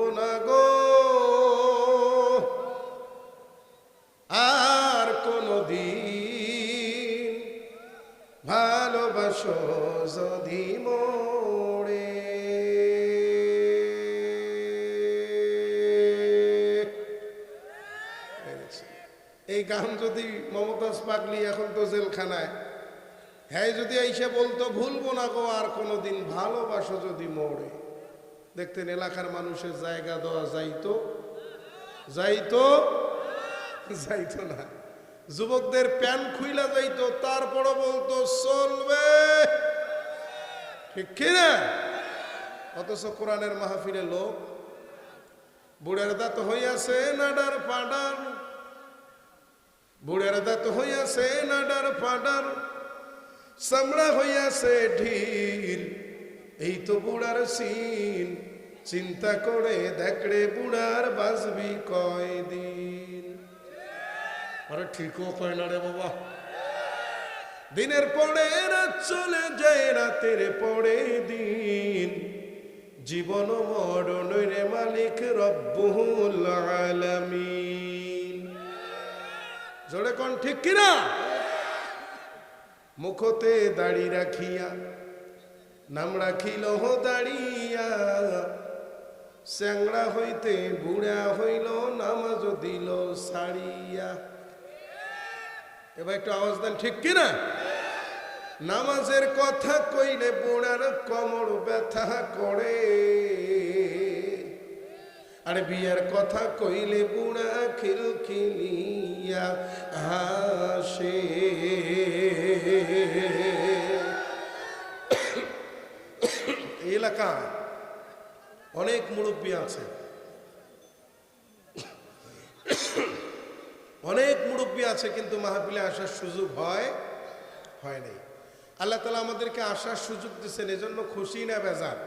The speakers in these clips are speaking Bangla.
ভুলবো না গো আর কোনদিন, ভালোবাসো যদি মোরে। এই গান যদি মমতাজ পাগলি, এখন তো জেলখানায়, হ্যাঁ যদি আইসা বলতো ভুলবো না গো আর কোনোদিন, ভালোবাসো যদি মোরে, দেখতেন এলাকার মানুষের জায়গা দেওয়া যাইতো? যাইতো? যাইতো না। যুবকদের প্যান্ট খুইলা যাইতো, তারপরও বলতো চলবে, ঠিক কিনা? অথচ কোরআনের মাহফিলে লোক বুড়ের দাঁত হইয়াছে নাডার পাডার, বুড়ের দাঁত হইয়াছে নাডার পাডার, চামড়া হইয়াছে ঢিল, এই তো বুড়ার সিন, চিন্তা করে দেখড়ে বুড়ার বাজবি কয়দিন। আরে ঠিকও কয় না রে বাবা। দিনের পরে রাত চলে যায়, রাতের পরে দিন, জীবন মরণ রে মালিক রব্বুল আলামিন। জোরে কোন ঠিক কিনা? মুখতে দাড়ি রাখিয়া নাম রাখিল দাঁড়িয়া, স্যাংড়া হইতে বুড়া হইল নামাজ দিল সারিয়া। এবার একটু আওয়াজ দেন, ঠিক কিনা? নামাজের কথা কইলে বুড়ার কোমর ব্যথা করে, আর বিয়ের কথা কইলে বুড়া খিলখিলিয়া হাসে। এলাকা অনেক মুরব্বী আছে, অনেক মুরব্বী আছে, কিন্তু মাহফিলে আসার সুযোগ হয় নাই। আল্লাহ তাআলা আমাদেরকে আসার সুযোগ দিচ্ছেন, এজন্য খুশি না বেজার?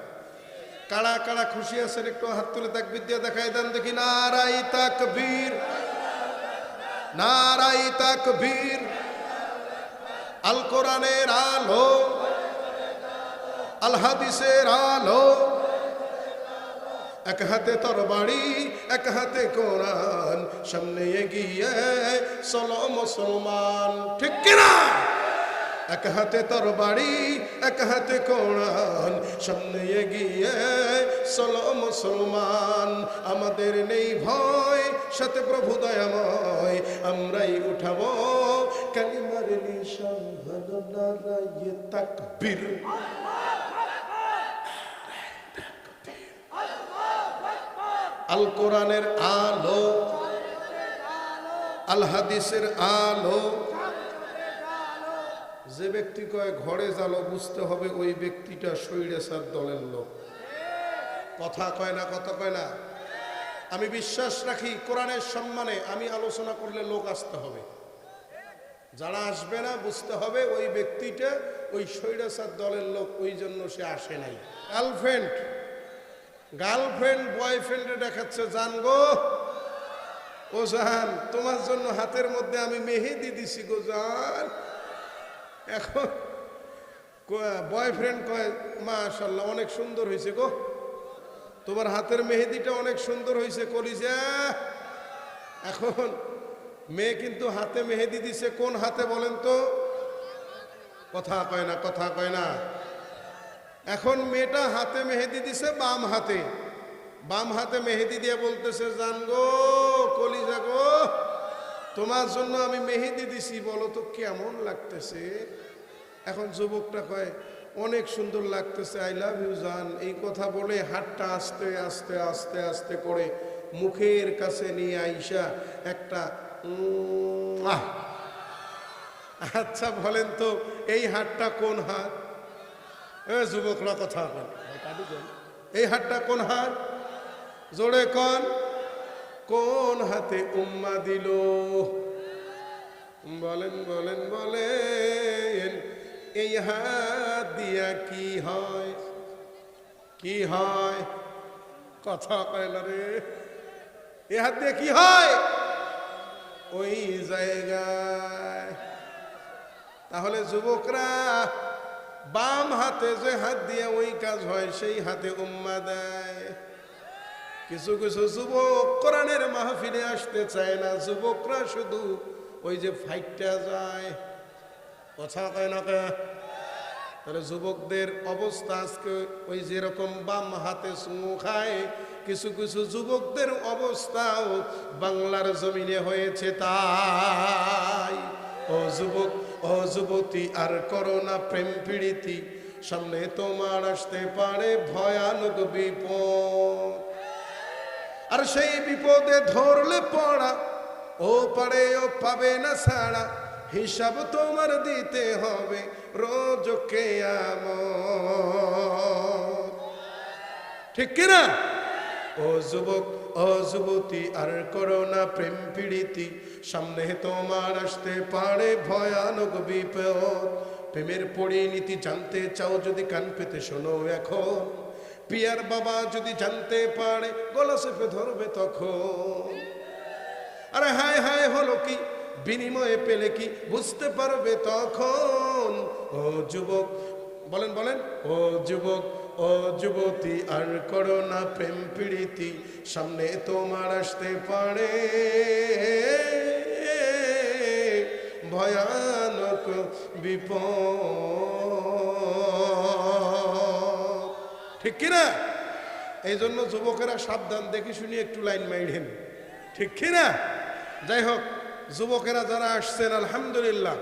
কারা কারা খুশি আছেন একটু হাত তুলে তাকবীর দিয়ে দেখাই দেন দেখি। নারায়ে তাকবীর, নারায়ে তাকবীর। আল কোরআনের আলো, আল হাদিসের আলো, এক হাতে তরবারি এক হাতে কোরআন, সামনে এগিয়ে চলো মুসলমান, ঠিক কিনা? এক হাতে তরবারি এক হাতে কোরআন, সামনে এগিয়ে চলো মুসলমান। আমাদের নেই ভয়, সাথে প্রভু দয়াময়, আমরাই উঠাবো কালিমার নিশান। নারায়ে তাকবীর, আল কোরআনের আলো, আল হাদিসের আলো। যে ব্যক্তি কয় ঘরে জালো, বুঝতে হবে ওই ব্যক্তিটা স্বৈরাচার দলের লোক। কথা কয় না? কথা কয় না? আমি বিশ্বাস রাখি কোরআনের সম্মানে আমি আলোচনা করলে লোক আসতে হবে, যারা আসবে না বুঝতে হবে ওই ব্যক্তিটা ওই স্বৈরাচার দলের লোক, ওই জন্য সে আসে নাই। গার্লফ্রেন্ড বয়ফ্রেন্ডে দেখাচ্ছে, জান গো ও জান, তোমার জন্য হাতের মধ্যে আমি মেহেদি দিছি গো জান। এখন বয়ফ্রেন্ড কয় মাশাআল্লাহ অনেক সুন্দর হয়েছে গো, তোমার হাতের মেহেদিটা অনেক সুন্দর হয়েছে কলিজা। এখন মেয়ে কিন্তু হাতে মেহেদি দিছে, কোন হাতে বলেন তো? কথা কয় না? কথা কয় না? এখন মেয়েটা হাতে মেহেদি দিছে বাম হাতে, বাম হাতে মেহেদি দিয়ে বলতেছে, জান গো কলিজা গো, তোমার জন্য আমি মেহেদি দিছি, বলো তো কেমন লাগতেছে? এখন যুবকটা কয় অনেক সুন্দর লাগতেছে, আই লাভ ইউ জান। এই কথা বলে হাতটা আস্তে আস্তে আস্তে আস্তে করে মুখের কাছে নিয়ে আইসা একটা আচ্ছা বলেন তো এই হাতটা কোন হাত? যুবকরা কথা বলেন, এই হাতটা কোন হাত? জোরে কোন কোন হাতে উম্মা দিল? বলেন বলেন বলেন, এই হাত দিয়া কি হয়? কি হয়? কথা কয় না রে। এই হাত দিয়ে কি হয়? ওই জায়গায়। তাহলে যুবকরা বাম হাতে যে হাত দিয়ে ওই কাজ হয় সেই হাতে উম্মা দেয়। কিছু কিছু যুবক কোরআনের মাহফিলে আসতে চায় না, যুবকরা শুধু ওই যে ফাইটটা যায়, কথা কয় না কে? তাহলে যুবকদের অবস্থা আজকে ওই যেরকম বাম হাতে চুমু খায়, কিছু কিছু যুবকদের অবস্থাও বাংলার জমিনে হয়েছে তাই। ও যুবক, ও যুবতী, আর করো না প্রেম পীড়িতি, সামনে তোমার আসতে পারে ভয়ানক বিপদ। আর সেই বিপদে ধরলে পড়া, ও পারে ও পাবে না ছাড়া, হিসাব তোমার দিতে হবে রোজ কিয়ামত। ঠিক কিনা? ও যুবক, ও যুবতী, আর করো না প্রেম পীড়িতি, সামনে তোমার আসতে পারে ভয়ানক বিপদ। প্রেমের পরিণীতি জানতে চাও যদি কান পেতে শোনো এখন, পিয়ার বাবা যদি জানতে পারে গলা চেপে ধরবে তখন। আরে হায় হায় হলো কি, বিনিময়ে পেলে কি বুঝতে পারবে তখন। ও যুবক, বলেন বলেন, ও যুবক, ও যুবতী, আর করো না প্রেম পীড়িতি, সামনে তোমার আসতে পারে ভয়ানক বিপদ। ঠিক কিনা? এই জন্য যুবকেরা সাবধান, দেখি শুনি একটু লাইন মাইড়েন। ঠিক কিনা? যাই হোক, যুবকেরা যারা আসছেন আলহামদুলিল্লাহ,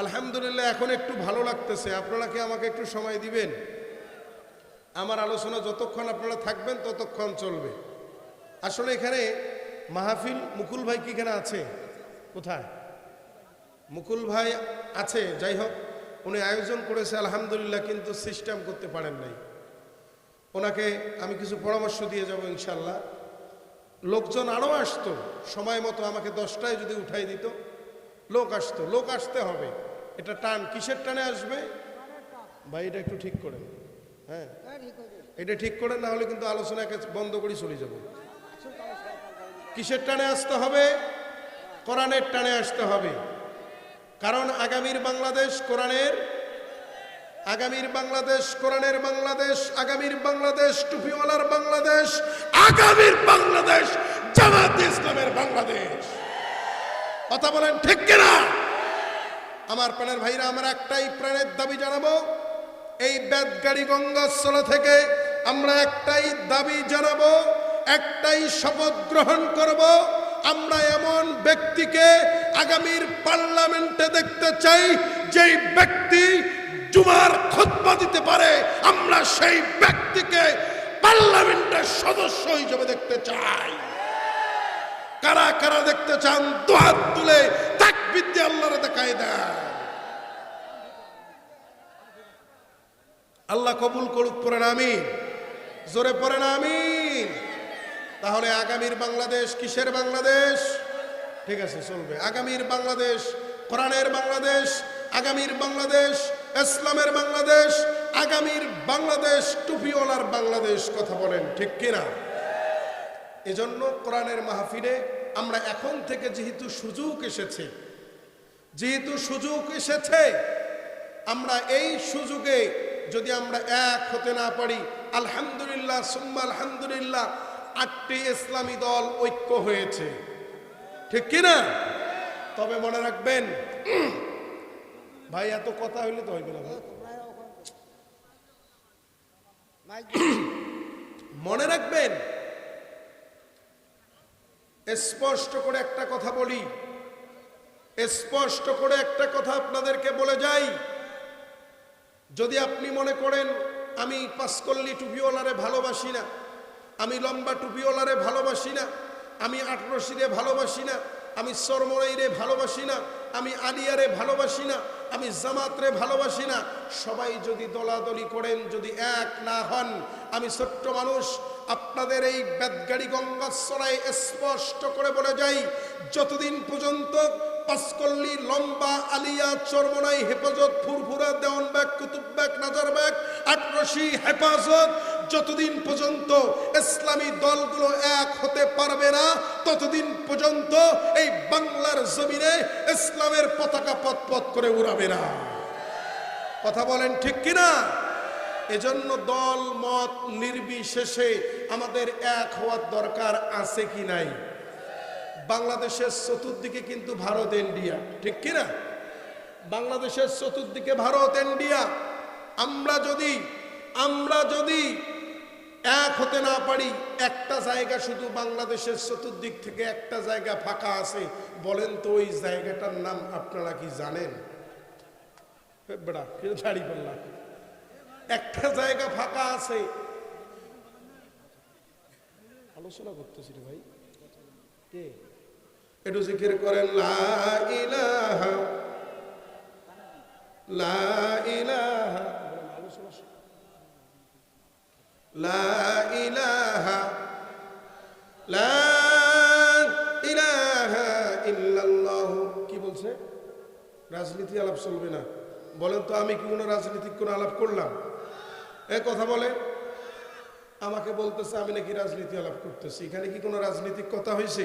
আলহামদুলিল্লাহ, এখন একটু ভালো লাগতেছে। আপনারা কি আমাকে একটু সময় দিবেন? আমার আলোচনা যতক্ষণ আপনারা থাকবেন ততক্ষণ চলবে। আসলে এখানে মাহফিল, মুকুল ভাই কি এখানে আছে? কোথায় মুকুল ভাই? আছে। যাই হোক, উনি আয়োজন করেছে আলহামদুলিল্লাহ, কিন্তু সিস্টেম করতে পারেন নাই। ওনাকে আমি কিছু পরামর্শ দিয়ে যাব ইনশাল্লাহ। লোকজন আরও আসতো, সময় মতো আমাকে 10টায় যদি উঠাই দিত, লোক আসতো। লোক আসতে হবে। এটা টান, কিসের টানে আসবে ভাই? এটা একটু ঠিক করেন। হ্যাঁ, এটা ঠিক করেন, না হলে কিন্তু আলোচনাকে বন্ধ করে চলে যাব। কিসের টানে আসতে হবে? কোরআনের টানে আসতে হবে। কারণ আগামীর বাংলাদেশ কোরআনের, আগামীর বাংলাদেশ কোরআনের বাংলাদেশ, আগামীর বাংলাদেশ টুপিওয়ালার বাংলাদেশ, আগামীর বাংলাদেশ জামাত ইসলামের বাংলাদেশ। কথা বলেন ঠিক কিনা? আমার প্রাণের ভাইরা, আমার একটাই প্রাণের দাবি জানাবো, এই বেতগাড়ি গঙ্গাস্থল থেকে আমরা একটাই দাবি জানাবো, একটাই শপথ গ্রহণ করব, আমরা এমন ব্যক্তিকে আগামীর পার্লামেন্টে দেখতে চাই, যেই ব্যক্তি জুমার খুতবা দিতে পারে। আমরা সেই ব্যক্তিকে পার্লামেন্টের সদস্য হিসেবে দেখতে চাই। কারা কারা দেখতে চান দুহাত তুলে তাকবীর দিয়ে আল্লাহর দেখায় দেন। আল্লাহ কবুল করুক, পড়েন আমিন, জোরে পড়েন আমিন। তাহলে আগামীর বাংলাদেশ কিসের বাংলাদেশ? ঠিক আছে, চলবে। আগামীর বাংলাদেশ কোরআনের বাংলাদেশ, আগামীর বাংলাদেশ ইসলামের বাংলাদেশ, আগামীর বাংলাদেশ টুপিওয়ালার বাংলাদেশ। কথা বলেন ঠিক কিনা? এজন্য কোরআনের মাহফিলে আমরা এখন থেকে যেহেতু সুযোগ এসেছে, আমরা এই সুযোগে যদি আমরা এক হতে না পারি, আলহামদুলিল্লাহ সুম্মা আলহামদুলিল্লাহ, 8টি ইসলামী দল ঐক্য হয়েছে। ঠিক কিনা? তবে মনে রাখবেন ভাই, এত কথা হইলে তো হইবে না ভাই। মনে রাখবেন, স্পষ্ট করে একটা কথা বলি, স্পষ্ট করে একটা কথা আপনাদেরকে বলে যাই। যদি আপনি মনে করেন আমি পাঁচকল্লি টুপিওয়ালারে ভালোবাসি না, আমি লম্বা টুপিওয়ালারে ভালোবাসি না, আমি আটরশিরে ভালোবাসি না, আমি সরমরাইরে ভালোবাসি না, আমি আলিয়ারে ভালোবাসি না, আমি জামাতরে ভালোবাসি না, সবাই যদি দলাদলি করেন, যদি এক না হন, আমি ছোট্ট মানুষ আপনাদের এই বেতগাড়ি গঙ্গাচড়ায় স্পষ্ট করে বলে যাই, যতদিন পর্যন্ত পাঁচকল্লি, লম্বা, আলিয়া, চরমনাই, হেফাজত, ফুরফুরা, দেওয়ানবাগ, কুতুববাগ, নাজারবাগ, আটরশি, হেফাজত, যতদিন পর্যন্ত ইসলামী দলগুলো এক হতে পারবে না, ততদিন পর্যন্ত এই বাংলার জমিনে ইসলামের পতাকা পথ পথ করে উড়াবে না। কথা বলেন ঠিক কিনা? এজন্য দল মত নির্বিশেষে আমাদের এক হওয়ার দরকার আছে কি নাই? বাংলাদেশের চতুর্দিকে কিন্তু ভারত ইন্ডিয়া, ঠিক কিনা? বাংলাদেশের চতুর্দিকে ভারত ইন্ডিয়া। আমরা যদি এক হতে না পারি, একটা জায়গা শুধু বাংলাদেশের চতুর্দিক থেকে একটা জায়গা ফাঁকা আছে, বলেন তো ওই জায়গাটার নাম আপনারা কি জানেন? দাঁড়িয়ে বললাম, একটা জায়গা ফাঁকা আছে, আলোচনা করতেছি রে ভাই, একটু জিকির করেন লা ইলাহা লা ইলাহা লা ইলাহা লা ইলাহা ইল্লাল্লাহ। কি বলছে? রাজনীতি আলাপ চলবে না। বলেন তো আমি কি কোনো রাজনীতিক কোনো আলাপ করলাম? এ কথা বলে আমাকে বলতেছে আমি নাকি রাজনীতি আলাপ করতেছি। এখানে কি কোনো রাজনীতিক কথা হয়েছে?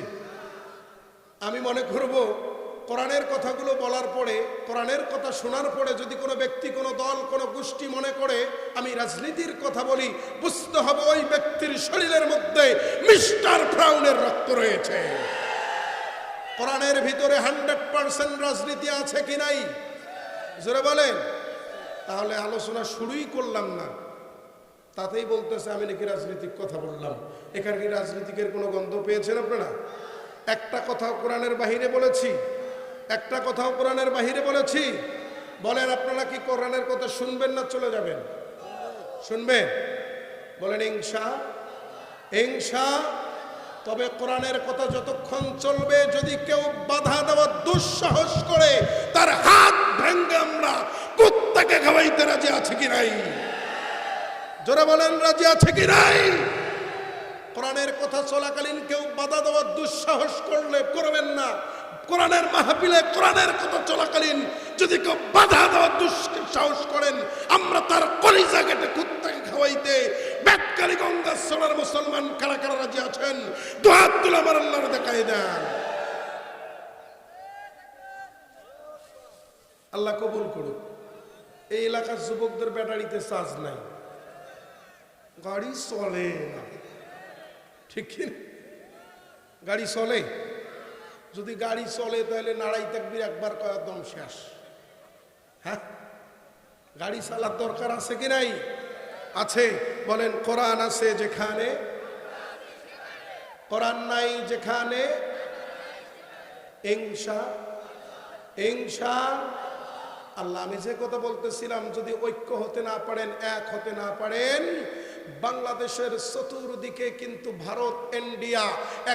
আমি মনে করব কোরআনের কথাগুলো বলার পরে, কোরআনের কথা শোনার পরে যদি কোনো ব্যক্তি, কোনো দল, কোনো গোষ্ঠী মনে করে আমি রাজনীতির কথা বলি, বুঝতে হবে ওই ব্যক্তির শরীরের মধ্যে মিস্টার ব্রাউনের রক্ত রয়েছে। কোরআনের ভিতরে 100% রাজনীতি আছে কি নাই? জোরে বলেন। তাহলে আলোচনা শুরুই করলাম না, তাতেই বলতেছে আমি নাকি রাজনীতিক কথা বললাম। এখানে কি রাজনীতিকের কোনো গন্ধ পেয়েছেন আপনারা? একটা কথাও কোরআনের বাহিরে বলেছি? একটা কথাও কোরআনের বাহিরে বলেছি? বলেন আপনারা কি কোরআনের কথা শুনবেন না চলে যাবেন? শুনবেন? বলেন ইনশা। তবে কোরআনের কথা যতক্ষণ চলবে, যদি কেউ বাধা দেওয়ার দুঃসাহস করে তার হাত ভেঙে আমরা কুত্তাকে খাওয়াইতে রাজি আছে কি নাই? জোরে বলেন রাজি আছে কি নাই? কোরআনের কথা চলাকালীন কেউ বাধা দেওয়ার দুঃসাহস করবেন না। কোরআনের মাহফিলে কোরআনের কথা চলাকালীন যদি কেউ বাধা দেওয়ার দুঃসাহস করেন, আমরা তার কলিজা কেটে কুত্তাকে খাওয়াইতে বেতকালী গঙ্গা সোনার মুসলমান কারা কারা রাজি আছেন? দুহাত তুলে আমার আল্লাহর দেখাই দেন। আল্লাহ কবুল করুক। এই এলাকার যুবকদের ব্যাটারিতে চার্জ নাই, গাড়ি চলে না, ঠিক কি? গাড়ি চলে? যদি গাড়ি চলে তাহলে নাড়াই তাকবীর একবার কয়েকদম শেষ। হ্যাঁ, গাড়ি চালার দরকার আছে কি নাই? আছে। বলেন কোরআন আছে যেখানে, কোরআন নাই যেখানে, ইনশা আল্লাহ। আমি যে কথা বলতেছিলাম, যদি ঐক্য হতে না পারেন, এক হতে না পারেন, বাংলাদেশের চতুর্দিকে কিন্তু ভারত ইন্ডিয়া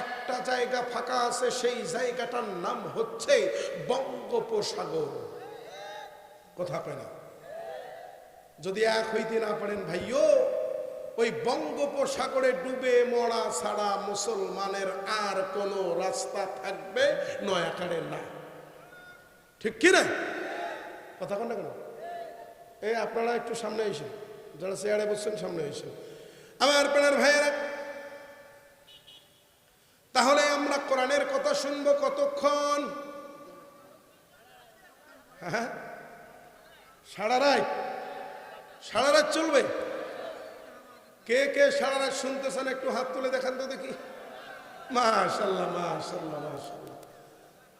একটা জায়গা ফাঁকা আছে, সেই জায়গাটার নাম হচ্ছে বঙ্গোপসাগর। কথা কয় না? যদি এক হইতে না পারেন ভাইও, ওই বঙ্গোপসাগরে ডুবে মরা ছাড়া মুসলমানের আর কোনো রাস্তা থাকবে নয়াকারে না, ঠিক কি না? কথা কন না কেন? এই আপনারা একটু সামনে এসে, যারা চেয়ারে বসছেন সামনে এসে, আমার প্রাণের ভাইয়েরা। তাহলে আমরা কোরআনের কথা শুনবো কতক্ষণ? হ্যাঁ, সারা রাত চলবে। কে কে সারা রাত শুনতেছেন একটু হাত তুলে দেখান তো দেখি। মাশাআল্লাহ মাশাআল্লাহ মাশাআল্লাহ।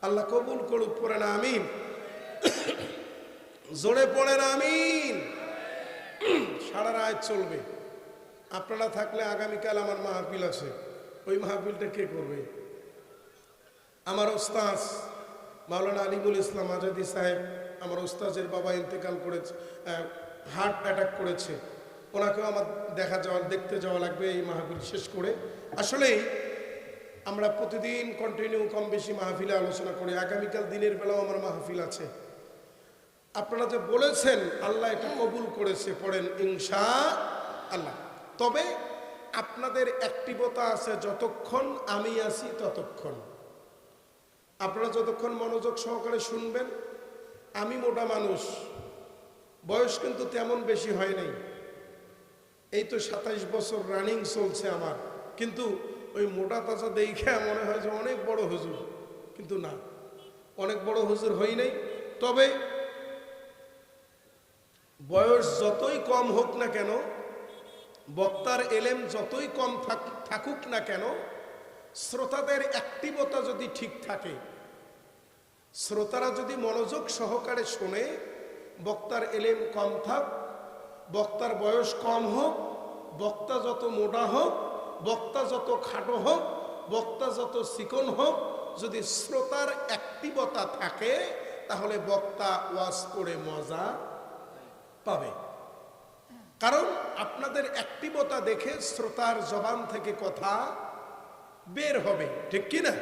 আল্লাহ কবুল করুক। পড়েন আমিন, জোরে পড়েন আমিন। সারা রাত চলবে। আপনারা থাকলে আগামীকাল আমার মাহফিল আছে, ওই মাহফিলটা কে করবে? আমার ওস্তাজ মাওলানা আলিমুল ইসলাম আজাদি সাহেব, আমার ওস্তাজের বাবা ইন্তেকাল করেছে, হার্ট অ্যাটাক করেছে। ওনাকেও আমার দেখতে যাওয়া লাগবে এই মাহফিল শেষ করে। আসলেই আমরা প্রতিদিন কন্টিনিউ কম বেশি মাহফিলে আলোচনা করি। আগামীকাল দিনের বেলাও আমার মাহফিল আছে। আপনারা যে বলেছেন আল্লাহ এটা কবুল করেছে, পড়েন ইনশাআল্লাহ। তবে আপনাদের অ্যাক্টিভতা আছে, যতক্ষণ আমি আছি ততক্ষণ। আপনারা যতক্ষণ মনোযোগ সহকারে শুনবেন। আমি মোটা মানুষ, বয়স কিন্তু তেমন বেশি হয় নাই, এই তো 27 বছর রানিং চলছে আমার। কিন্তু ওই মোটা তাজা দেখে মনে হয় যে অনেক বড় হুজুর, কিন্তু না, অনেক বড় হুজুর হই নাই। তবে বয়স যতই কম হোক না কেন, বক্তার এলেম যতই কম থাকুক না কেন, শ্রোতাদের অ্যাক্টিভতা যদি ঠিক থাকে, শ্রোতারা যদি মনোযোগ সহকারে শোনে, বক্তার এলেম কম থাক, বক্তার বয়স কম হোক, বক্তা যত মোটা হোক, বক্তা যত খাটো হোক, বক্তা যত চিকন হোক, যদি শ্রোতার অ্যাক্টিভতা থাকে তাহলে বক্তা ওয়াজ করে মজা পাবে। কারণ আপনাদের অ্যাক্টিভতা দেখে শ্রোতার জবান থেকে কথা বের হবে, ঠিক কি না?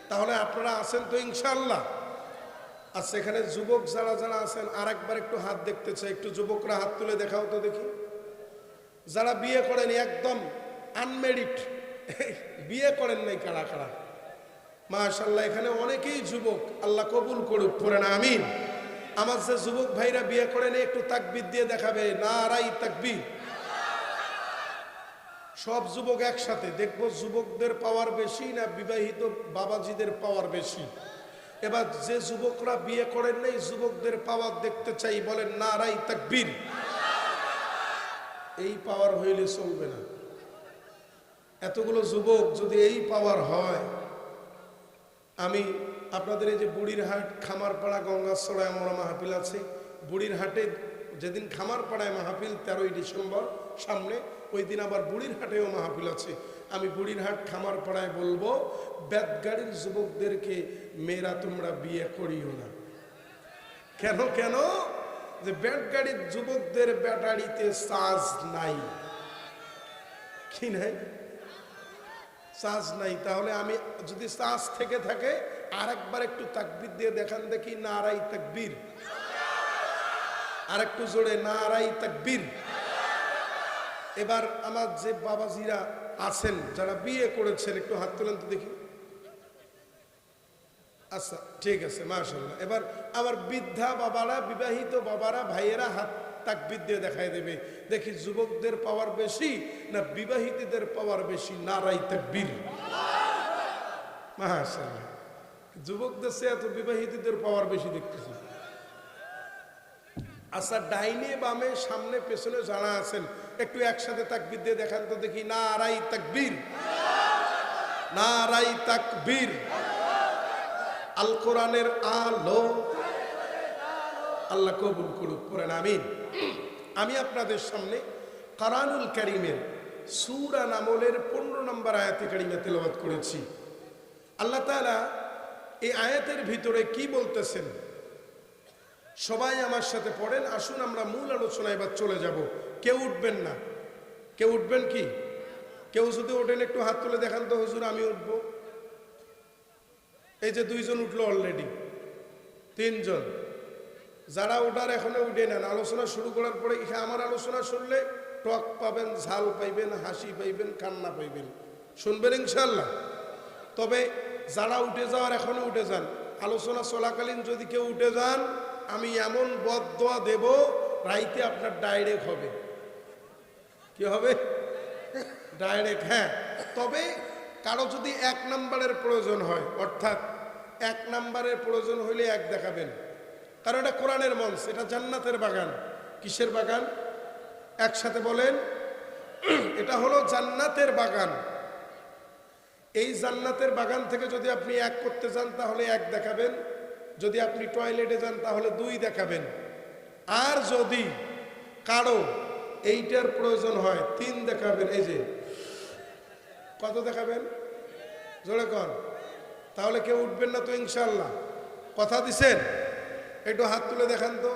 তাহলে আপনারা আছেন তো ইনশাআল্লাহ? আর সেখানে যুবক যারা যারা আছেন আর একবার একটু হাত দেখতে চাই, একটু যুবকরা হাত তুলে দেখাও তো দেখি। যারা বিয়ে করেনি, একদম আনমেরিড, বিয়ে করেন নাই কারা কারা? মাশাআল্লাহ, এখানে অনেকেই যুবক, আল্লাহ কবুল করুক, পড়েন আমিন। আমার যে যুবক ভাইরা বিয়ে করেনি একটু তাকবীর দিয়ে দেখাবে, নারাই তাকবীর। সব যুবক একসাথে দেখবো যুবকদের পাওয়ার বেশি না বিবাহিত বাবাজিদের পাওয়ার বেশি? এবার যে যুবকরা বিয়ে করেন নাই যুবকদের পাওয়ার দেখতে চাই, বলেন নারাই তাকবীর। এই পাওয়ার হইলে চলবে না। এতগুলো যুবক যদি এই পাওয়ার হয়, আমি আপনাদের এই যে বুড়িরহাট খামারপাড়া গঙ্গাচড়ায় আমরা মাহফিল আছে, বুড়িরহাটে যেদিন খামারপাড়ায় মাহফিল 13ই ডিসেম্বর সামনে, ওই দিন আবার বুড়িরহাটেও মাহফিল আছে। আমি বুড়িরহাট খামারপাড়ায় বলবো, বেতগাড়ির যুবকদেরকে মেয়েরা তোমরা বিয়ে করিও না। কেন কেন? যে বেতগাড়ির যুবকদের ব্যাটারিতে চার্জ নাই। কি নাই? চার্জ নাই। তাহলে আমি যদি চার্জ থেকে থাকে আর একবার একটু তাকবীর দিয়ে দেখান দেখি, নারাই তাকবীর। আর একটু জোরে, নারাই তাকবীর। এবার আমার যে বাবাজিরা আছেন যারা বিয়ে করেছেন একটু হাত তোলেন তো দেখি। আচ্ছা, ঠিক আছে, মাশাআল্লাহ। এবার আমার বৃদ্ধা বাবারা, বিবাহিত বাবারা, ভাইয়েরা হাত তাকবীর দিয়ে দেখায় দেবে দেখি যুবকদের পাওয়ার বেশি না বিবাহিতদের পাওয়ার বেশি। নারাই তাকবীর। মাশাআল্লাহ, যুবকদের চেয়ে এত বিবাহিতদের পাওয়ার বেশি দেখতেছি। আচ্ছা, ডাইনে বামে সামনে পেছনে যারা আছেন একটু একসাথে তাকবীর দিয়ে দেখান তো দেখি। নারাই তাকবীর, নারাই তাকবীর। আল কোরআনের আলো আল্লাহ কবুল করুক, পড়েন আমিন। আমি আপনাদের সামনে কোরআনুল কারীমের সূরা নামলের 15 নম্বর আয়াতে কারিমা তেলাওয়াত করেছি। আল্লাহ তাআলা এই আয়াতের ভিতরে কি বলতেছেন সবাই আমার সাথে পড়েন। আসুন আমরা মূল আলোচনায় এবার চলে যাব। কেউ উঠবেন না। কেউ উঠবেন কি? কেউ যদি ওঠেন একটু হাত তুলে দেখান তো, হুজুর আমি উঠবো। এই যে 2 জন উঠলো অলরেডি, 3 জন। যারা ওঠার এখনো উঠে নেন, আলোচনা শুরু করার পরে আমার আলোচনা শুনলে টক পাবেন, ঝাল পাইবেন, হাসি পাইবেন, কান্না পাইবেন, শুনবেন ইনশাআল্লাহ। তবে যারা উঠে যাওয়ার এখনো উঠে যান, আলোচনা চলাকালীন যদি কেউ উঠে যান আমি এমন বদদোয়া দেব রাইতে আপনার ডাইরেক্ট হবে। কি হবে? ডাইরেক্ট। হ্যাঁ, তবে কারো যদি 1 নাম্বারের প্রয়োজন হয়, অর্থাৎ 1 নাম্বারের প্রয়োজন হইলে 1 দেখাবেন, কারণ এটা কোরআনের মঞ্চ, এটা জান্নাতের বাগান। কিসের বাগান? একসাথে বলেন, এটা হলো জান্নাতের বাগান। এই জান্নাতের বাগান থেকে যদি আপনি 1 করতে চান তাহলে 1 দেখাবেন, যদি আপনি টয়লেটে যান তাহলে 2 দেখাবেন, আর যদি কারো এইটার প্রয়োজন হয় 3 দেখাবেন। এই যে কত দেখাবেন? জোরে কর। তাহলে কেউ উঠবেন না তো ইনশাআল্লাহ? কথা দিছেন? একটু হাত তুলে দেখান তো,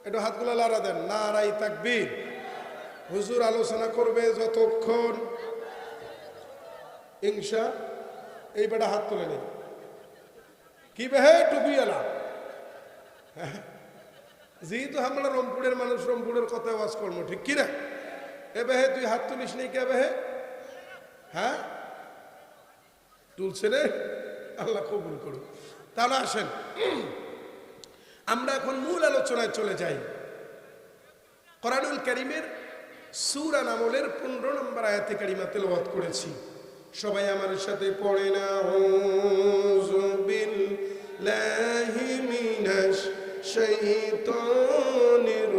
একটু হাতগুলো লাড়া দেন। নারাই তাকবীর। হুজুর আলোচনা করবে যতক্ষণ ইনশা। এই বেটা হাত তুলে নেই কি বেহে টুপিওয়ালা। যেহেতু আমরা রংপুরের মানুষ, রংপুরের কথা ওয়াজ কর্ম, ঠিক কিনা? এ বেহে তুই হাত তুলিস নেই কে বেহে? হ্যাঁ, তুলছে রে, আল্লাহ কবুল করুন। তাহলে আসেন আমরা এখন মূল আলোচনায় চলে যাই। কোরআনুল কারীমের সূরা নামলের 15 নম্বর আয়াতে কারিমা তেলাওয়াত করেছি। সবাই আমার সাথে পড়েন, আউযু বিল্লাহি মিনাশ শাইতানির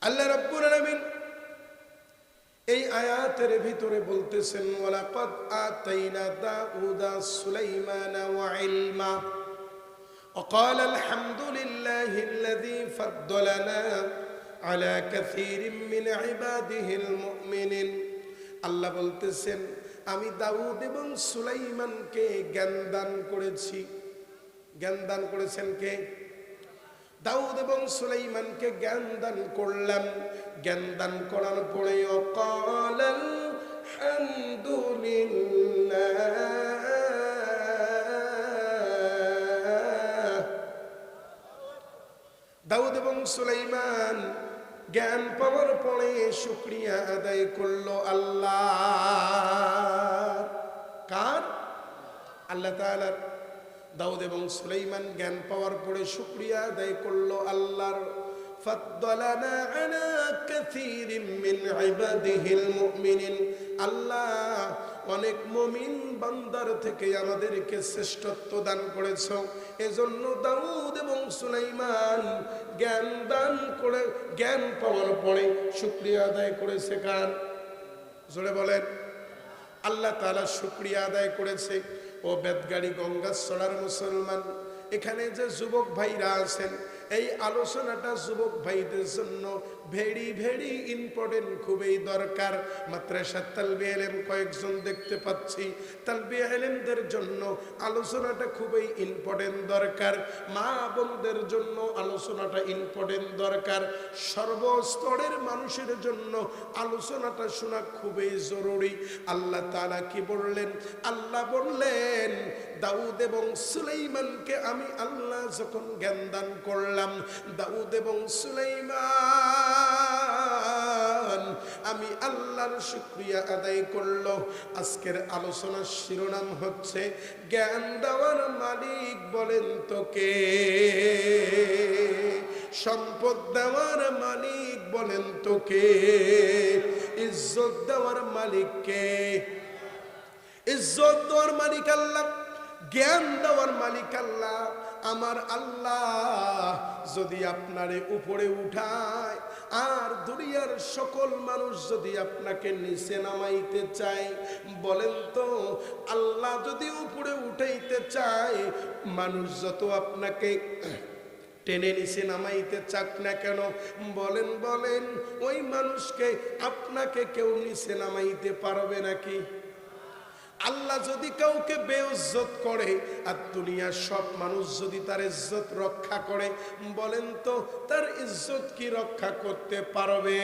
আল্লাহ রাব্বুল আলামিন এই আয়াতের ভিতরে বলতেছেন ওয়ালাকাদ আতাইনা দাউদা সুলাইমানা ওয়া ইলমা وقال الحمد لله الذي فضلنا على كثير من عباده المؤمنين আল্লাহ বলতেছেন আমি দাউদ এবং সুলাইমানকে জ্ঞান দান করেছি। জ্ঞান দান করেছেন কে? দাউদ এবং সুলাইমানকে জ্ঞান দান করলাম। জ্ঞান দান করার পরে وقال الحمد لله দাউদ এবং সুলাইমান জ্ঞান পাওয়ার পরে শুকরিয়া আদায় করলো আল্লাহ কার? আল্লাহ তাআলার। দাউদ এবং সুলাইমান জ্ঞান পাওয়ার পরে শুকরিয়া আদায় করলো আল্লাহর। ফাদ্দালানা আলা কাসীরিম মিন ইবাদিহিল মুমিনিন আল্লাহ অনেক মুমিন বান্দার থেকে আমাদেরকে শ্রেষ্ঠত্ব দান করেছো। এজন্য দাউদ এবং সুলাইমান জ্ঞান দান করে জ্ঞান পাওয়ার পরে শুকরিয়া আদায় করেছে কার? জোরে বলেন। আল্লাহ তাআলা শুকরিয়া আদায় করেছে। ও বেদগাড়ি গঙ্গাছড়ার মুসলমান, এখানে যে যুবক ভাইরা আছেন এই আলোচনাটা যুবক ভাইদের জন্য ভেরি ভেরি ইম্পর্টেন্ট, খুবই দরকার। মাদ্রাসার তালবে ইলম কয়েকজন দেখতে পাচ্ছি, তালবে ইলমদের জন্য আলোচনাটা খুবই ইম্পর্টেন্ট দরকার। মা বোনদের জন্য আলোচনাটা ইম্পর্টেন্ট দরকার। সর্বস্তরের মানুষের জন্য আলোচনাটা শোনা খুবই জরুরি। আল্লাহ তাআলা কি বললেন? আল্লাহ বললেন দাউদ এবং সুলাইমানকে আমি আল্লাহ যখন জ্ঞান দান করলাম, দাউদ এবং সুলাইমান আমি আল্লাহর শুকরিয়া আদায় করলো। আজকের আলোচনার শিরোনাম হচ্ছে জ্ঞান দেওয়ার মালিক বলেন তো কে? সম্পদ দেওয়ার মালিক বলেন তো কে? ইজ্জত দেওয়ার মালিক কে? ইজ্জত দেওয়ার মালিক আল্লাহ, জ্ঞান দেওয়ার মালিক আল্লাহ। আমার আল্লাহ যদি আপনারে উপরে উঠায় আর দুনিয়ার সকল মানুষ যদি আপনাকে নিচে নামাইতে চায়, বলেন তো আল্লাহ যদি উপরে উঠাইতে চায়, মানুষ যত আপনাকে টেনে নিচে নামাইতে চাক না কেন, বলেন বলেন ওই মানুষকে আপনাকে কেউ নিচে নামাইতে পারবে নাকি? আল্লাহ যদি কাউকে বেইজ্জত করে আর দুনিয়ার সব মানুষ যদি তার ইজ্জত রক্ষা করে, বলেন তো তার ইজ্জত কি রক্ষা করতে পারবে?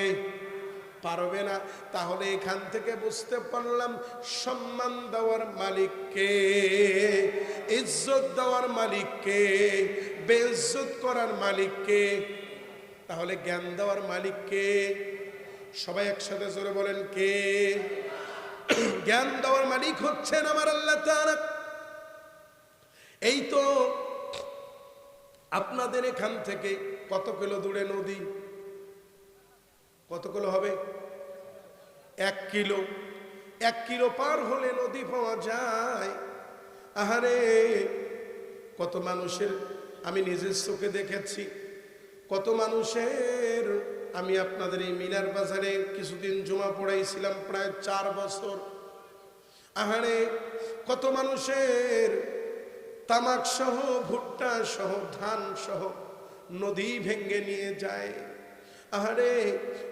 পারবে না। তাহলে এখান থেকে বুঝতে পারলাম সম্মান দেওয়ার মালিক কে, ইজ্জত দেওয়ার মালিক কে, বেইজ্জত করার মালিক কে। তাহলে জ্ঞান দেওয়ার মালিক কে? সবাই একসাথে জোরে বলেন কে? জ্ঞান দেওয়ার মালিক হচ্ছেন আমার আল্লাহ তাআলা। এই তো আপনাদের এখান থেকে কত কিলো দূরে নদী? কত কিলো হবে? 1 কিলো। 1 কিলো পার হলে নদী পাওয়া যায়। আহারে কত মানুষের আমি নিজের চোখে দেখেছি, কত মানুষের। আমি আপনাদের এই মিনার বাজারে কিছুদিন জমা পড়াইছিলাম, প্রায় 4 বছর। আহারে কত মানুষের তামাক সহ, ভুট্টা সহ, ধান সহ নদী ভেঙ্গে নিয়ে যায়। আহারে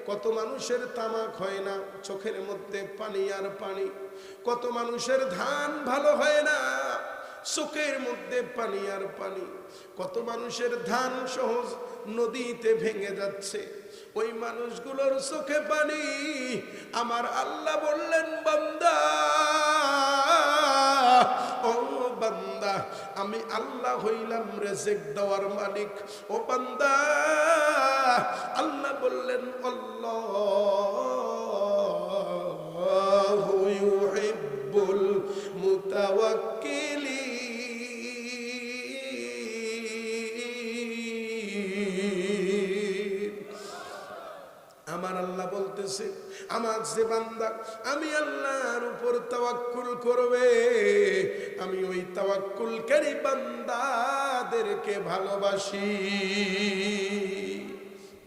কত মানুষের তামাক হয় না, চোখের মধ্যে পানি আর পানি। কত মানুষের ধান ভালো হয় না, চোখের মধ্যে পানি আর পানি। কত মানুষের ধান সহজ নদীতে ভেঙে যাচ্ছে, ওই মানুষগুলোর চোখে পানি। আমার আল্লাহ বললেন বান্দা, ও বান্দা আমি আল্লাহ হইলাম রিজিক দেওয়ার মালিক। ও বান্দা আল্লাহ বললেন আল্লাহু ইউহিব্বুল মুতাওয়াক্কিলিন। আমার আল্লাহ বলতেছে আমার যে বান্দা আমি আল্লাহর উপর তাওয়াক্কুল করবে, আমি ওই তাওয়াক্কুলকারী বান্দাদেরকে ভালোবাসি।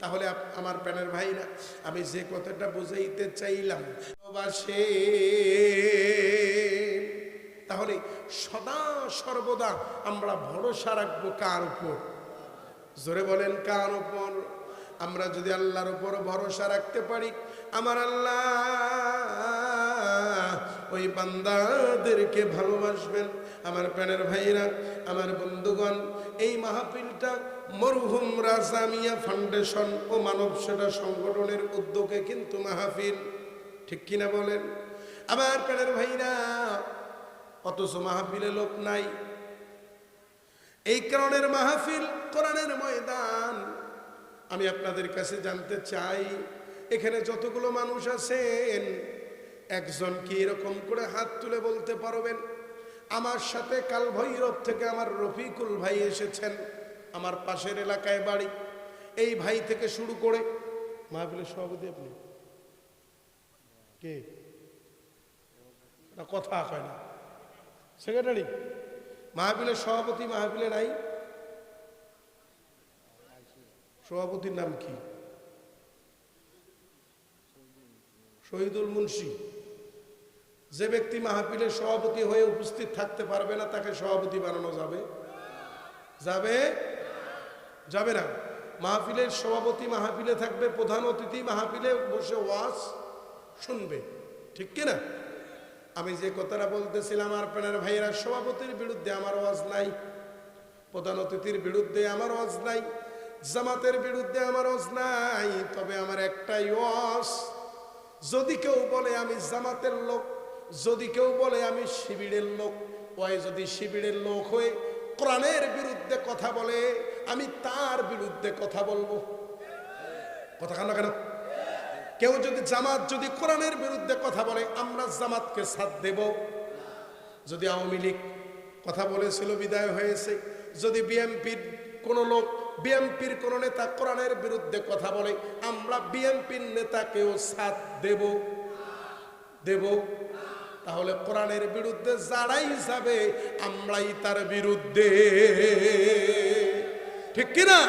তাহলে আমার প্রাণের ভাইরা, আমি যে কথাটা বুঝাইতে চাইলাম, ভালোবাসে, তাহলে সদা সর্বদা আমরা ভরসা রাখবো কার উপর? জোরে বলেন কার উপর? আমরা যদি আল্লাহর উপর ভরসা রাখতে পারি, আমার আল্লাহ ওই বান্দাদেরকে ভালোবাসবেন। আমার প্রাণের ভাইরা, আমার বন্ধুগণ, এই মাহফিলটা মরহুম রাজা মিয়া ফাউন্ডেশন ও মানব সেবা সংগঠনের উদ্যোগে কিন্তু মাহফিল, ঠিক কিনা বলেন? আমার প্রাণের ভাইরা, অথচ মাহফিলে লোক নাই। এই কারণের মাহফিল, কোরআনের ময়দান। আমি আপনাদের কাছে জানতে চাই, এখানে যতগুলো মানুষ আছেন, একজন কি এরকম করে হাত তুলে বলতে পারবেন, আমার সাথে কাল ভৈরব থেকে আমার রফিকুল ভাই এসেছেন, আমার পাশের এলাকায় বাড়ি, এই ভাই থেকে শুরু করে, মাহফিলের সভাপতি আপনি কে? না কথা কয় না, সেক্রেটারি, মাহফিলের সভাপতি মাহফিলে নাই, সভাপতির নাম কি? শহীদুল মুন্সি। যে ব্যক্তি মাহফিলের সভাপতি হয়ে উপস্থিত থাকতে পারবে না, তাকে সভাপতি বানানো যাবে? যাবে? যাবে না। মাহফিলের সভাপতি মাহফিলে থাকবে, প্রধান অতিথি মাহফিলে বসে ওয়াজ শুনবে, ঠিক কিনা? আমি যে কথাটা বলতেছিলাম, আমার প্রাণের ভাইয়েরা, সভাপতির বিরুদ্ধে আমার ওয়াজ নাই, প্রধান অতিথির বিরুদ্ধে আমার ওয়াজ নাই, জামাতের বিরুদ্ধে আমার ওয়াজ নাই, তবে আমার একটাই ওয়াজ, যদি কেউ বলে আমি জামাতের লোক, যদি কেউ বলে আমি শিবিরের লোক, ওই যদি শিবিরের লোক হয়ে কোরআনের বিরুদ্ধে কথা বলে, আমি তার বিরুদ্ধে কথা বলবো। কথা কেন কেন? কেউ যদি জামাত যদি কোরআনের বিরুদ্ধে কথা বলে, আমরা জামাতকে সাথ দেব। যদি আওয়ামী লীগ কথা বলেছিল, বিদায় হয়েছে, যদি বিএনপির কোন লোক, বিএনপির কোন নেতা কোরআনের বিরুদ্ধে কথা বলে, আমরা বিএনপির নেতাকেও সাথ দেব। দেব? তাহলে কোরআনের বিরুদ্ধে যারাই যাবে, আমরাই তার বিরুদ্ধে, ঠিক কিনা?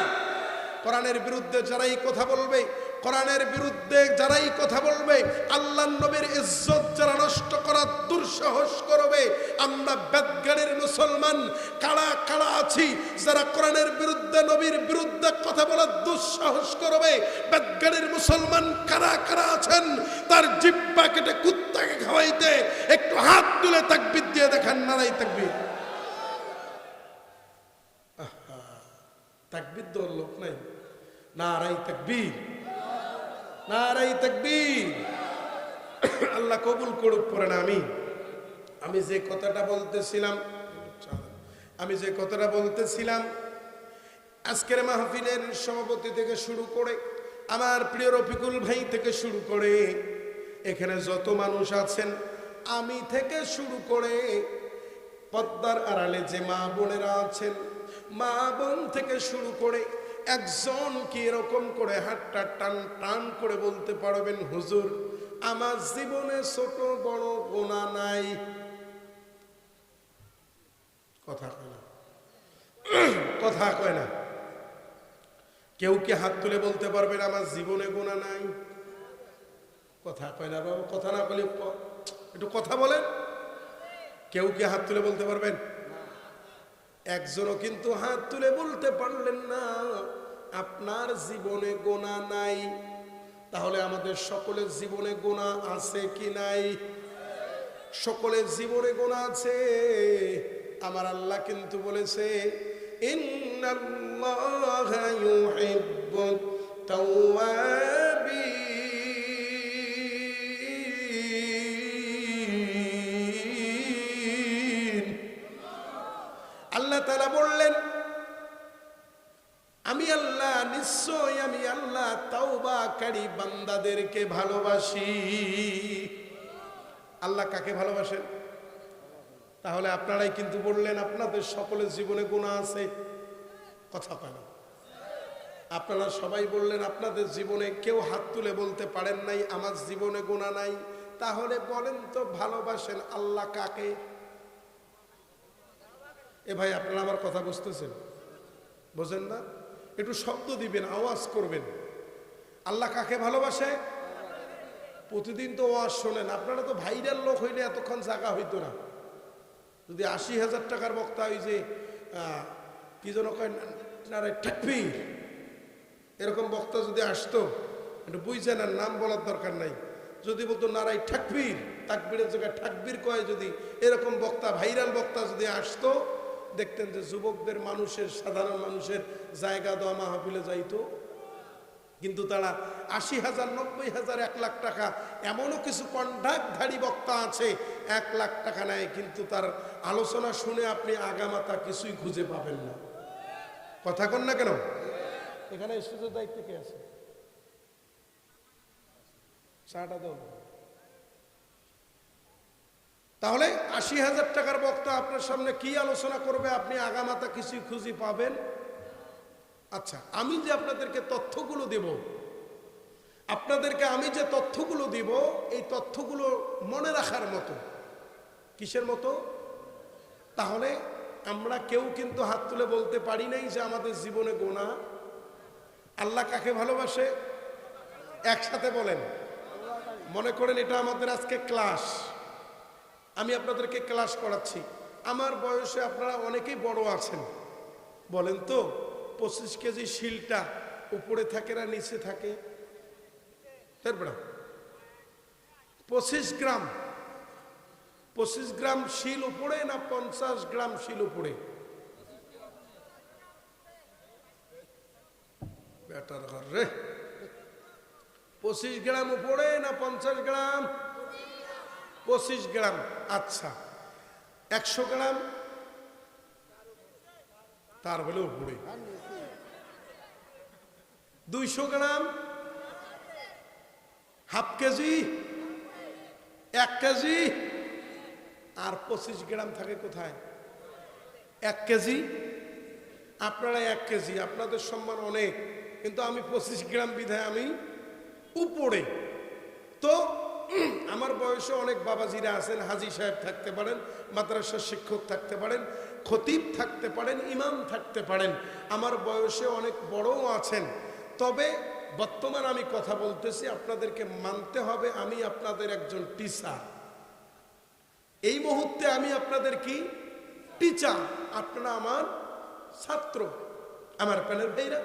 কোরআনের বিরুদ্ধে যারাই কথা বলবে, কোরআনের বিরুদ্ধে যারাই কথা বলবে, আল্লাহর নবীর ইজ্জত যারা নষ্ট করার দুঃসাহস করবে, আমরা বেদগাড়ির মুসলমান কারা কারা আছি যারা কোরআনের বিরুদ্ধে, নবীর বিরুদ্ধে কথা বলার দুঃসাহস করবে, বেদগাড়ির মুসলমান কারা কারা আছেন, তার জিহ্বা কেটে কুত্তাকে খাওয়াইতে একটু হাত তুলে তাকবীর দিয়ে দেখান, নারাই তাকবীর। তাকবীর দেওয়ার লোক নাই, নারাই তাকবীর, নারাই তাকবীর। আল্লাহ কবুল করুক, পড়েন আমিন। আমি যে কথাটা বলতেছিলাম, আজকের মাহফিলের সভাপতি থেকে শুরু করে, আমার প্রিয় রফিকুল ভাই থেকে শুরু করে, এখানে যত মানুষ আছেন, আমি থেকে শুরু করে পর্দার আড়ালে যে মা বোনেরা আছেন, মা বোন থেকে শুরু করে একজন কি এরকম করে হাতটা টান টান করে বলতে পারবেন, হুজুর আমার জীবনে ছোট বড় গুনাহ নাই? কথা কয় না, কথা কয় না। কেউ কি হাত তুলে বলতে পারবেন আমার জীবনে গুনাহ নাই? কথা কয় না বাবা, কথা না বলে একটু কথা বলেন। কেউ কি হাত তুলে বলতে পারবেন? একজনও কিন্তু হাত তুলে বলতে পারলেন না আপনার জীবনে গুনাহ নাই। তাহলে আমাদের সকলের জীবনে গুনাহ আছে কি নাই? সকলের জীবনে গুনাহ আছে। আমার আল্লাহ কিন্তু বলেছে, ইন্নাল্লাহা ইউহিব্বুত তাওয়াবিন। আল্লাহ তাআলা বললেন, আমি আল্লাহ, নিশ্চয় আমি আল্লাহ তাওবাকারী বান্দাদেরকে ভালোবাসি। আল্লাহ কাকে ভালোবাসেন? তাহলে আপনারাই কিন্তু বললেন আপনাদের সকলের জীবনে গুনাহ আছে। কথা কয় না। আপনারা সবাই বললেন আপনাদের জীবনে, কেউ হাত তুলে বলতে পারেন নাই আমার জীবনে গুনাহ নাই। তাহলে বলেন তো ভালোবাসেন আল্লাহ কাকে? এ ভাই, আপনারা আমার কথা বুঝতেছেন? বোঝেন না? একটু শব্দ দিবেন, আওয়াজ করবেন। আল্লাহ কাকে ভালোবাসে? প্রতিদিন তো ওয়াজ শোনেন, আপনারা তো ভাইরাল লোক হইলে এতক্ষণ জায়গা হইতো না। যদি ৮০,০০০ টাকার বক্তা, ওই যে কি যেন কয় নারে ঠাকবীর, এরকম বক্তা যদি আসতো, একটু বুঝছেন, আর নাম বলার দরকার নাই, যদি বলতো নারাই ঠাকবীর, তাকবীরের জায়গায় ঠাকবীর কয়, যদি এরকম বক্তা, ভাইরাল বক্তা যদি আসতো, দেখতেন যে যুবকদের, মানুষের, সাধারণ মানুষের জায়গা দেওয়া মাহফিলে যাইতো। কিন্তু তারা ৮০,০০০, ৯০,০০০, ১,০০,০০০ টাকা, এমনও কিছু কন্ট্রাক্টধারী বক্তা আছে ১,০০,০০০ টাকা নেয়, কিন্তু তার আলোচনা শুনে আপনি আগামাতা কিছুই খুঁজে পাবেন না। কথা কন না কেন? এখানে স্টেজের দায়িত্ব কে আছে? চাটা দাও। তাহলে ৮০,০০০ টাকার বক্তা আপনার সামনে কি আলোচনা করবে, আপনি আগামাতা কিছুই খুঁজে পাবেন। আচ্ছা, আমি যে আপনাদেরকে তথ্যগুলো দেব, আমি যে তথ্যগুলো দিব, এই তথ্যগুলো মনে রাখার মতো। কিসের মতো? তাহলে আমরা কেউ কিন্তু হাত তুলে বলতে পারি নাই যে আমাদের জীবনে গুনাহ। আল্লাহ কাকে ভালোবাসে? একসাথে বলেন। মনে করেন এটা আমাদের আজকে ক্লাস, আমি আপনাদেরকে ক্লাস করাচ্ছি। আমার বয়সে আপনারা অনেকেই বড় আছেন, বলেন তো 25 কেজি শিলটা উপরে থাকে না নিচে থাকে? 25 গ্রাম শিল উপরে না 50 গ্রাম শিল উপরে? বেটার ঘর রে, 25 গ্রাম উপরে না 50 গ্রাম? 25 গ্রাম। আচ্ছা, 100 গ্রাম তার বলে উপরে, 200 গ্রাম, হাফ কেজি, 1 কেজি, আর 25 গ্রাম থাকে কোথায়? 1 কেজি। আপনারা 1 কেজি, আপনাদের সম্মান অনেক, কিন্তু আমি 25 গ্রাম বিধায় আমি উপরে। তো আমার বয়সে অনেক বাবাজিরা আছেন, হাজী সাহেব থাকতে পারেন, মাদ্রাসার শিক্ষক থাকতে পারেন, খতিব থাকতে পারেন, ইমাম থাকতে পারেন, আমার বয়সে অনেক বড়ও আছেন। তবে বর্তমান আমি কথা বলতেছি, আপনাদেরকে মানতে হবে আমি আপনাদের একজন টিচার। এই মুহূর্তে আমি আপনাদের কি টিচার, আপনারা আমার ছাত্র। আমার প্যানেল ভাইরা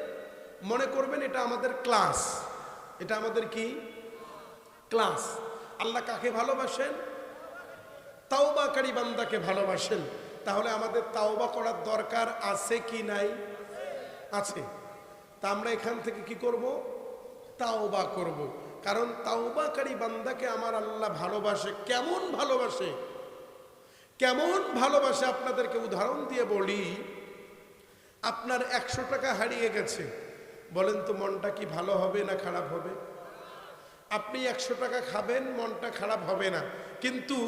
মনে করবেন এটা আমাদের ক্লাস, এটা আমাদের কি ক্লাস। আল্লাহ কাকে ভালোবাসেন? তাওবাকারী বান্দাকে ভালোবাসেন। তাহলে আমাদের তাওবা করার দরকার আছে কি নাই? আছে। তা আমরা এখান থেকে কি করব? তাওবা করব। কারণ তাওবাকারী বান্দাকে আমার আল্লাহ ভালোবাসে। কেমন ভালোবাসে? কেমন ভালোবাসে আপনাদেরকে উদাহরণ দিয়ে বলি। আপনার 100 টাকা হারিয়ে গেছে, বলেন তো মনটা কি ভালো হবে না খারাপ হবে? আপনি 100 টাকা খাবেন, মনটা খারাপ হবে না, কিন্তু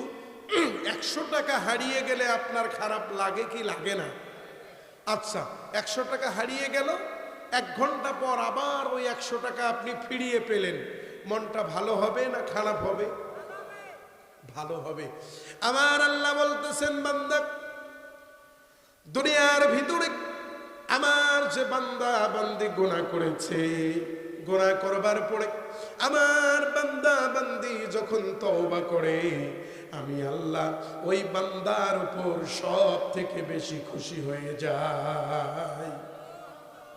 100 টাকা হারিয়ে গেলে আপনার খারাপ লাগে কি লাগে না? আচ্ছা, 100 টাকা হারিয়ে গেল, 1 ঘন্টা পর আবার ওই 100 টাকা আপনি ফিরিয়ে পেলেন, মনটা ভালো হবে না খারাপ হবে? ভালো হবে। আমার আল্লাহ বলতেছেন, বান্দা দুনিয়ার ভিতরে আমার যে বান্দা বান্দি গুনাহ করেছে, গুনাহ করবার পরে আমার বান্দা বান্দি যখন তওবা করে, আমি আল্লাহ ওই বান্দার উপর সব থেকে বেশি খুশি হয়ে যাই।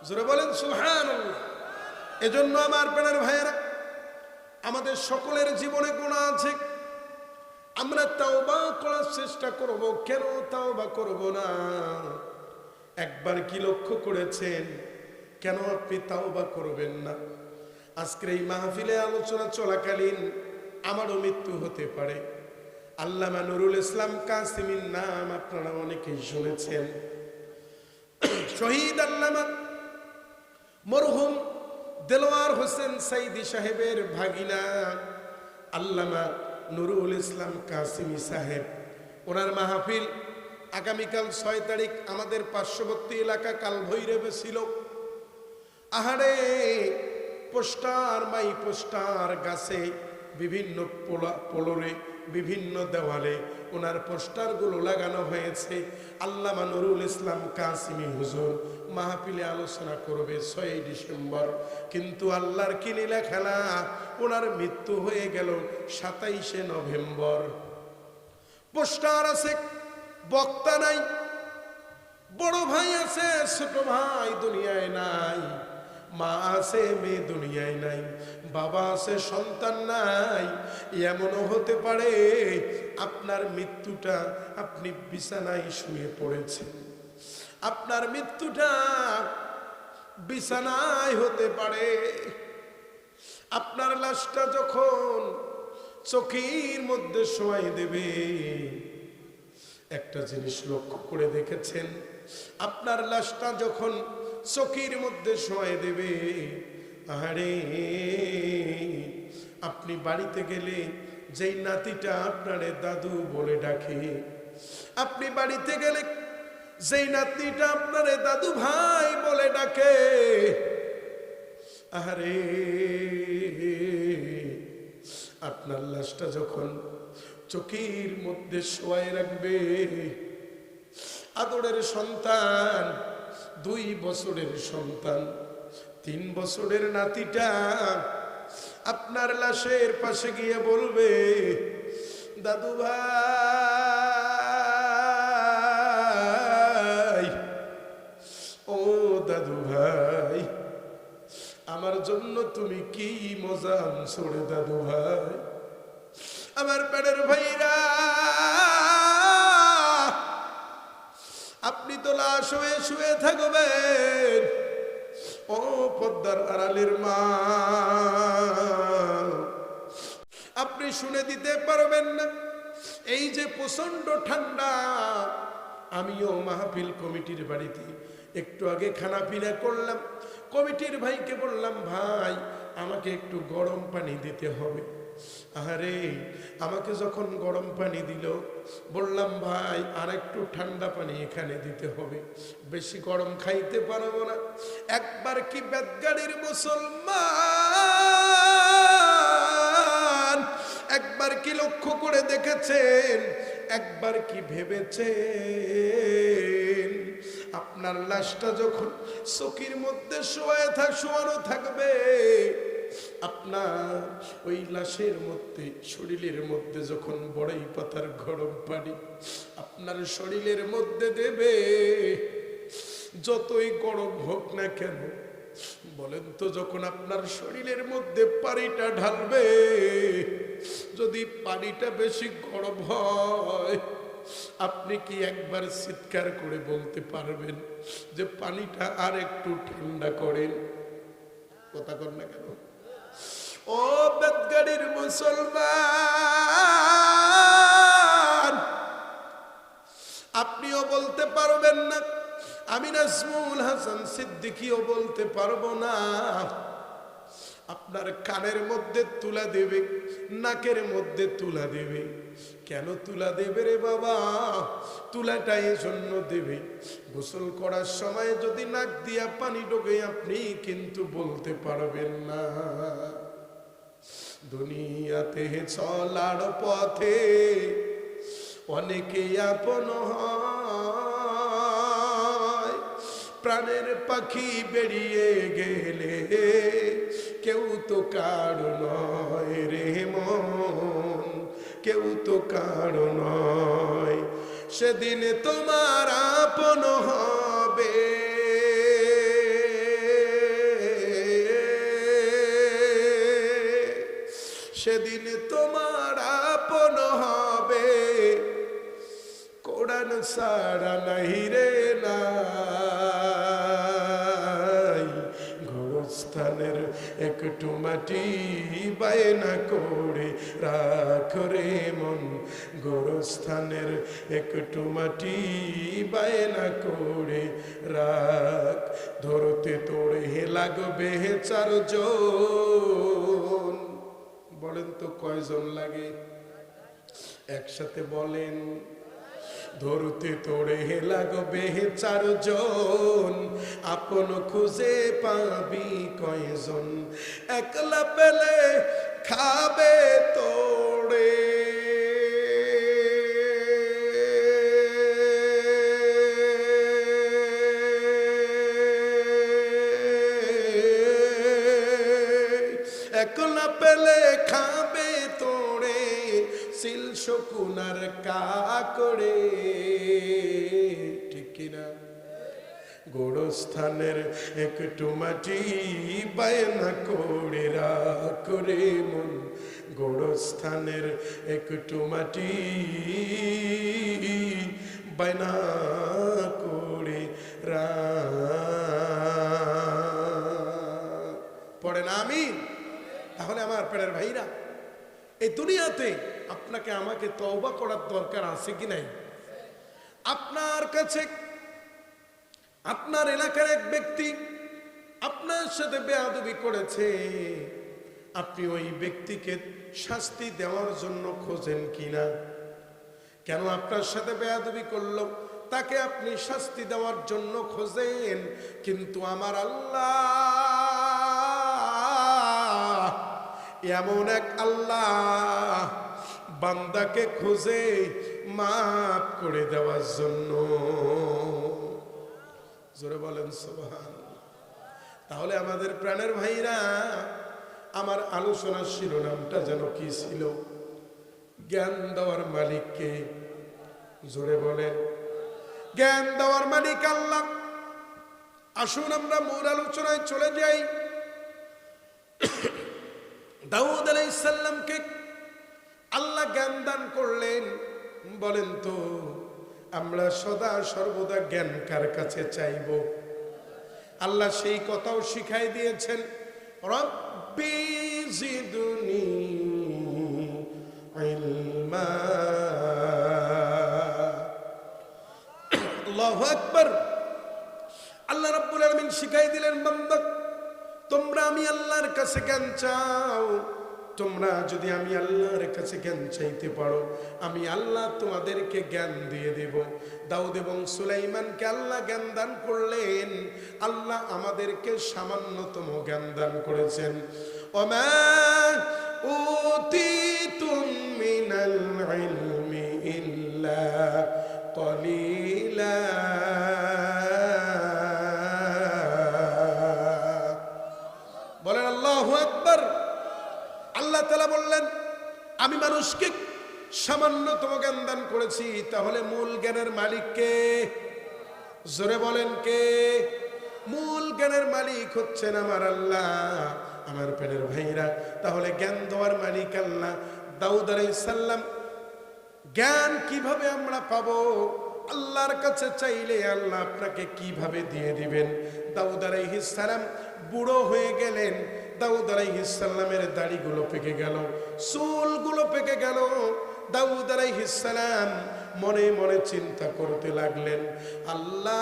জোরে বলেন সুবহানাল্লাহ। এজন্য আমার প্রাণের ভাইয়েরা, আমাদের সকলের জীবনে গুনাহ আছে, আমরা তাওবা করার চেষ্টা করব। কেন তাওবা করব না? একবার কি লক্ষ্য করেছেন কেন আপনি তাওবা করবেন না? আজকের এই মাহফিলে আলোচনা চলাকালীন আমারও মৃত্যু হতে পারে। আল্লামা নুরুল ইসলাম কাসিমির নাম আপনারা অনেকেই শুনেছেন। শহীদ আল্লামা মরহুম দেলোয়ার হোসেন সাইদি সাহেবের ভাগিনা আল্লামা নুরুল ইসলাম কাসিমি সাহেব, ওনার মাহফিল আগামীকাল 6 তারিখ আমাদের পার্শ্ববর্তী এলাকা কালভৈরবে ছিল। আহারে, পোস্টার মাই পোস্টার গাছে, বিভিন্ন পোলরে, বিভিন্ন দেওয়ালে ওনার পোস্টারগুলো লাগানো হয়েছে। আল্লামা নুরুল ইসলাম কাসিমি হুজুর মাহফিলে আলোচনা করবে 6 ডিসেম্বর, কিন্তু আল্লাহর কি লীলা খেলা, ওনার মৃত্যু হয়ে গেল 27শে নভেম্বর। পোস্টার আছে, বক্তা নাই, বড় ভাই আছে, ছোট ভাই দুনিয়ায় নাই, মা আছে, মেয়ে দুনিয়ায় নাই, বাবা আছে, সন্তান নাই। এমনও হতে পারে আপনার মৃত্যুটা আপনি বিছানায় শুয়ে পড়েছেন, আপনার মৃত্যুটা বিছানায় হতে পারে। আপনার লাশটা যখন চোখের মধ্যে শোয়াই দেবে, একটা জিনিস লক্ষ্য করে দেখেছেন, আপনার লাশটা যখন চোখের মধ্যে শোয়াই দেবে, আরে আপনি বাড়িতে গেলে যেই নাতিটা আপনারে দাদু বলে ডাকে, আপনি বাড়িতে গেলে যেই নাতনিটা আপনারে দাদু ভাই বলে ডাকে, আরে আপনার লাশটা যখন চোখের মধ্যে শোয়াই রাখবে, আদরের সন্তান, 2 বছরের সন্তান, 3 বছরের নাতিটা আপনার লাশের পাশে গিয়ে বলবে, দাদু ভাই, ও দাদু ভাই, আমার জন্য তুমি কি মজা আনছো রে দাদু ভাই। আমার পেটের ভাইরা, আপনি তো লাশ হয়ে শুয়ে থাকবেন, ও পদ্মার আড়ালের মা, আপনি শুনে দিতে পারবেন না। এই যে প্রচন্ড ঠান্ডা, আমিও মাহফিল কমিটির বাড়িতে একটু আগে খানা পিনা করলাম, কমিটির ভাইকে বললাম, ভাই আমাকে একটু গরম পানি দিতে হবে। আরে আমাকে যখন গরম পানি দিল, বললাম ভাই আর একটু ঠান্ডা পানি এখানে দিতে হবে, বেশি গরম খাইতে পারবো না। একবার কি বেদগাড়ির মুসলমান, একবার কি লক্ষ্য করে দেখেছেন, একবার কি ভেবেছেন, আপনার লাশটা যখন চোখের মধ্যে শোয়ানো থাকবে, আপনার ওই লাশের মধ্যে, শরীরের মধ্যে যখন বড়ই পাতার গরম পানি আপনার শরীরের মধ্যে দেবে, যতই গরম হোক না কেন, বলেন তো, যখন আপনার শরীরের মধ্যে পানিটা ঢালবে, যদি পানিটা বেশি গরম হয়, আপনি কি একবার চিৎকার করে বলতে পারবেন যে পানিটা আর একটু ঠান্ডা করেন? কথা কর না কেন? ও বেদগাড়ির মুসলমান, আপনিও বলতে পারবেন না, আমি নাজমুল হাসান সিদ্দিকীও বলতে পারবো না। আপনার কানের মধ্যে তুলা দেবে, নাকের মধ্যে তুলা দেবে। কেন তুলা দেবে রে বাবা? তুলাটা এই জন্য দেবে, গোসল করার সময় যদি নাক দিয়া পানি ঢোকে, আপনি কিন্তু বলতে পারবেন না। দুনিয়াতে চলার পথে অনেকে আপন হয়, প্রাণের পাখি বেরিয়ে গেলে কেউ তো কারো নয় রে মন, কেউ তো কারো নয়। সেদিন তোমার আপন হবে, সেদিন তোমার আপন হবে, কোরআন ছাড়া নাই রে নাই। গোরস্থানের একটু মাটি বায়না করে রাখ রে মন, গোরস্থানের একটু মাটি বায়না করে রাখ। ধরতে তোরে লাগবে 4 জন, বলেন তো কয়জন লাগে? একসাথে বলেন। ধরতে তোরে লাগবে 4 জন, আপন খুঁজে পাবি কয়জন? একলা পেলে খাবে তোরে, একলা পেলে খাবে তোড়ে সিল শকুনার কাকড়ে, ঠিক কিনা? গোরস্থানের একটু মাটি বায়না করে রাখরে মন, গোরস্থানের একটু মাটি বায়না করে পড়ে না আমিন? তাহলে আমার প্রাণের ভাইরা, এই দুনিয়াতে আপনাকে আমাকে তওবা করার দরকার আছে কি নাই? আপনার কাছে আপনার এলাকার এক ব্যক্তি আপনার সাথে বেয়াদবি করেছে, আপনি ওই ব্যক্তিকে শাস্তি দেওয়ার জন্য খোঁজেন কিনা? কেন আপনার সাথে বেয়াদবি করলো তাকে আপনি শাস্তি দেওয়ার জন্য খোঁজেন, কিন্তু আমার আল্লাহ এমন এক আল্লাহ বান্দাকে খোঁজে মাফ করে দেওয়ার জন্য। জোরে বলেন সুবহানাল্লাহ। তাহলে আমাদের প্রাণের ভাইরা, আমার আলোচনার শিরোনামটা যেন কি ছিল? জ্ঞান দেওয়ার মালিককে। জোরে বলেন, জ্ঞান দেওয়ার মালিক আল্লাহ। আসুন আমরা মূল আলোচনায় চলে যাই। দাউদ আলাইহিস সালামকে আল্লাহ জ্ঞান দান করলেন। বলেন তো, আমরা সদা সর্বদা জ্ঞান কার কাছে চাইব? আল্লাহ সেই কথাও শিখাই দিয়েছেন, রব্বি জিদনি ইলমা। আল্লাহু আকবার। আল্লাহ রাব্বুল আলামিন শিখাই দিলেন, বান্দা তোমরা আমি আল্লাহর কাছে জ্ঞান চাও। তোমরা যদি আমি আল্লাহর কাছে জ্ঞান চাইতে পারো, আমি আল্লাহ তোমাদেরকে জ্ঞান দিয়ে দেব। দাউদ এবং সুলাইমানকে আল্লাহ জ্ঞান দান করলেন, আল্লাহ আমাদেরকে সামান্যতম জ্ঞান দান করেছেন। ওমা উতিতুম মিনাল ইলমি ইল্লা কলিলা। বলেন আল্লাহু আকবার। আল্লাহ তাআলা বললেন, আমি মানুষকে সামান্যতম জ্ঞান দান করেছি। তাহলে মূল জ্ঞানের মালিক কে? জোরে বলেন কে? মূল জ্ঞানের মালিক হচ্ছেন আমার আল্লাহ। আমার প্রাণের ভাইরা, তাহলে জ্ঞান দেওয়ার মালিক আল্লাহ। দাউদ আলাইহিস সালাম জ্ঞান কিভাবে আমরা পাবো? আল্লাহর কাছে চাইলে আল্লাহ আপনাকে কিভাবে দিয়ে দিবেন? দাউদ আলাইহিস সালাম বুড়ো হয়ে গেলেন। দাউদ আলাইহিস সালামের দাড়িগুলো পেকে গেল, চুলগুলো পেকে গেল। দাউদ আলাইহিস সালাম মনে মনে চিন্তা করতে লাগলেন, আল্লাহ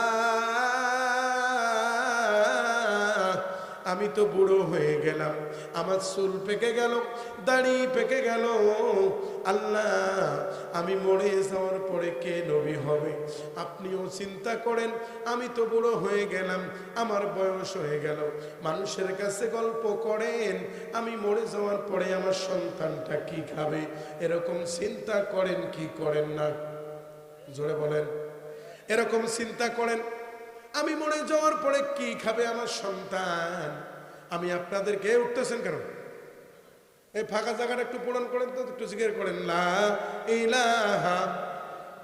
আমি তো বুড়ো হয়ে গেলাম, আমার চুল পেকে গেল, দাড়ি পেকে গেল। আল্লাহ আমি মরে যাওয়ার পরে কে নবী হবে? আপনিও চিন্তা করেন, আমি তো বুড়ো হয়ে গেলাম, আমার বয়স হয়ে গেল। মানুষের কাছে গল্প করেন, আমি মরে যাওয়ার পরে আমার সন্তানটা কি খাবে? এরকম চিন্তা করেন কি করেন না? জোরে বলেন। এরকম চিন্তা করেন, আমি মরে যাওয়ার পরে কি খাবে আমার সন্তান? আমি আপনাদেরকে উঠতেছেন কেন? এই ফাঁকা জায়গাটা একটু পূরণ করেন তো, একটু জিজ্ঞেস করেন লা ইলাহা।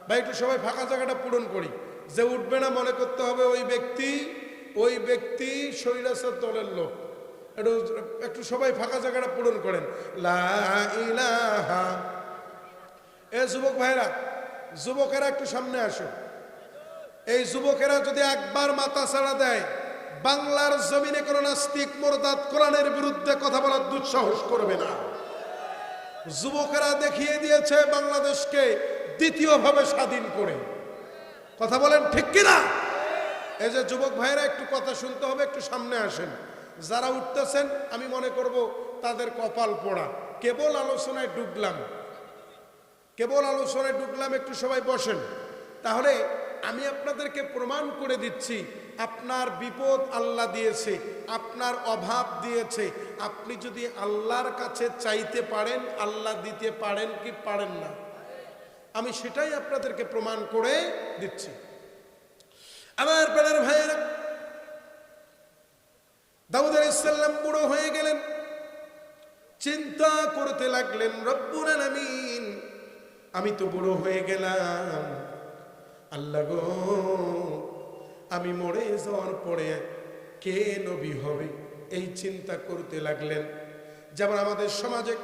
ভাই একটু সবাই ফাঁকা জায়গাটা পূরণ করি। যে উঠবে না মনে করতে হবে ওই ব্যক্তি স্বৈরাচার দলের লোক। একটু সবাই ফাঁকা জায়গাটা পূরণ করেন, লা ইলাহা। এ যুবক ভাইরা, যুবকেরা একটু সামনে আসো। এই যুবকেরা যদি একবার মাথা ছাড়া দেয়, বাংলার জমিনে কোন নাস্তিক মুরতাদ কোরআনের বিরুদ্ধে কথা বলার দুঃসাহস করবে না। যুবকেরা দেখিয়ে দিয়েছে বাংলাদেশকে দ্বিতীয়ভাবে স্বাধীন করে। কথা বলেন ঠিক কিনা? এই যে যুবক ভাইরা একটু কথা শুনতে হবে, একটু সামনে আসেন। যারা উঠতেছেন আমি মনে করব তাদের কপাল পোড়া। কেবল আলোচনায় ঢুকলাম, একটু সবাই বসেন। তাহলে আমি আপনাদেরকে প্রমাণ করে দিচ্ছি, আপনার বিপদ আল্লাহ দিয়েছে, আপনার অভাব দিয়েছে। আপনি যদি আল্লাহর কাছে চাইতে পারেন, আল্লাহ দিতে পারেন কি পারেন না? আমি সেটাই আপনাদেরকে প্রমাণ করে দিচ্ছি। আমার প্রাণের ভাইয়েরা, দাউদ আলাইহিস সালাম বুড়ো হয়ে গেলেন। চিন্তা করতে লাগলেন, রব্বুল আলামিন আমি তো বুড়ো হয়ে গেলাম, আল্লাহ গো আমি মরে যাওয়ার পরে কে নবী হবে, এই চিন্তা করতে লাগলেন। যেমন আমাদের সমাজে,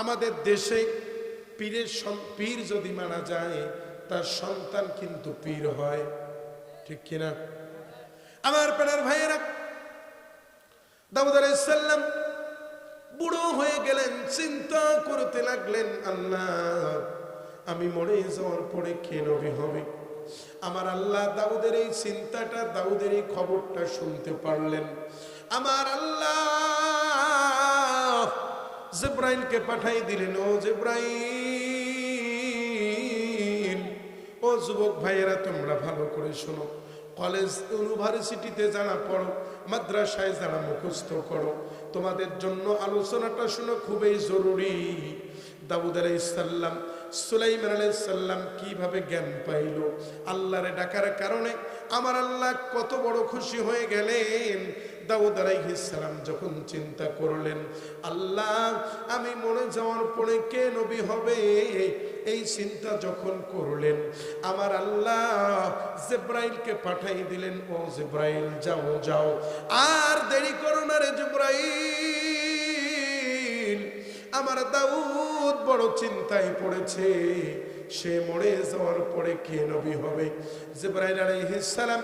আমাদের দেশে পীর যদি মারা যায় তার সন্তান কিন্তু পীর হয়, ঠিক কিনা? আমার প্রাণের ভাইয়েরা, দাউদ আলাইহিস সালাম বুড়ো হয়ে গেলেন, চিন্তা করতে লাগলেন, আল্লাহ আমি মরে যাওয়ার পরে কে নবী হবে। আমার আল্লাহ দাউদের এই চিন্তাটা, দাউদের এই খবরটা শুনতে পারলেন। আমার আল্লাহ জিবরাইলকে পাঠাই দিলেন, ও জিবরাইল, ও যুবক ভাইয়েরা তোমরা ভালো করে শোনো, কলেজ ইউনিভার্সিটিতে যারা পড়ো, মাদ্রাসায় যারা মুখস্থ করো, তোমাদের জন্য আলোচনাটা শুনো, খুবই জরুরি। দাউদ আলাইহিস সালাম, সুলাইমান আলাইহিস সালাম কিভাবে জ্ঞান পাইল, আল্লাহরে ডাকার কারণে আমার আল্লাহ কত বড় খুশি হয়ে গেলেন। দাউদ আলাইহিস সালাম যখন চিন্তা করলেন, আল্লাহ আমি মরে যাওয়ার পরে কে নবী হবে, এই চিন্তা যখন করলেন, আমার আল্লাহ জিবরাইলকে পাঠাই দিলেন, ও জিবরাইল যাও যাও, আর দেরি করো না রে জিবরাইল, আমার দাউদ বড় চিন্তায় পড়েছে, সে মরে যাওয়ার পরে কে নবী হবে। জিবরাইল আলাইহিস সালাম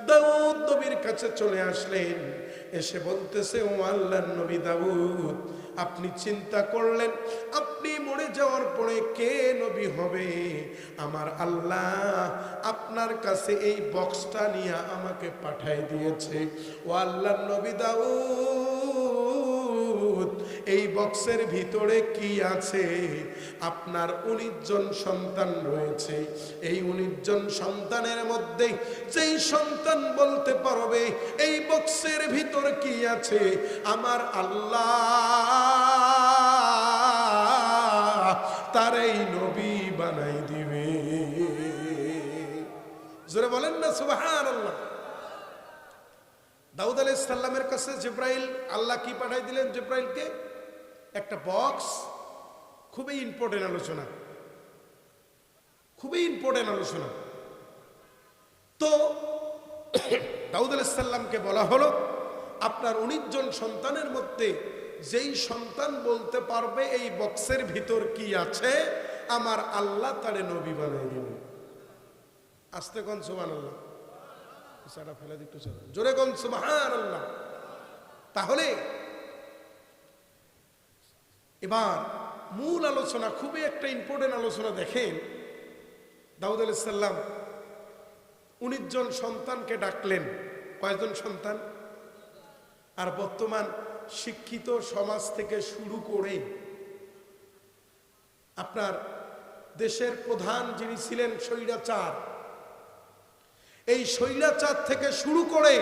দাউদ নবীর কাছে চলে আসলেন, এসে বলতেছে, ও আল্লাহর নবী দাউদ, আপনি চিন্তা করলেন আপনি মরে যাওয়ার পরে কে নবী হবে, আমার আল্লাহ আপনার কাছে এই বক্সটা নিয়ে আমাকে পাঠাই দিয়েছে। ও আল্লাহর নবী দাউদ, এই বক্সের ভিতরে কি আছে? আপনার 19 জন সন্তান রয়েছে, এই 19 জন সন্তানের মধ্যে যেই সন্তান বলতে পারবে এই বক্সের ভিতরে কি আছে, আমার আল্লাহ তার এই নবী বানাই দিবে। জোরে বলেন না সুবহানাল্লাহ। দাউদ আলাইহিস সালামের কাছে জিবরাইল, আল্লাহ কি পাঠাই দিলেন জিবরাইলকে? একটা বক্স। খুবই ইম্পর্টেন্ট আলোচনা, খুবই ইম্পর্টেন্ট আলোচনা। তো দাউদ আলাইহিস সালামকে বলা হলো, আপনার 19 জন সন্তানের মধ্যে যেই সন্তান বলতে পারবে এই বক্সের ভিতর কি আছে, আমার আল্লাহ তারে নবী বানাই দিবেন। আস্তে কোন সুবহানাল্লাহ, সারা ফেলে দিতে চাই, জোরে কোন সুবহানাল্লাহ। তাহলে এবার মূল আলোচনা, খুবই একটা ইম্পর্টেন্ট আলোচনা। দেখেন, দাউদ আলাইহিস সালাম 19 জন সন্তানকে ডাকলেন। কয়জন সন্তান? আর বর্তমান শিক্ষিত সমাজ থেকে শুরু করে আপনার দেশের প্রধান যিনি ছিলেন স্বৈরাচার, এই স্বৈরাচার থেকে শুরু করে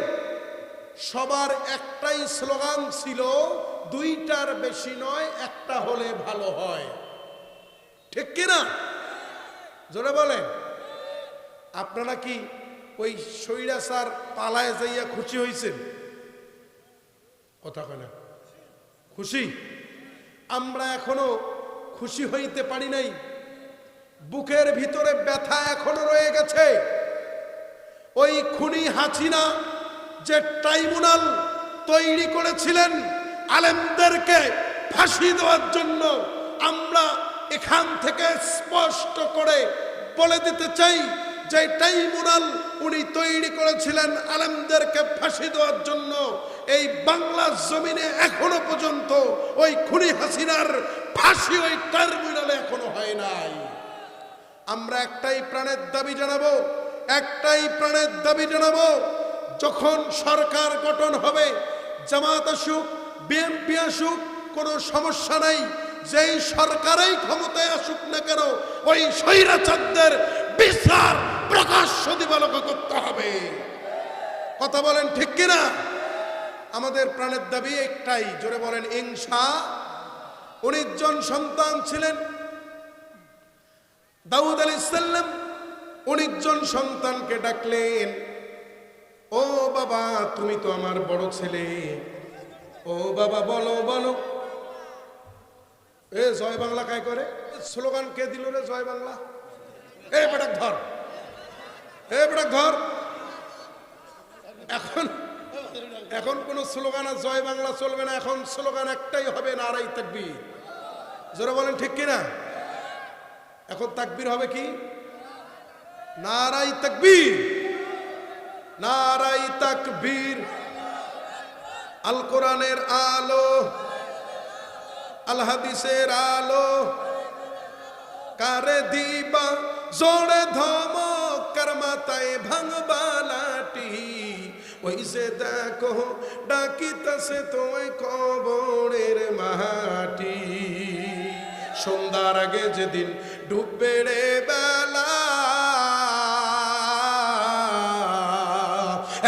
সবার একটাই স্লোগান ছিল, 2টার বেশি নয়, একটা হলে ভালো হয়, ঠিক কিনা? জোরে বলেন। আপনারা কি ওই স্বৈরাচার পালায় যাইয়া খুশি হয়েছেন? কথা কয় না, খুশি? আমরা এখনো খুশি হইতে পারি নাই, বুকের ভিতরে ব্যথা এখনো রয়ে গেছে। ওই খুনি হাসিনা যে ট্রাইব্যুনাল তৈরি করেছিলেন আলেমদেরকে ফাঁসি দেওয়ার জন্য, আমরা এখান থেকে স্পষ্ট করে বলে দিতে চাই যে ট্রাইব্যুনাল উনি তৈরি করেছিলেন আলেমদেরকে ফাঁসি দেওয়ার জন্য, এই বাংলার জমিনে এখনো পর্যন্ত ওই খুনি হাসিনার ফাঁসি ওই ট্রাইব্যুনালে এখনো হয় নাই। আমরা একটাই প্রাণের দাবি জানাবো, একটাই প্রাণের দাবি জানাবো, যখন সরকার গঠন হবে, জামাত আসুক, বিএনপি আসুক, কোনো সমস্যা নাই, যেই সরকারই ক্ষমতায় আসুক না কেন, ওই স্বৈরাচারদের বিচার প্রকাশ্য দিবালোক করতে হবে। কথা বলেন ঠিক কিনা? আমাদের প্রাণের দাবি একটাই, জোরে বলেন ইনশাআল্লাহ। 19 জন সন্তান ছিলেন দাউদ আলাইহিস সালাম, 19 জন সন্তানকে ডাকলেন, ও বাবা তুমি তো আমার বড় ছেলে, ও বাবা বলো বলো এ জয় বাংলা কায় করে? স্লোগান কে দিল রে জয় বাংলা? এ বেটাক ধর, এ বেটাক ধর। এখন এখন কোন স্লোগান আর জয় বাংলা চলবে না, এখন স্লোগান একটাই হবে, নারাই তাকবীর। জোরে বলেন ঠিক কিনা? এখন তাকবীর হবে কি? নারাই তাকবীর, নারাই তাকবীর। আল কোরআনের আলো, আল হাদিসের আলো, কারে দিবা জোরে ধমক, কার মাথায় ভাঙবা লাঠি, ওই যে দেখো ডাকিতাছে তোমায় কবরের মাটি। সন্ধ্যার আগে যেদিন ডুববে রে বেলা,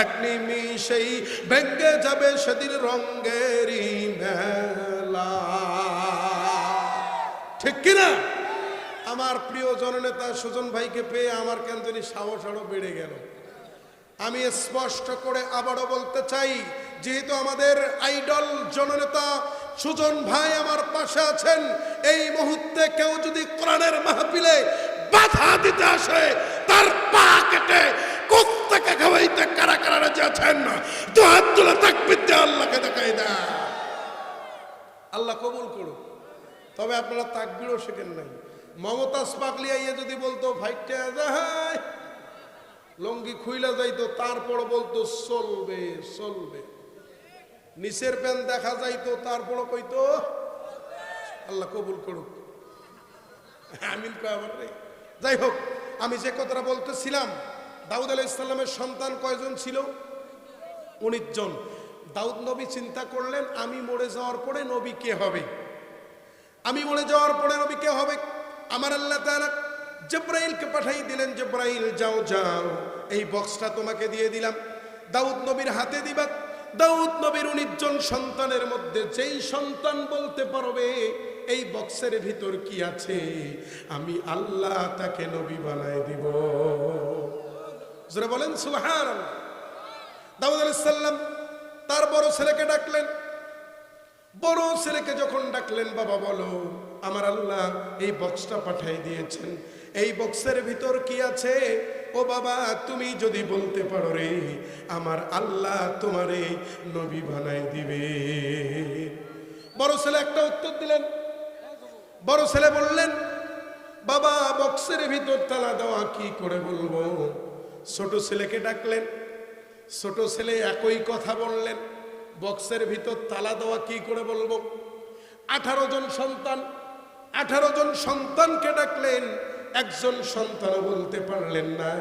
এক নিমিষেই ভেঙে যাবে সেদিন রঙ্গেরই মেলা। ঠিক কিনা? আমার প্রিয় জননেতা সুজন ভাইকে পেয়ে আমার কেন জানি সাহস আরো বেড়ে গেল। আমি স্পষ্ট করে আবারও বলতে চাই, যেহেতু আমাদের আইডল জননেতা সুজন ভাই আমার পাশে আছেন, এই মুহূর্তে কেউ যদি কোরআনের মাহফিলে বাধা দিতে আসে, তার পা কেটে কুত্তাকে খাওয়াইতে কারা কারা রাজি আছেন না? তো হাত তুলে তাকবীর দিয়ে আল্লাহকে দেখাই দেয়। আল্লাহ কবুল করুক। তবে আপনারা তাকবীরও শেখেন নাই। মমতাজ পাগলি আইয়ে যদি বলতো ফাইটটা যায়, লঙ্গি খুইলা যাইতো, তারপর বলতো চলবে চলবে। নিচের প্যান দেখা যাইতো, তারপর কইতো আল্লাহ কবুল করুক। আমিন কয় আবার রে। যাই হোক, আমি যে কথাটা বলতেছিলাম, দাউদ আলাইহিস সালামের সন্তান কয়জন ছিল? 19 জন। দাউদ নবী চিন্তা করলেন, আমি মরে যাওয়ার পরে নবী কে হবে? আমি মরে যাওয়ার পরে নবী কে হবে? আমার আল্লাহ তাআলা জিবরাইলকে পাঠাই দিলেন, জিবরাইল যাও যাও, এই বক্সটা তোমাকে দিয়ে দিলাম, দাউদ নবীর হাতে দিবা। দাউদ নবীর 19 জন সন্তানের মধ্যে যেই সন্তান বলতে পারবে এই বক্সের ভিতর কি আছে, আমি আল্লাহ তাকে নবী বানায় দিব। জোরে বলেন সুবহানাল্লাহ। দাউদ আলাইহিস সালাম তার বড় ছেলেকে ডাকলেন। বড় ছেলেকে যখন ডাকলেন, বাবা বলো, আমার আল্লাহ এই বক্সটা পাঠিয়ে দিয়েছেন, এই বক্সের ভিতর কি আছে? ও বাবা, তুমি যদি বলতে পারো রে, আমার আল্লাহ তোমারে নবী বানায় দিবে। বড় ছেলে একটা উত্তর দিলেন। বড় ছেলে বললেন, বাবা বক্সের ভিতর তালা দেওয়া, কি করে বলবো? ছোট ছেলেকে ডাকলেন। ছোট ছেলে একই কথা বললেন, বক্সের ভিতর তালা দেওয়া, কি করে বলবো? 18 জন সন্তান, 18 জন সন্তানকে ডাকলেন, একজন সন্তানও বলতে পারলেন না।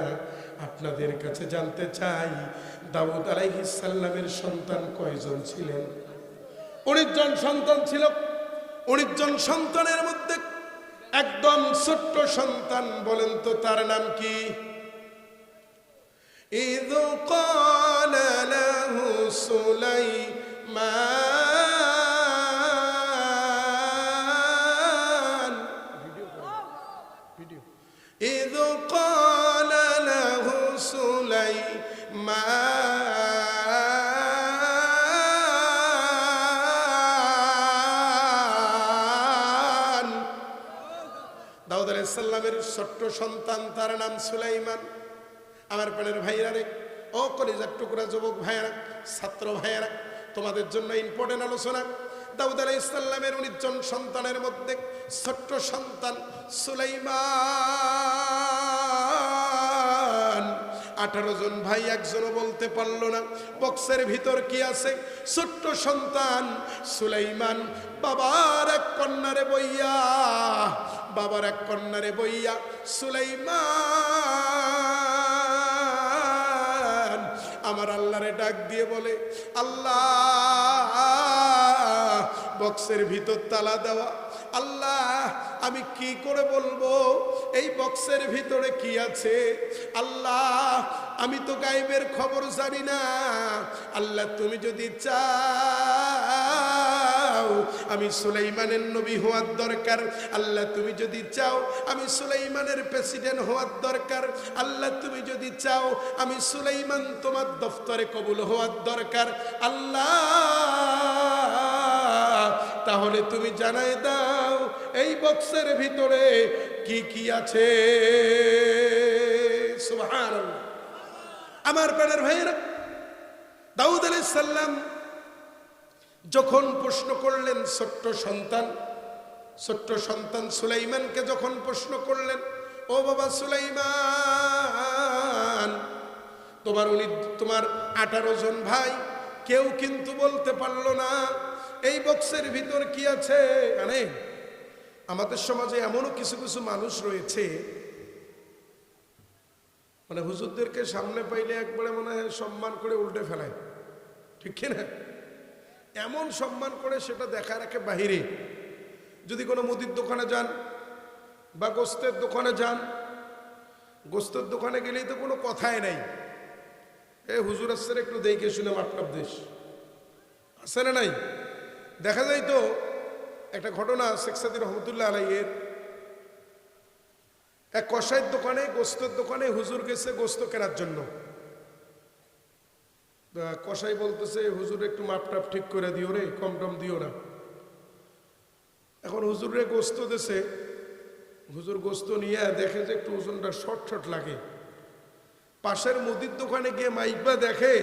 আপনাদের কাছে জানতে চাই, দাউদ আলাইহিস সালামের সন্তান কয়জন ছিলেন? 19 জন সন্তান ছিল। 19 জন সন্তানের মধ্যে একদম ছোট্ট সন্তান, বলেন তো তার নাম কি? إذ قال له سليمان إذ قال له سليمان দাউদ আলাইহিস সালামের ছোট্ট সন্তান, তার নাম সুলাইমান। আমার প্রাণের ভাইরা রে, ও কলিজার টুকরা যুবক ভাইরা, ছাত্র ভাইরা, তোমাদের জন্য ইম্পর্টেন্ট আলোচনা। দাউদ আলাইহিস সালামের 19 জন সন্তানের মধ্যে ছোট্ট সন্তান সুলাইমান। 18 জন ভাই, একজনও বলতে পারলো না বক্সের ভিতর কি আছে। ছোট্ট সন্তান সুলাইমান বাবার এক কন্যারে বইয়া, বাবার এক কন্যারে বইয়া সুলাইমান আমার আল্লাহরে ডাক দিয়ে বলে, আল্লাহ বক্সের ভিতর তালা দেওয়া, আল্লাহ আমি কি করে বলবো এই বক্সের ভিতরে কি আছে? আল্লাহ আমি তো গায়েবের খবর জানি না। আল্লাহ তুমি যদি চাও আমি সুলাইমানের নবী হওয়ার দরকার, আল্লাহ তুমি যদি চাও আমি সুলাইমানের প্রেসিডেন্ট হওয়ার দরকার, আল্লাহ তুমি যদি চাও আমি সুলাইমান তোমার দফতরে কবুল হওয়ার দরকার, আল্লাহ তাহলে তুমি জানাই দাও এই বক্সের ভিতরে কি কি আছে। সুবহানাল্লাহ। আমার প্রাণের ভাইয়েরা, দাউদ আলাইহিস সালাম যখন প্রশ্ন করলেন, ছোট্ট সন্তান সুলাইমানকে যখন প্রশ্ন করলেন, ও বাবা সুলাইমান, তোমার 18 জন ভাই কেউ কিন্তু বলতে পারলো না এই বক্সের ভিতর কি আছে। মানে আমাদের সমাজে এমনও কিছু কিছু মানুষ রয়েছে, মানে হুজুরদেরকে সামনে পাইলে একবারে মনে হয় সম্মান করে উল্টে ফেলায়, ঠিক কিনা? এমন সম্মান করে সেটা দেখা রাখে বাহিরে। যদি কোনো মুদির দোকানে যান বা গোস্তের দোকানে যান, গোস্তের দোকানে গেলেই তো কোনো কথাই নাই, এ হুজুর আসছে একটু দেখে শুনে মাপটাপ দেশ আছে না নাই। দেখা যায় তো একটা ঘটনা, শেখ সাদী রহমতুল্লাহ আলাইহির এক কসাইয়ের দোকানে, গোস্তের দোকানে হুজুর গেছে গোস্ত কেনার জন্য। কসাই বলতেছে, হুজুর একটু মাপটাপ ঠিক করে দিও রে, কম টম দিও না। এখন হুজুরে গোস্ত দেশে, হুজুর গোস্ত নিয়ে দেখে যে একটু ওজনটা শর্ট লাগে। পাশের মুদির দোকানে গিয়ে মাইকবা দেখে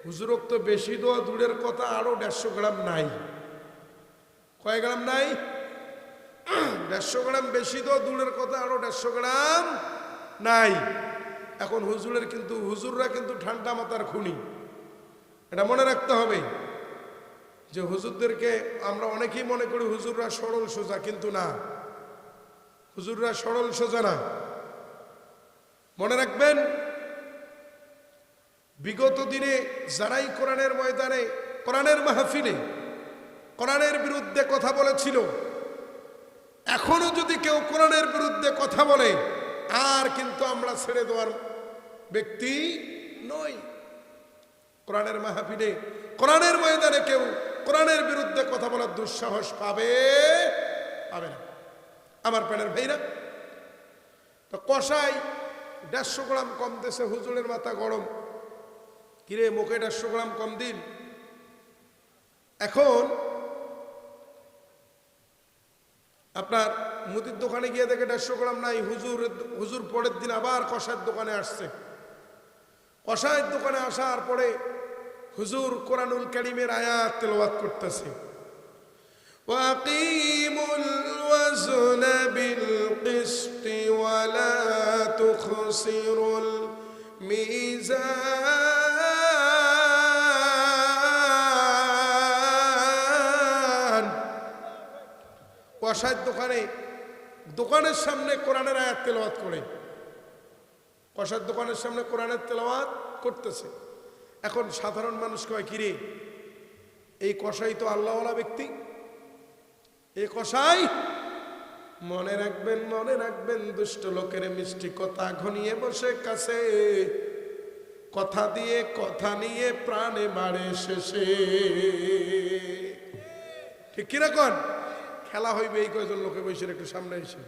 হুজুরক তো বেশি দেওয়া দূরের কথা, আরো 150 গ্রাম নাই। কয় গ্রাম নাই? 150 গ্রাম বেশি দেওয়া দূরের কথা, আরো 150 গ্রাম নাই। এখন হুজুররা কিন্তু ঠান্ডা মাথার খুনি, এটা মনে রাখতে হবে যে হুজুরদেরকে আমরা অনেকেই মনে করি হুজুররা সরল সোজা, কিন্তু না, হুজুররা সরল সোজা না। মনে রাখবেন, বিগত দিনে যারাই কোরআনের ময়দানে, কোরআনের মাহফিলে কোরআনের বিরুদ্ধে কথা বলেছিল, এখনো যদি কেউ কোরআনের বিরুদ্ধে কথা বলে, আর কিন্তু আমরা ছেড়ে দেওয়ার ব্যক্তি নই। কোরআনের মাহফিলে, কোরআনের ময়দানে কেউ কোরআনের বিরুদ্ধে কথা বলার দুঃসাহস পাবে না। আমার প্রাণের ভাইরা, তো কসাই 150 গ্রাম কম দেশে, হুজুরের মাথা গরম, কিরে মুখে 150 গ্রাম কম দিন। এখন আপনার মুদির দোকানে গিয়ে দেখে 150 গ্রাম নাই। হুজুর পরের দিন আবার কসাইয়ের দোকানে আসছে। কসাইয়ের দোকানে আসার পরে হুজুর কোরআনুল কারীমের আয়াত তেলাওয়াত করতেছে, ওয়াকিমুল ওয়াজনা বিল কিসতি ওয়া লা তুখসিরুল মিজান। কসাইয়ের দোকানের সামনে কোরআনের আয়াত তেলাওয়াত করে, কসাইয়ের দোকানের সামনে কোরআনের তেলাওয়াত করতেছে। এখন সাধারণ মানুষ কয়, কিরে এই কসাই তো আল্লাহওয়ালা ব্যক্তি, এই কসাই। মনে রাখবেন দুষ্ট লোকের মিষ্টি কথা ঘনিয়ে বসে কাছে, কথা দিয়ে কথা নিয়ে প্রাণে মারে শেষে। ঠিক কিরকম খেলা হইবে এই কয়জন লোকে বসে একটু সামনে এসে।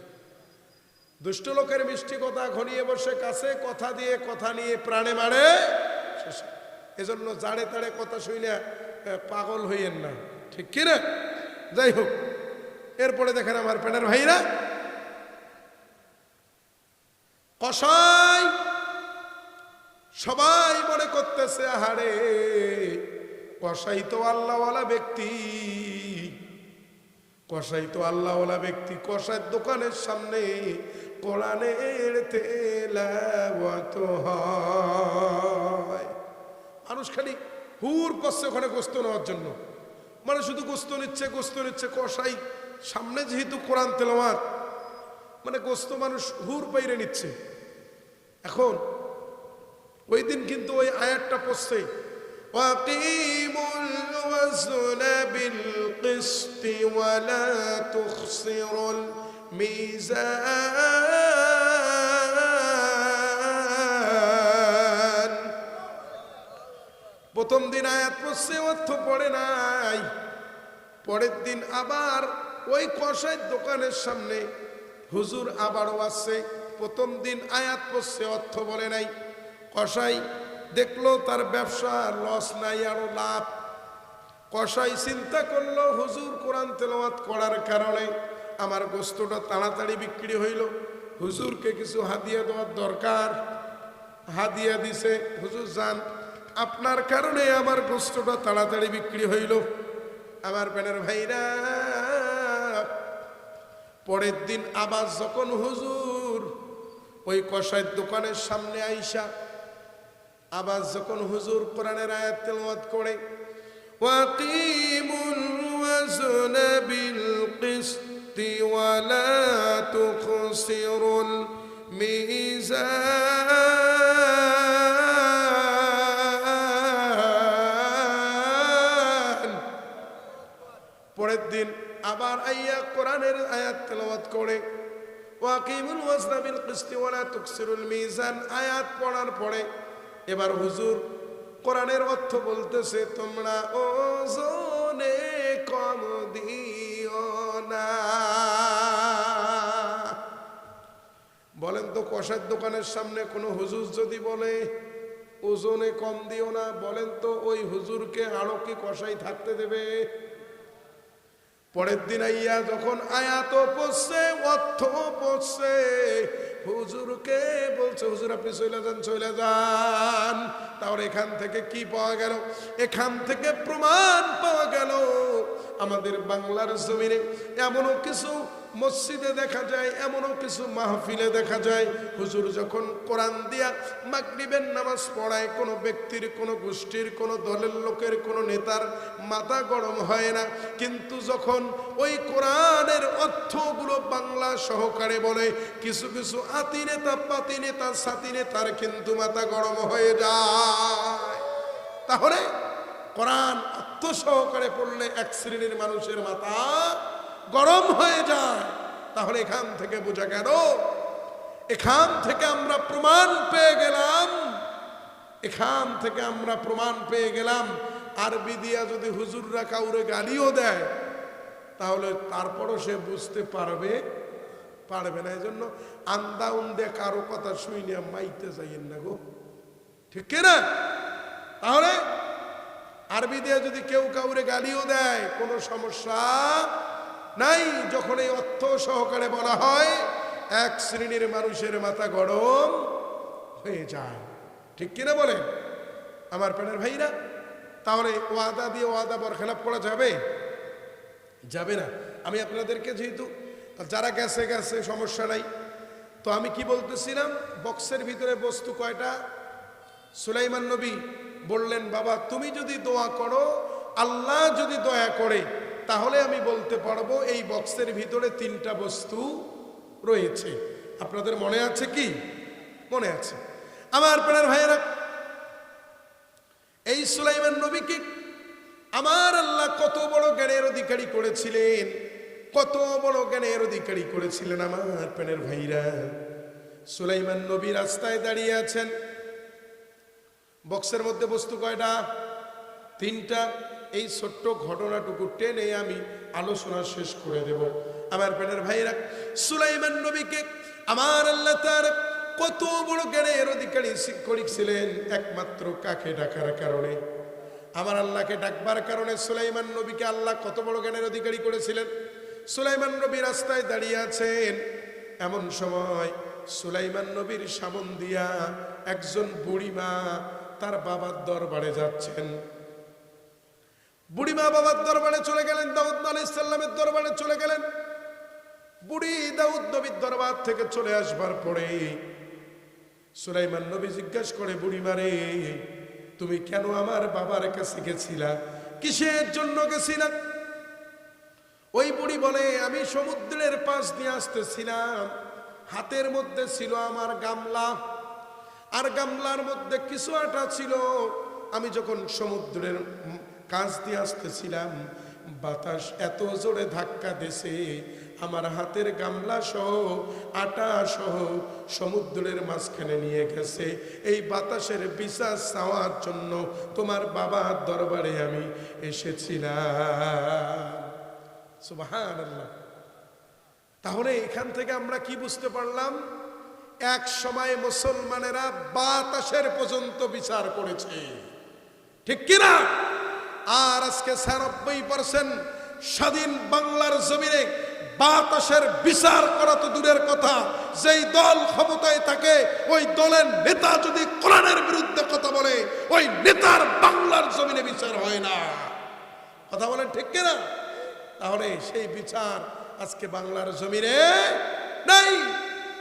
দুষ্ট লোকের মিষ্টি কথা ঘনিয়ে বসে কাছে, কথা দিয়ে কথা নিয়ে প্রাণে মারে শেষে। এজন্য জাড়ে তাড়ে কথা শুইলে পাগল হইয়েন না, ঠিক কিনা? যাই হোক, এরপরে দেখেন আমার প্রাণের ভাইরা, কসাই সবাই মনে করতেছে, আহারে কসাই তো আল্লাহওয়ালা ব্যক্তি, কসাই তো আল্লাহওয়ালা ব্যক্তি। কসাইয়ের দোকানের সামনে কোরআনের তেলাওয়াত হয়। মানুষ খালি হুর করছে ওখানে গোস্ত নেওয়ার জন্য, মানে শুধু গোস্ত নিচ্ছে। কসাই সামনে যেহেতু কোরআন তেলাওয়াত, মানে গোস্ত মানুষ হুর বাইরে নিচ্ছে। এখন ওই দিন কিন্তু ওই আয়াতটা পড়ছে, ওয়াকিমুল ওয়াজনা বিল কিসতি ওয়া লা তুখসিরুল মিজান। প্রথম দিন আয়াত পড়ছে, অর্থ পড়ে নাই। পরের দিন আবার ওই কসাইয়ের দোকানের সামনে হুজুর আবারও আসছে। প্রথম দিন আয়াত পড়ছে, অর্থ বলে নাই। কসাই দেখলো তার ব্যবসা লস নাই, আরো লাভ। কসাই চিন্তা করলো হুজুর কোরআন তেলাওয়াত করার কারণে আমার গোস্তটা তাড়াতাড়ি বিক্রি হইল, হুজুরকে কিছু হাদিয়া দেওয়ার দরকার। হাদিয়া দিছে, হুজুর যান, আপনার কারণে আমার গোস্তটা তাড়াতাড়ি বিক্রি হইল। আমার প্যানের ভাইরা, পরের দিন আবার যখন হুজুর ওই কসাইয়ের দোকানের সামনে আইসা, আবার যখন হুজুর কোরআনের আয়াত তেলাওয়াত করে, ওয়াকিমুল ওয়াজনা বিল কিসতি ওয়া লা তুখসিরুল মিজান। পরের দিন আবার আইয়া কোরআনের আয়াত তেলাওয়াত করে, ওয়াকিমুল ওয়াজনা বিল কিসতি ওয়া লা তুখসিরুল মিজান। আয়াত পড়ার পরে এবার হুজুর কোরআনের অর্থ বলতেছে, তোমরা ওজনে কম দিও না। বলেন তো, কষার দোকানের সামনে কোনো হুজুর যদি বলে ওজনে কম দিও না, বলেন তো ওই হুজুরকে আরো কি কষাই থাকতে দেবে? পরের দিন আইয়া যখন আয়াত পড়ছে, অর্থ পড়ছে, হুজুরকে বলছে, হুজুর আপনি চলে যান, চলে যান। তাহলে এখান থেকে কি পাওয়া গেল? এখান থেকে প্রমাণ পাওয়া গেল আমাদের বাংলার জমিনে এমনও কিছু মসজিদে দেখা যায়, এমনও কিছু মাহফিলে দেখা যায়, হুজুর যখন কোরআন দিয়া মাগরিবের নামাজ পড়ায়, কোনো ব্যক্তির, কোনো গোষ্ঠীর, কোনো দলের লোকের, কোনো নেতার মাথা গরম হয় না। কিন্তু যখন ওই কোরআনের অর্থগুলো বাংলা সহকারে বলে, কিছু কিছু আতি নেতা, পাতি নেতা, সাতি নেতার কিন্তু মাথা গরম হয়ে যায়। তাহলে কোরআন অর্থ সহকারে পড়লে এক শ্রেণীর মানুষের মাথা গরম হয়ে যায়। তাহলে এখান থেকে বোঝা গেল, এখান থেকে আমরা প্রমাণ পেয়ে গেলাম, এখান থেকে আমরা প্রমাণ পেয়ে গেলাম আরবি দিয়া যদি হুজুররা কাউরে গালিও দেয়, তাহলে তারপরও সে বুঝতে পারবে না। এই জন্য আন্দা উন্দে কারো কথা শুইনিয়া মাইতে যাইয়েন না গো, ঠিক কিনা? তাহলে আরবি দিয়ে যদি কেউ কাউরে গালিও দেয়, কোনো সমস্যা নাই। যখন এই অর্থ সহকারে বলা হয়, এক শ্রেণীর মানুষের মাথা গরম হয়ে যায়, ঠিক কিনা বলেন আমার প্রাণের ভাইরা? তাহলে ওয়াদা দিয়ে ওয়াদা বরখেলাপ করা যাবে? যাবে না। আমি আপনাদেরকে, যেহেতু যারা গেছে গেছে সমস্যা নাই, তো আমি কি বলতেছিলাম, বক্সের ভিতরে বস্তু কয়টা? সুলাইমান নবী বললেন, বাবা তুমি যদি দোয়া করো, আল্লাহ যদি দয়া করে, তাহলে আমি বলতে পারবো এই বক্সের ভিতরে 3টা বস্তু রয়েছে। আপনাদের মনে আছে কি? মনে আছে। আমার প্রাণের ভাইয়েরা, এই সুলাইমান নবীকে আমার আল্লাহ কত বড় জ্ঞানের অধিকারী করেছিলেন, কত বড় জ্ঞানের অধিকারী করেছিলেন আমার প্রাণের ভাইরা। সুলাইমান নবী রাস্তায় দাঁড়িয়ে আছেন, বক্সের মধ্যে বস্তু কয়টা? 3টা। এই ছোট্ট ঘটনাটুকু টেনে আমি আলোচনা শেষ করে দেব। আমার প্রাণের ভাইরা, সুলাইমান নবীকে আমার আল্লাহ তার কত বড় জ্ঞানের অধিকারী করেছিলেন, একমাত্র কাকে ডাকার কারণে। আমার আল্লাহকে ডাকবার কারণে সুলাইমান নবীকে আল্লাহ কত বড় জ্ঞানের অধিকারী করেছিলেন। সুলাইমান নবী রাস্তায় দাঁড়িয়ে আছেন, এমন সময় সুলাইমান নবীর সামন দিয়া একজন বুড়িমা তার বাবার দরবারে যাচ্ছেন। বুড়িমা বাবার দরবারে চলে গেলেন, দাউদ আলাইহিস সালামের দরবারে চলে গেলেন। বুড়ি দাউদ নবীর দরবার থেকে চলে আসবার পরে সুলাইমান নবী জিজ্ঞাসা করে, বুড়িমারে তুমি কেন আমার বাবার কাছে গেছিলা? কিসের জন্য গেছিলা? ওই বুড়ি বলে, আমি সমুদ্রের পাশ দিয়ে আসতেছিলাম, হাতের মধ্যে ছিল আমার গামলা, আর গামলার মধ্যে কিছু আটা ছিল। আমি যখন সমুদ্রের কাছ দিয়ে আসতেছিলাম, বাতাস এত জোরে ধাক্কা দিয়েছে, আমার হাতের গামলা সহ আটা সহ সমুদ্রের মাঝখানে নিয়ে গেছে। এই বাতাসের বিচার চাওয়ার জন্য তোমার বাবার দরবারে আমি এসেছিলাম। সুবহানাল্লাহ। তাহলে এখান থেকে আমরা কি বুঝতে পারলাম? এক সময় মুসলমানেরা বাতাসের পর্যন্ত বিচার করেছে, ঠিক কিনা? আর আজকে ৯৬% স্বাধীন বাংলার জমিনে বাতাসের বিচার করা তো দূরের কথা, যেই দল ক্ষমতায় থাকে ওই দলের নেতা যদি কোরআনের বিরুদ্ধে কথা বলে ওই নেতার বাংলার জমিনে বিচার হয় না। কথা বলেন ঠিক কিনা? তাহলে সেই বিচার আজকে বাংলার জমিনে নাই।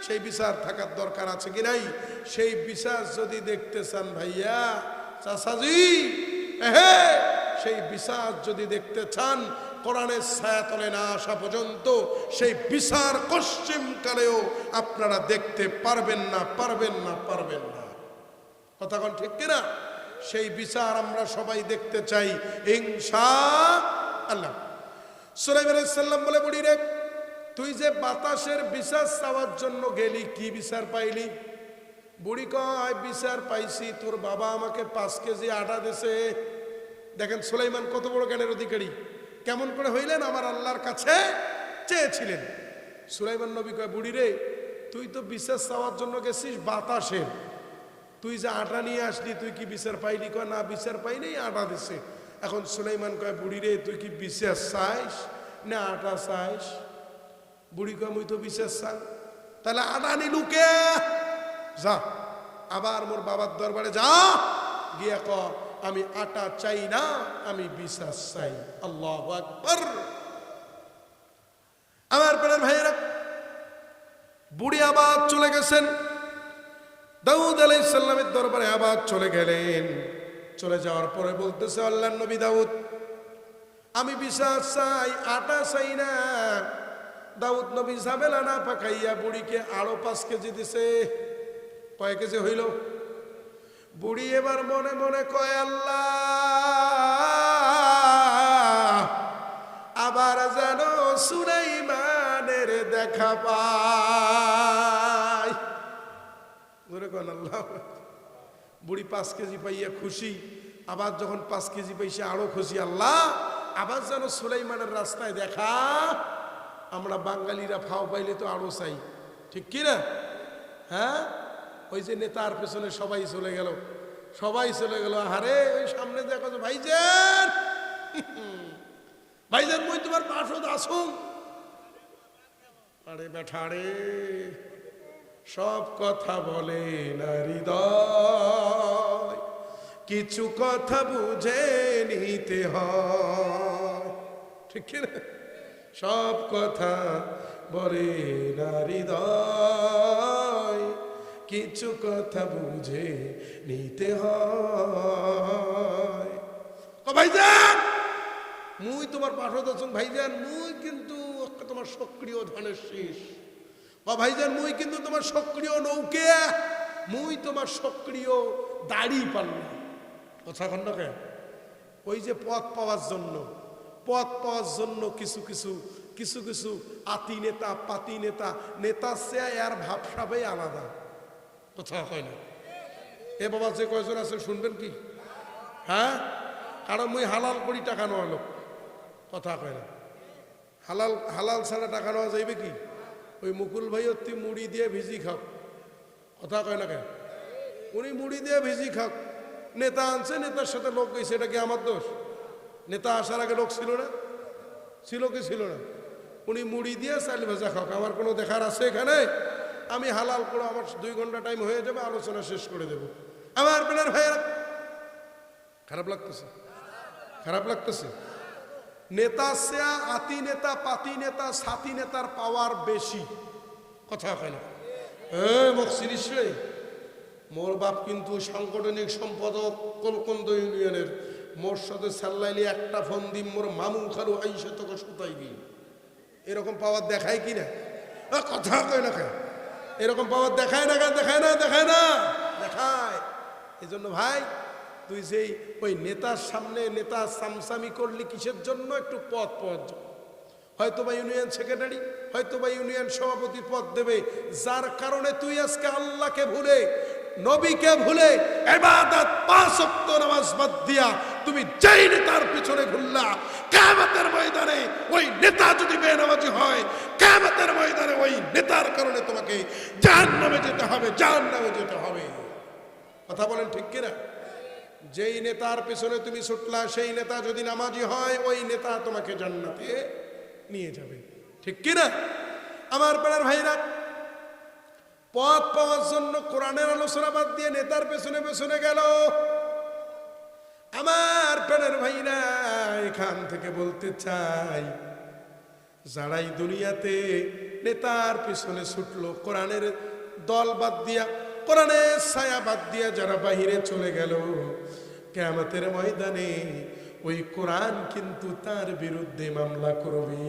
সেই বিচার থাকার দরকার আছে কি নাই? সেই বিচার যদি দেখতে চান ভাইয়া চাচাজি, সেই বিচার যদি দেখতে চান কোরআনের ছায়াতলে না আসা পর্যন্ত সেই বিচার পশ্চিমকালেও আপনারা দেখতে পারবেন না, পারবেন না, পারবেন না। কথা কোন ঠিক কিনা? সেই বিচার আমরা সবাই দেখতে চাই ইনশাআল্লাহ। সুলাইমান আলাইহিস সালাম বলে, বুড়ি রে, তুই যে বাতাসের বিচার চাওয়ার জন্য গেলি, কি বিচার পাইলি? বুড়ি কয়, বিচার পাইছি তোর বাবা আমাকে 5 কেজি আটা দিয়েছে। দেখেন সুলাইমান কত বড় জ্ঞানের অধিকারী, কেমন করে হইলেন? আমার আল্লাহর কাছে চেয়েছিলেন। সুলাইমান নবী কয়, বুড়ি রে, তুই তো বিচার চাওয়ার জন্য গেছিস বাতাসের, তুই যে আটা নিয়ে আসলি তুই কি বিচার পাইলি? কয়, না বিচার পাইনি, আটা দিছে। এখন সুলাইমান কয়, বুড়ি রে, তুই কি বিচার চাইস না আটা চাইস? বুড়ি কয়, মুই তো বিচার চাই। তাহলে আটা নিলু কে? যা আবার মোর বাবার দরবারে যা, গিয়া ক আমি আটা চাই না, আমি বিচার চাই। আল্লাহু আকবার। আমার প্রাণের ভাইয়েরা, বুড়ি আবার চলে গেছেন, দাউদ আলাইহিস সালামের দরবারে আবার চলে গেলেন। চলে যাওয়ার পরে বলতেছে, আল্লাহর নবী দাউদ, আমি বিচার চাই, আটা চাই না। দাউদ নবী ঝামেলা না পাকাইয়া বুড়িকে আরো 5 কেজি দিছে। কয় কেজি হইল? বুড়ি এবার মনে মনে কয়, আল্লাহ, আবার যেন সুলাইমানের দেখা পাই। ধরে কন আল্লাহ। বুড়ি 5 কেজি পাইয়া খুশি, আবার যখন 5 কেজি পাইছে আরো খুশি, আল্লাহ আবার যেন সুলাইমানের রাস্তায় দেখা। আমরা বাঙালিরা ফাও পাইলে তো আরো চাই, ঠিক কি না? হ্যাঁ, ওই যে নেতার পেছনে সবাই চলে গেল, সবাই চলে গেল। আরে ওই সামনে দেখো ভাইজান, ভাইজান মই তোমার পাশে আসুন। আরে বেঠা রে, সব কথা বলে না হৃদয়, কিছু কথা বুঝে নিতে হয়, ঠিক কি না? সব কথা বলে না হৃদয়, কিছু কথা বুঝে নিতে হয়। ভাইজান মুই তোমার পাঠক আছেন, ভাইজান মুই কিন্তু তোমার সক্রিয় ধানের শীষ। ভাইজান মুই কিন্তু তোমার সক্রিয় নৌকে, মুই তোমার সক্রিয় দাড়ি পাল্লা। কথা খন্ডকে ওই যে পথ পাওয়ার জন্য, পথ পাওয়ার জন্য কিছু কিছু কিছু কিছু আতি নেতা পাতি নেতা, নেতা সে আর ভাবসাবে আলাদা। কথা হয় না? এ বাবা যে কয়জন আছে শুনবেন কি? হ্যাঁ, কারণ মুই হালাল করি টাকা নেওয়া লোক। কথা কয় না? হালাল হালাল ছাড়া টাকা নেওয়া যাইবে কি? ওই মুকুল ভাই অতি মুড়ি দিয়ে ভিজি খাও। কথা কয় না কেন? উনি মুড়ি দিয়ে ভিজি খাও। নেতা আনছে, নেতার সাথে লোক গেছে, এটা কি আমার দোষ? নেতা আসার আগে লোক ছিল না? ছিল কি ছিল না? উনি মুড়ি দিয়ে চাল ভেজা খাও, আমার কোনো দেখার আছে এখানে? আমি হালাল করে আমার 2 ঘন্টা টাইম হয়ে যাবে, আলোচনা শেষ করে দেব। আমার বেলার ভাইয়েরা, খারাপ লাগতেছে? খারাপ লাগতেছে? নেতা সেয়া আতি নেতা পাতি নেতা সাথী নেতার পাওয়ার বেশি। কথা হয় না? মকসিরিস রে, মোর বাপ কিন্তু সাংগঠনিক সম্পাদক কলকন্দ ইউনিয়নের। মোর সাথে সাল্লাইলি একটা ফোন দিম, মোর মামু খালু আইসে তোকে সুতাই দিই। এরকম পাওয়ার দেখায় কি না? কথা কয় না কেন? এরকম পাওয়ার দেখায় না কেন? দেখায় না, দেখায় না, দেখায়। এই জন্য ভাই, তুই যেই ওই নেতার সামনে নেতা সামসামি করলি কিসের জন্য? একটু পদ পাওয়ার জন্য। হয়তো বা ইউনিয়ন সেক্রেটারি, হয়তো বা ইউনিয়ন সভাপতি পদ দেবে, যার কারণে তুই আজকে আল্লাহকে ভুলে, নবীকে ভুলে, ইবাদত 5 ওয়াক্ত নামাজ বাদ দিয়া তুমি যেই নেতার পিছনে ঘুরলা, কিয়ামতের ময়দানে ওই নেতা যদি বেনামাজি হয়, কিয়ামতের ময়দানে ওই নেতার কারণে তোমাকে জাহান্নামে যেতে হবে, জাহান্নামে যেতে হবে। কথা বলেন ঠিক কিনা? যেই নেতার পেছনে তুমি ছুটলা, সেই নেতা যদি নামাজি হয়, ওই নেতা তোমাকে জান্নাতে নিয়ে যাবে। ঠিক কিনা? আমার পাড়ার ভাইরা, পথ পাওয়ার জন্য কোরআনের আলোচনা বাদ দিয়ে নেতার পেছনে পেছনে গেল। আমার প্রাণের ভাইরা, এখান থেকে বলতে চাই, যারাই দুনিয়াতে নেতার পিছনে ছুটলো, কোরআনের দল বাদ দিয়া, কোরআনের ছায়া বাদ দিয়া যারা বাহিরে চলে গেল, কিয়ামতের ময়দানে ওই কোরআন কিন্তু তার বিরুদ্ধে মামলা করবে।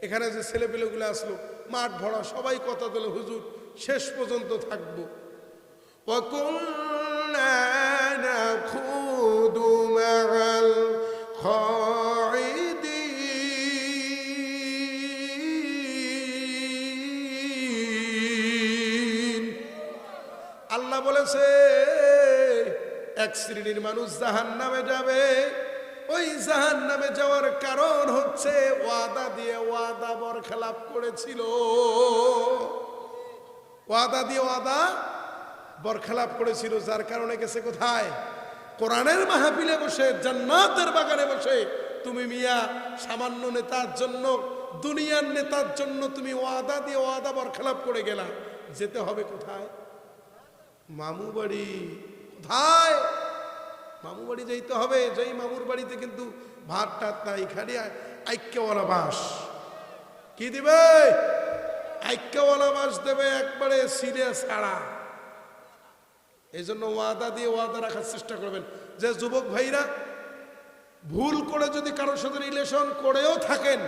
এখানে যে ছেলেপেলেগুলো আসলো, মাঠ ভরা, সবাই কথা দিল, হুজুর শেষ পর্যন্ত থাকবো। وَكُنَّا نَخُوضُ مَعَ الْخَائِضِينَ। আল্লাহ বলেছে এক শ্রেণীর মানুষ জাহান্নামে যাবে। ওই জাহান্নামে যাওয়ার কারণ হচ্ছে ওয়াদা দিয়ে ওয়াদা বরখেলাপ করেছিল। ওয়াদা দিয়ে ওয়াদা বরখেলাপ করেছিল, যার কারণে গেছে কোথায়? কোরআনের মাহফিলে বসে, জান্নাতের বাগানে বসে তুমি মিয়া সামান্য নেতার জন্য, দুনিয়ার নেতার জন্য তুমি ওয়াদা দিয়ে ওয়াদা বরখেলাপ করে গেলা। যেতে হবে কোথায়? মামু বাড়ি। কোথায়? মামু বাড়ি যাইতে হবে। যেই মামুর বাড়িতে কিন্তু ভাত টাত নাই, খালি আইক্যওয়ালা বাস। কি দিবে? আইক্যওয়ালা বাস দেবে, একবারে সিনে ছাড়া। এই জন্য ওয়াদা দিয়ে ওয়াদা রাখার চেষ্টা করবেন। যে যুবক ভাইরা ভুল করে যদি কারোর সাথে রিলেশন করেও থাকেন,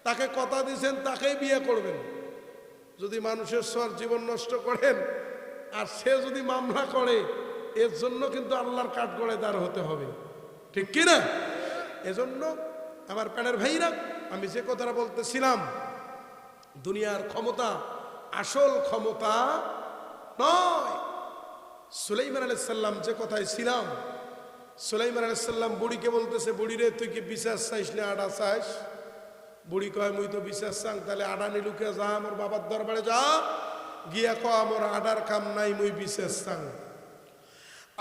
তাকে কথা দিয়েছেন, তাকেই বিয়ে করবেন। যদি মানুষের সর জীবন নষ্ট করেন আর সে যদি মামলা করে, এর জন্য কিন্তু আল্লাহর কাঠগড়ায় দাঁড় হতে হবে। ঠিক কিনা? এজন্য আমার প্রাণের ভাইরা, আমি যে কথাটা বলতেছিলাম, দুনিয়ার ক্ষমতা আসল ক্ষমতা নয়। সুলাইমান আলাইহিস সালাম যে কথায় ছিলাম, সুলাইমান আলাইহিস সালাম বুড়িকে বলতেছে, বুড়ি রে তুই কি বিশ্বাস চাইস না আডা চাইস? বুড়ি কয় মুই তো বিশ্বাস চাং, তাহলে আডা নিলুকে যা, আমার বাবার দরবারে যা, গিয়া ক আমার আডার কাম নাই, মুই বিশ্বাস চাং।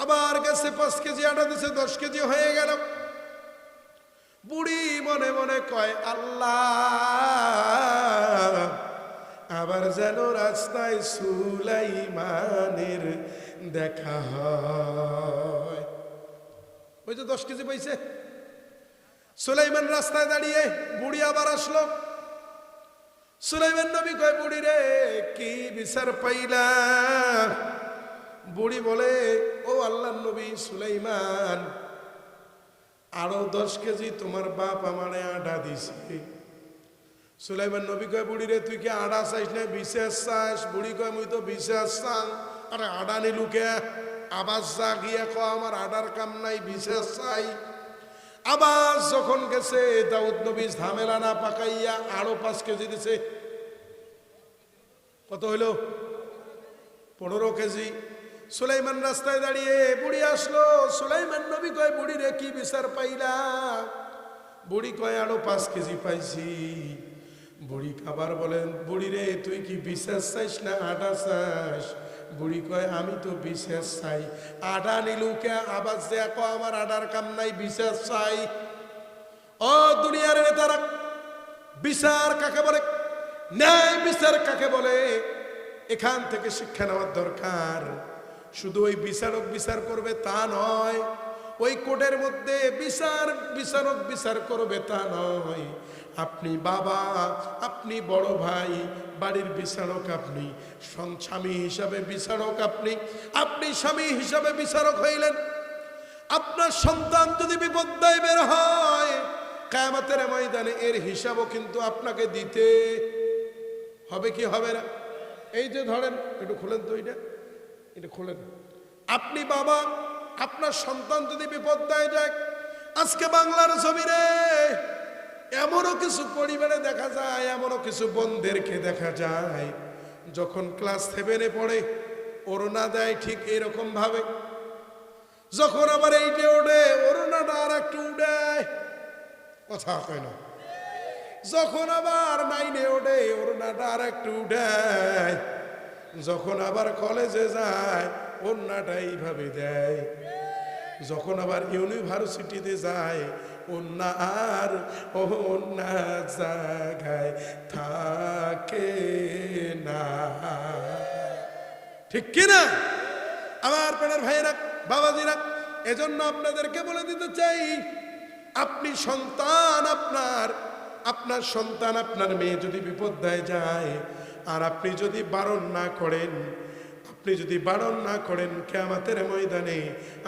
আবার গেছে 5 কেজি আটা দিছে, 10 কেজি হয়ে গেল। বুড়ি মনে মনে কয়, আল্লাহ আবার যেন রাস্তায় সুলাইমানের দেখা হয়। ওই যে 10 কেজি পাইছে, সুলাইমান রাস্তায় দাঁড়িয়ে, বুড়ি আবার আসলো। সুলাইমান নবী কয়, বুড়ি রে কি বিচার পাইলা? বুড়ি বলে, ও আল্লাহর নবী সুলাইমান, আরো 10 কেজি তোমার বাপ আমারে আটা দিছে। সুলাইমান নবী কয়, বুড়ি রে তুই কি আডা চাইস না বিশেষ চাস? বুড়ি কয়, মুই তো বিশেষ চাং। আরে আডা নিলুকে? আবার যা গিয়া ক আমার আডার কাম নাই, বিশেষ চাই। আবার যখন গেছে, দাউদ নবী ঝামেলা না পাকাইয়া আরো 5 কেজি দিছে। কত হইল? 15 কেজি। সুলাইমান রাস্তায় দাঁড়িয়ে, বুড়ি আসলো। সুলাইমান নবী কয়, বুড়ি রে কি বিচার পাইলা? বুড়ি কয়, আরো 5 কেজি পাইছি। বুড়ি আবার বলেন, বুড়ি রে তুই কি বিশ্বাস চাইস না আটা চাস? বুড়ি কয়, আমি তো বিশ্বাস চাই। আটা নিলুকে? আবার দেখো আমার আডার কাম নাই, বিশ্বাস চাই। ও দুনিয়ার নেতারা, বিচার কাকে বলে, ন্যায় বিচার কাকে বলে, এখান থেকে শিক্ষা নেওয়ার দরকার। শুধু ওই বিচারক বিচার করবে তা নয়, ওই কোর্টের মধ্যে বিচারক বিচার করবে তা নয়। আপনি বাবা, আপনি বড় ভাই, বাড়ির বিচারক আপনি, স্বামী হিসাবে বিচারক আপনি, আপনি স্বামী হিসাবে বিচারক হইলেন। আপনার সন্তান যদি বিপদ্দায় বের হয়, কিয়ামতের ময়দানে এর হিসাবও কিন্তু আপনাকে দিতে হবে। কি হবে না? এই যে ধরেন, একটু খুলেন তো, এটা খুলেন। আপনি বাবা, আপনার সন্তান যদি বিপদ্দায় যায়, আজকে বাংলার জমিনে এমনও কিছু পরিবারে দেখা যায়, এমনও কিছু বোনদেরকে দেখা যায়, যখন ক্লাস 7-এ পড়ে ওড়না দেয় ঠিক এরকম ভাবে, যখন আবার 8-এ ওঠে ওড়নাটা আর একটু উড়ায়, কথা কয় না। যখন আবার 9-এ ওঠে ওড়নাটা আর একটু উড়ায়, যখন আবার কলেজে যায় ওড়নাটা এইভাবে দেয়, যখন আবার ইউনিভার্সিটিতে যায় ওন্না আর ওন্না জায়গায় থাকে না। ঠিক কিনা আমার প্রাণের ভাইয়েরা, বাবাজিরা? এজন্য আপনাদেরকে বলে দিতে চাই, আপনি সন্তান, আপনার সন্তান, আপনার মেয়ে যদি বিপদায় যায় আর আপনি যদি বারণ না করেন, কিয়ামতের ময়দানে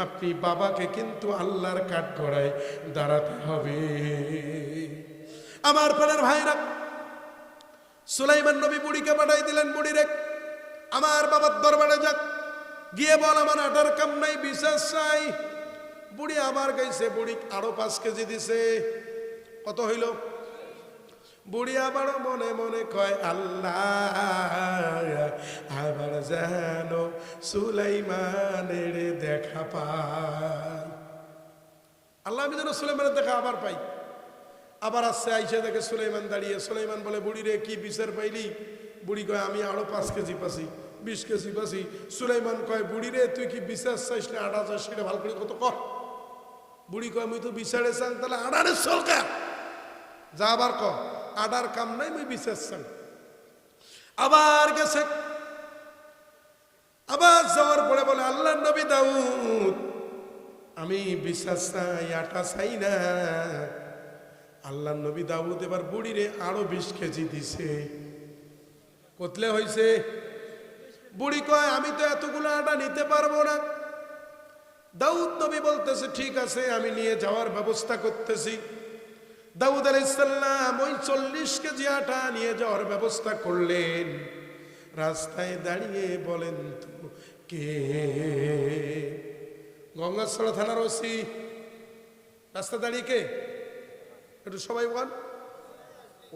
আপনি বাবাকে কিন্তু আল্লাহর কাঠগড়ায় দাঁড়াতে হবে। আমার প্রাণের ভাইরা, সুলাইমান নবী বুড়িকে পাঠাই দিলেন, বুড়ি রে আমার বাবার দরবারে যাক, গিয়ে বল আমার আটার কাম নাই, বিশ্বাস চাই। বুড়ি আবার গাইছে, বুড়ি আরো 5 কেজি দিছে। কত হইল? বুড়ি আবার মনে মনে কয়, আল্লাহ আবার যেন সুলাইমানের দেখা পাই, আল্লাহ আমি যেন সুলাইমানের দেখা আবার পাই। আবার আসছে, আইসা দেখে সুলাইমান দাঁড়িয়ে। সুলাইমান বলে, বুড়ি রে কি বিচার পাইলি? বুড়ি কয়, আমি আরো 5 কেজি পাচ্ছি, 20 কেজি পাচ্ছি। সুলাইমান কয়, বুড়ি রে তুই কি বিচার চাইস না আটা চাইস? সেটা ভালো করে কত কর। বুড়ি কয়, আমি তো বিচারে চান, তাহলে আডারে চলকা যা, আবার ক আডার কাম নাই, মুই বিচার চান। আবার গেছে, আবার যাওয়ার পরে বলে, আল্লাহর নবী দাউদ, আমি বিচার চাই, আটা চাই না। আল্লাহর নবী দাউদ এবার বুড়ি রে আরো 20 কেজি দিছে। কতলে হয়েছে? বুড়ি কয়, আমি তো এতগুলো আটা নিতে পারবো না। দাউদ নবী বলতেছে, ঠিক আছে, আমি নিয়ে যাওয়ার ব্যবস্থা করতেছি। দাউদ আলাইহিস সালাম ওই 40 কেজি আটা নিয়ে যাওয়ার ব্যবস্থা করলেন। রাস্তায় দাঁড়িয়ে বলেন তো কে? গঙ্গাছড়া থানার ওসি রাস্তা দাঁড়িয়ে কে? একটু সবাই বল,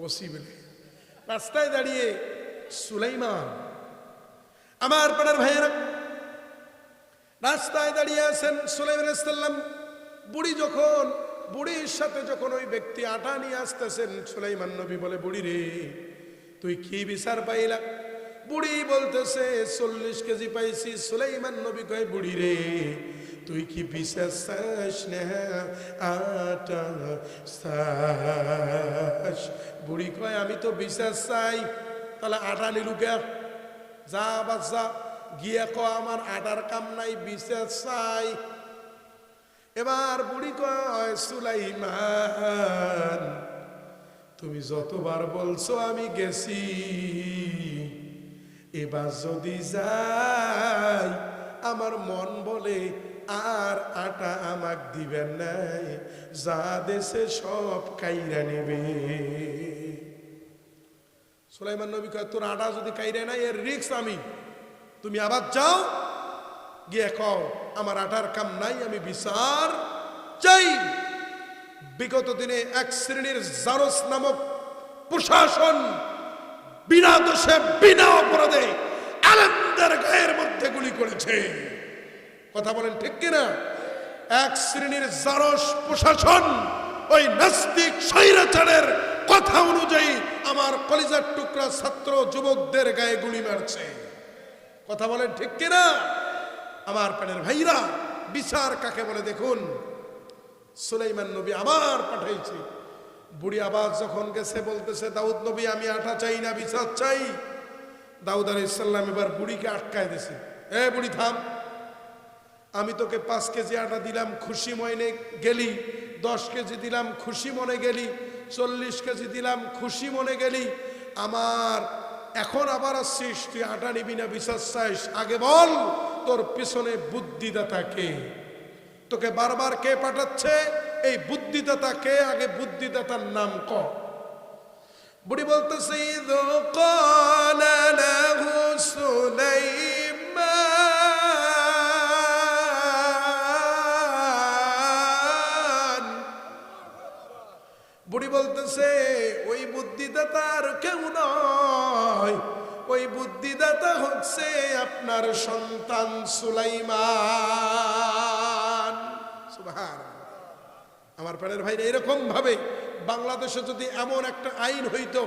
ওসি বলে। রাস্তায় দাঁড়িয়ে সুলাইমান। আমার পাড়ার ভাইয়েরা, রাস্তায় দাঁড়িয়ে আছেন সুলাইমান আলাইহিস সালাম। বুড়ির সাথে যখন ওই ব্যক্তি আটা নিয়ে আসতেছেন, সুলাইমান নবী বলে, বুড়ি রে তুই কি বিচার পাইলা? বুড়ি বলতেছে, 40 কেজি পাইছি। সুলাইমান নবী কয়, বুড়ি রে তুই কি বিচার চাস না আটা চাস? বুড়ি কয়, আমি তো বিচার চাই। তাহলে আটা নিলুকে যা বাচ্চা গিয়ে ক আমার আটার কাম নাই, বিচার চাই। এবার বুড়ি কয়, সুলাইমান তুমি যতবার বলছো আমি গেছি, এবার যদি যাই আমার মন বলে আর আটা আমাক দিবেন নাই, যা দেশে সব কাইরা নেবে। সুলাইমান নবী কয়, তোর আটা যদি কাইরা নাই এর রিস্ক আমি, তুমি আবার যাও, গিয়ে কও আমার আটার কাম নাই, আমি বিচার চাই। বিগত দিনে এক শ্রেণীর জারস নামক প্রশাসন বিনা দোষে বিনা অপরাধে আলেমদের গায়ের মধ্যে গুলি করেছে। কথা বলেন ঠিক কিনা? এক শ্রেণীর জারস প্রশাসন ওই নাস্তিক স্বৈরাচারের কথা অনুযায়ী আমার কলিজার টুকরা ছাত্র যুবকদের গায়ে গুলি মারছে। কথা বলেন ঠিক কিনা? আমার প্রাণের ভাইরা, বিচার কাকে বলে দেখুন। সুলাইমান নবী আবার পাঠাইছে। বুড়ি আবার যখন গেছে বলতেছে, দাউদ নবী আমি আটা চাই না, বিচার চাই। দাউদ আলাইহিস সালাম এবার বুড়িকে আটকায় দিয়েছে। এ বুড়ি থাম, আমি তোকে 5 কেজি আটা দিলাম, খুশি মনে গেলি। 10 কেজি দিলাম, খুশি মনে গেলি। 40 কেজি দিলাম, খুশি মনে গেলি। আমার এখন আবার আসছিস, তুই আটা নিবি না, বিচার চাইস? আগে বল তোর পিছনে বুদ্ধিদাতা কে? তোকে বারবার কে পাঠাচ্ছে? এই বুদ্ধিদাতা কে? আগে বুদ্ধিদাতার নাম ক। বুড়ি বলতেছে, ইযু ক্বালা লাহু সুলাইমান। বুড়ি বলতেছে, ওই বুদ্ধিদাতার কেউ নয়, ওই বুদ্ধিদাতা হচ্ছে আপনার সন্তান সুলাইমান। সুবহানাল্লাহ। আমার প্রাণের ভাইরা, এরকম ভাবে বাংলাদেশে যদি এমন একটা আইন হইতো,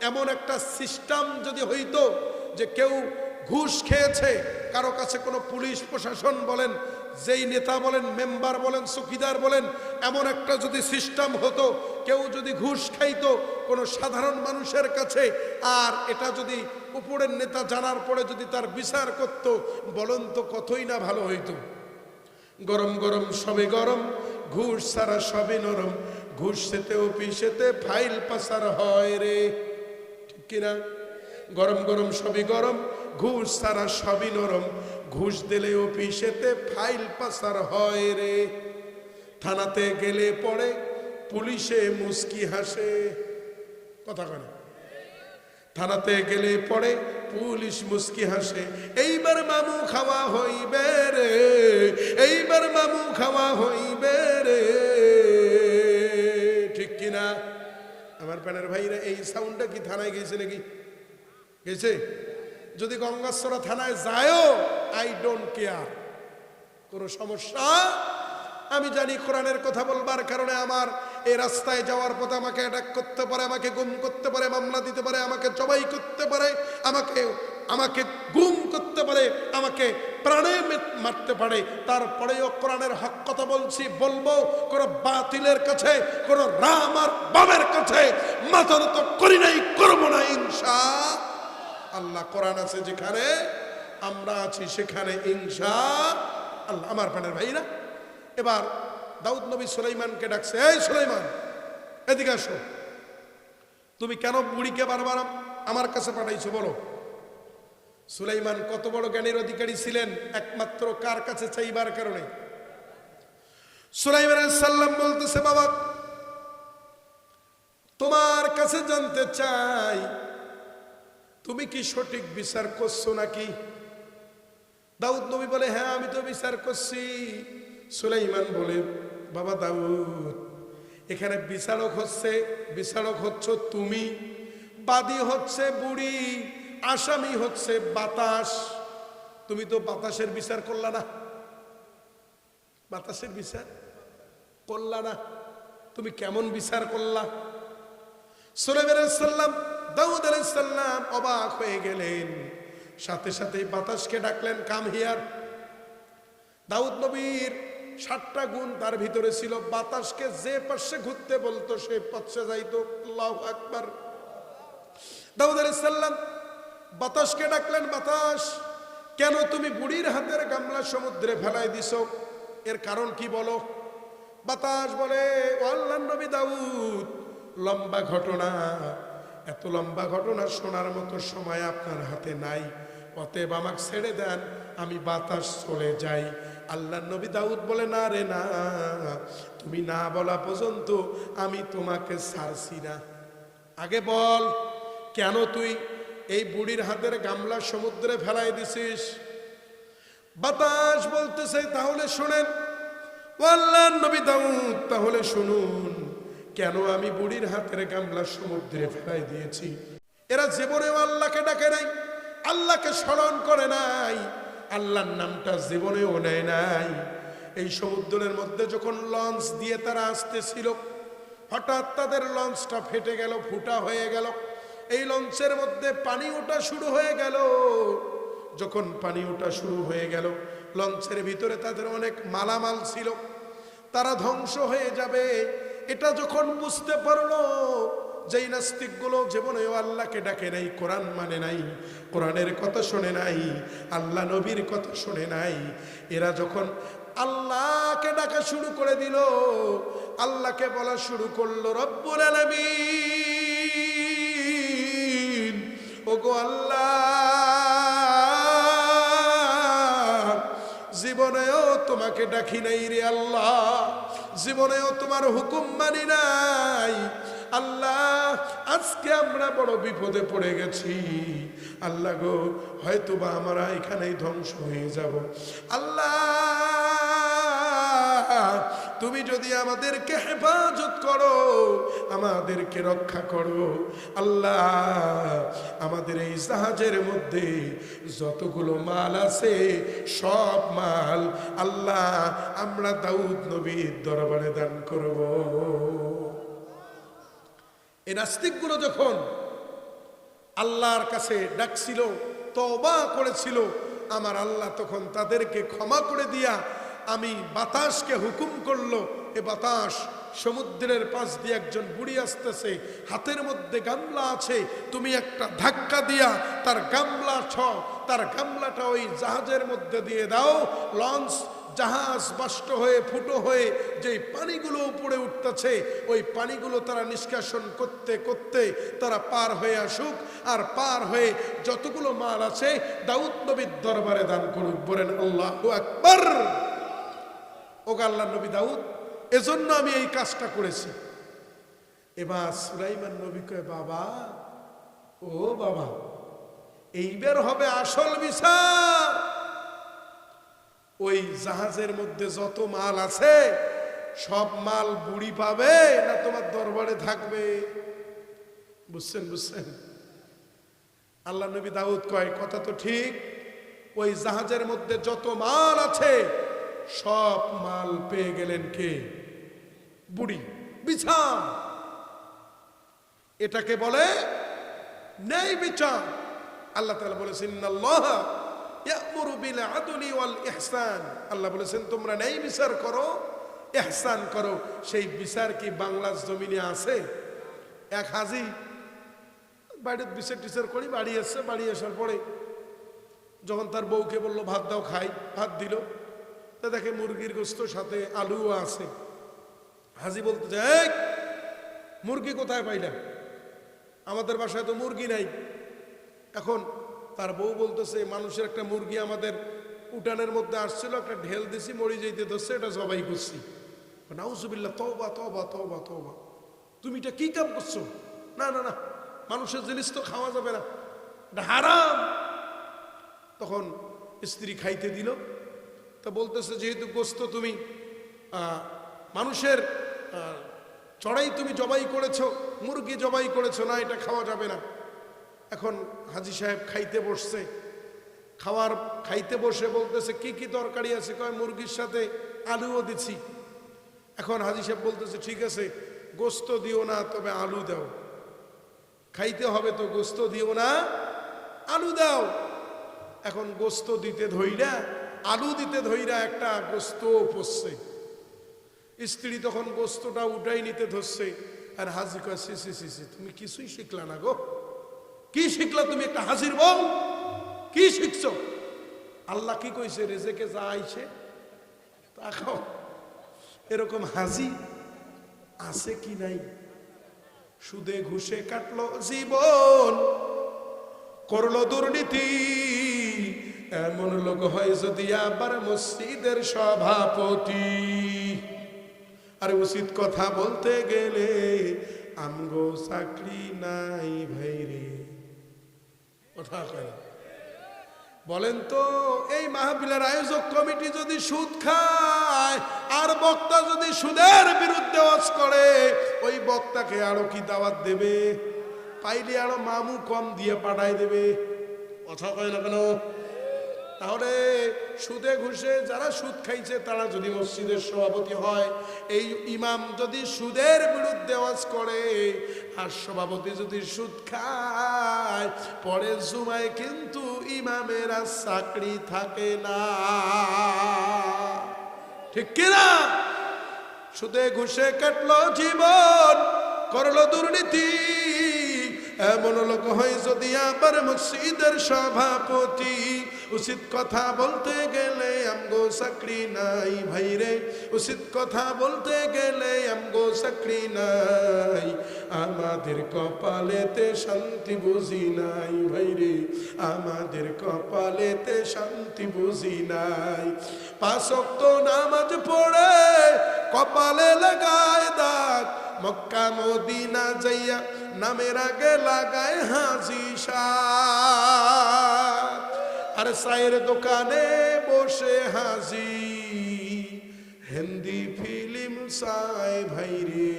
এমন একটা সিস্টেম যদি হইতো যে কেউ ঘুষ খেয়েছে, কারো কাছে কোনো পুলিশ প্রশাসন বলেন যেই নেতা বলেন, মেম্বার বলেন, চৌকিদার বলেন, এমন একটা যদি সিস্টেম হতো, কেউ যদি ঘুষ খাইতো কোনো সাধারণ মানুষের কাছে, আর এটা যদি উপরের নেতা জানার পরে যদি তার বিচার করত, বলুন তো কতই না ভালো হইতো। গরম গরম সবে গরম, ঘুষ ছাড়া সবে নরম, ঘুষ সেতে অফিসেতে ফাইল পাসার হয় রে, ঠিক কিনা? গরম গরম সবই গরম, ঘুষ ছাড়া সবই নরম, ঘুষ দিলে অফিসেতে ফাইল পাসার হয় রে। থানাতে গেলে পড়ে পুলিশে মুস্কি হাসে, কথা কয় না? থানাতে গেলে পড়ে পুলিশ মুস্কি হাসে, এইবার মামু খাওয়া হইবে রে, এইবার মামু খাওয়া হইবে রে, ঠিক কিনা? আমার প্যানের ভাইরা, এই সাউন্ডটা কি থানায় গেছে নাকি? গেছে? যদি গঙ্গাশ্বরা থানায় যায়ও, আই ডোন্ট কেয়ার, কোনো সমস্যা। আমি জানি কোরআনের কথা বলবার কারণে আমার এই রাস্তায় যাওয়ার পথে আমাকে অ্যাটাক করতে পারে, আমাকে গুম করতে পারে, মামলা দিতে পারে, আমাকে জবাই করতে পারে, আমাকে গুম করতে পারে, আমাকে প্রাণে মারতে পারে। তারপরেও কোরআনের হক কথা বলছি, বলবো। কোনো বাতিলের কাছে, কোনো রাম আর বামের কাছে মাথা নত করি নাই, করবো না ইনশাআল্লাহ। কোরআন আছে যেখানে, আমরা আছি সেখানে ইনশাআল্লাহ। আমার প্রাণের ভাইরা, এবার দাউদ নবী সুলাইমানকে ডাকছে, এই সুলাইমান এদিকে আসো, তুমি কেন বুড়িকে বারবার আমার কাছে পাঠাইছো বলো? সুলাইমান কত বড় জ্ঞানের অধিকারী ছিলেন, একমাত্র কার কাছে চাইবার কারণে? সুলাইমান আলাইহিস সালাম বলতেছে, বাবা তোমার কাছে জানতে চাই, তুমি কি সঠিক বিচার করছো নাকি? দাউদ নবী বলে, হ্যাঁ আমি তো বিচার করছি। সুলাইমান বলে, বাবা দাউদ, এখানে বিচারক হচ্ছে তুমি, বাদী হচ্ছে বুড়ি, আসামি হচ্ছে বাতাস। তুমি তো বাতাসের বিচার করলা না, বাতাসের বিচার করলা না, তুমি কেমন বিচার করলা? সুলাইমান আলাইহিস সালাম, দাউদ আলাইহিস সালাম অবাক হয়ে গেলেন, সাথে সাথে বাতাসকে ডাকলেন, কাম হিয়ার। দাউদ নবীর 7টা গুণ তার ভিতরে ছিল, বাতাসকে যে পাশে ঘুরতে বলতো সে পাশে যাইতো। আল্লাহু আকবার। দাউদ আলাইহিস সালাম বাতাসকে ডাকলেন, বাতাস কেন তুমি বুড়ির হাতের গামলা সমুদ্রে ফেলাই দিছো, এর কারণ কি বলো? বাতাস বলে, ও আল্লাহর নবী দাউদ, লম্বা ঘটনা, এত লম্বা ঘটনা শোনার মতো সময় আপনার হাতে নাই, অতএব আমাকে ছেড়ে দেন, আমি বাতাস চলে যাই। আল্লাহর নবী দাউদ বলে, না রে না, তুমি না বলা পর্যন্ত আমি তোমাকে ছাড়ছি না। আগে বল, কেন তুই এই বুড়ির হাতের গামলা সমুদ্রে ফেলাই দিছিস? বাতাস বলতেছে, তাহলে শোনেন ও আল্লাহর নবী দাউদ, তাহলে শুনুন, কেন আমি বুড়ির হাতের গামলা সমুদ্রে ফেলাই দিয়েছি। এরা জীবনেও আল্লাহকে ডাকে নাই, আল্লাহকে স্মরণ করে নাই, আল্লাহর নামটা জীবনেও নেয় নাই। এই সমুদ্রের মধ্যে যখন লঞ্চ দিয়ে তারা আসতেছিল, হঠাৎ তাদের লঞ্চটা ফেটে গেল, ফুটা হয়ে গেল। এই লঞ্চের মধ্যে পানি ওঠা শুরু হয়ে গেল। যখন পানি ওঠা শুরু হয়ে গেল, লঞ্চের ভিতরে তাদের অনেক মালামাল ছিল, তারা ধ্বংস হয়ে যাবে। এটা যখন বুঝতে পারলো, যেই নাস্তিকগুলো জীবনেও আল্লাহকে ডাকে নাই, কোরআন মানে নাই, কোরআনের কথা শোনে নাই, আল্লাহ নবীর কথা শোনে নাই, এরা যখন আল্লাহকে ডাকা শুরু করে দিল, আল্লাহকে বলা শুরু করলো, রব্বুল আলামিন, ওগো আল্লাহ, জীবনেও তোমাকে ডাকি নাই রে আল্লাহ, জীবনেও তোমার হুকুম মানি নাই আল্লাহ, আজকে আমরা বড় বিপদে পড়ে গেছি আল্লাহ গো, হয়তোবা আমরা এখানেই ধ্বংস হয়ে যাব। আল্লাহ, তুমি যদি আমাদেরকে হেফাজত করো, আমাদেরকে রক্ষা করো আল্লাহ, আমাদের এই জাহাজের মধ্যে যতগুলো মাল আছে সব মাল আল্লাহ আমরা দাউদ নবীর দরবারে দান করব। এই নাস্তিকগুলো যখন আল্লাহর কাছে ডাকছিল, তওবা করেছিল, আমার আল্লাহ তখন তাদেরকে ক্ষমা করে দিয়া আমি বাতাসকে হুকুম করলো, এ বাতাস সমুদ্রের পাশ দিয়ে একজন বুড়ি আসতেছে, হাতের মধ্যে গামলা আছে, তুমি একটা ধাক্কা দিয়া তার গামলাটা ওই জাহাজের মধ্যে দিয়ে দাও। লঞ্চ জাহাজ বাষ্ট হয়ে ফুটো হয়ে যেই পানিগুলো উপরে উঠতেছে ওই পানিগুলো তারা নিষ্কাশন করতে করতে তারা পার হয়ে আসুক, আর পার হয়ে যতগুলো মাল আছে দাউদ নবীর দরবারে দান করুক। বলেন আল্লাহু আকবার। ও আল্লাহর নবী দাউদ, এজন্য আমি এই কাজটা করেছি। এবার সুলাইমান নবী কয়, বাবা ও বাবা, এইবার হবে আসল বিচার। ওই জাহাজের মধ্যে যত মাল আছে সব মাল বুড়ি পাবে না তোমার দরবারে থাকবে? বুঝছেন? আল্লাহ নবী দাউদ কয়, কথা তো ঠিক, ওই জাহাজের মধ্যে যত মাল আছে সব মাল পেয়ে গেলেন কে? বুড়ি। বিচার, এটাকে বলে ন্যায় বিচার। আল্লাহ তাআলা বলেছেন, ইন্নাল্লাহ ইয়া'মুরু বিল আদলি ওয়াল ইহসান। আল্লাহ বলেছেন তোমরা ন্যায় বিচার করো, ইহসান করো। সেই বিচার কি বাংলার জমিনে আছে? এক হাজি বাড়ির বিচার টিচার করি বাড়ি এসছে, বাড়ি আসার পরে যখন তার বউকে বললো ভাত দাও, খাই, ভাত দিল, তা দেখে মুরগির গোস্ত সাথে আলুও আছে। হাজি বলতে যায়, মুরগি কোথায় পাইলাম? আমাদের বাসায় তো মুরগি নাই। এখন তার বউ বলতেছে, মানুষের একটা মুরগি আমাদের উঠানের মধ্যে আসছিল, একটা ঢেল দিছি, মরি যেতে ধরছে, এটা জবাই করছি। নাউজুবিল্লাহ, তওবা তওবা তওবা তওবা, তুমি এটা কি কাম করছো? না না না, মানুষের জিনিস তো খাওয়া যাবে না, এটা হারাম। তখন স্ত্রী খাইতে দিল, তা বলতেছে যেহেতু গোস্ত তুমি মানুষের চড়াই তুমি জবাই করেছো, মুরগি জবাই করেছো, না এটা খাওয়া যাবে না। এখন হাজি সাহেব খাইতে বসছে, খাইতে বসে বলতেছে কি কি তরকারি আছে? কয় মুরগির সাথে আলুও দিছি। এখন হাজি সাহেব বলতেছে ঠিক আছে, গোস্ত দিও না, তবে আলু দাও, খাইতে হবে তো, গোস্ত দিও না, আলু দাও। এখন গোস্ত দিতে ধইরা, আলু দিতে ধইরা একটা গোস্ত পড়ছে। স্ত্রী তখন গোস্তটা উঠাই নিতে ধরছে, আর হাজি কয় সি সি সি সি, তুমি কিছুই শিখলা না গো, কি শিখলা তুমি? একটা হাজির বউ, কি শিখছো? আল্লাহ কি কইছে? রেজেকে যা আইছে তা খাও। এরকম হাজি আছে কি নাই? সুদে ঘুষে কাটলো জীবন, করলো দুর্নীতি, এমন লোক হয় যদি আবার মসজিদের সভাপতি। আর উচিত কথা বলতে গেলে আমগো চাকরি নাই ভাইরে। কথা কয় না? বলেন তো, এই মাহফিলের আয়োজক কমিটি যদি সুদ খায় আর বক্তা যদি সুদের বিরুদ্ধে ওয়াজ করে, ওই বক্তাকে আরো কি দাওয়াত দেবে? পাইলে আরো মামু কম দিয়ে পাঠাই দেবে। কথা কয় না কেন? তাহলে সুদে ঘুষে যারা সুদ খাইছে তারা যদি মসজিদের সভাপতি হয়, এই ইমাম যদি সুদের বিরুদ্ধে ওয়াজ করে আর সভাপতি যদি সুদ খায়, পরে জুমায় কিন্তু ইমামের আর চাকরি থাকে না। ঠিক কিনা? সুদে ঘুষে কাটলো জীবন, করলো দুর্নীতি, এমন লোক হয় যদি আবার মসজিদের সভাপতি। উচিত কথা বলতে গেলে আমগো চাকরি নাই ভাইরে, উচিত কথা বলতে গেলে আমগো চাকরি নাই, আমাদের কপালেতে শান্তি বুঝি নাই ভাইরে, আমাদের কপালেতে শান্তি বুঝি নাই। 5 ওয়াক্ত নামাজ পড়ে কপালে লাগায় দাগ, মক্কা মদিনা যাইয়া নামের আগে লাগায় হাজি সাহ, আর চায়ের দোকানে বসে হাজি হিন্দি ফিল্ম চায় ভাইরে।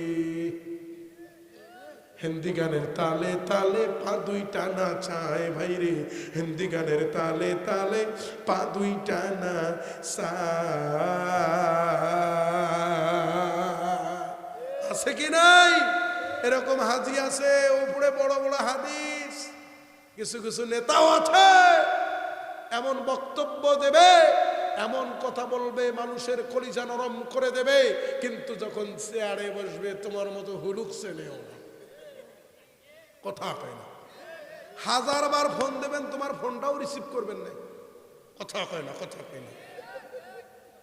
হিন্দি গানের তালে তালে পা দুইটা নাচায় ভাইরে, হিন্দি গানের তালে তালে পা দুইটা নাচায়। আছে কি নাই? এরকম হাজি আছে, উপরে বড় বড় হাদিস। কিছু কিছু নেতাও আছে এমন বক্তব্য দেবে এমন কথা বলবে মানুষের কলিজা নরম করে দেবে, কিন্তু যখন চেয়ারে বসবে তোমার মতো হুলুক ছেলেও না, কথা কয় না। 1000 বার ফোন দেবেন, তোমার ফোনটাও রিসিভ করবেন না, কথা কয় না, কথা কয় না।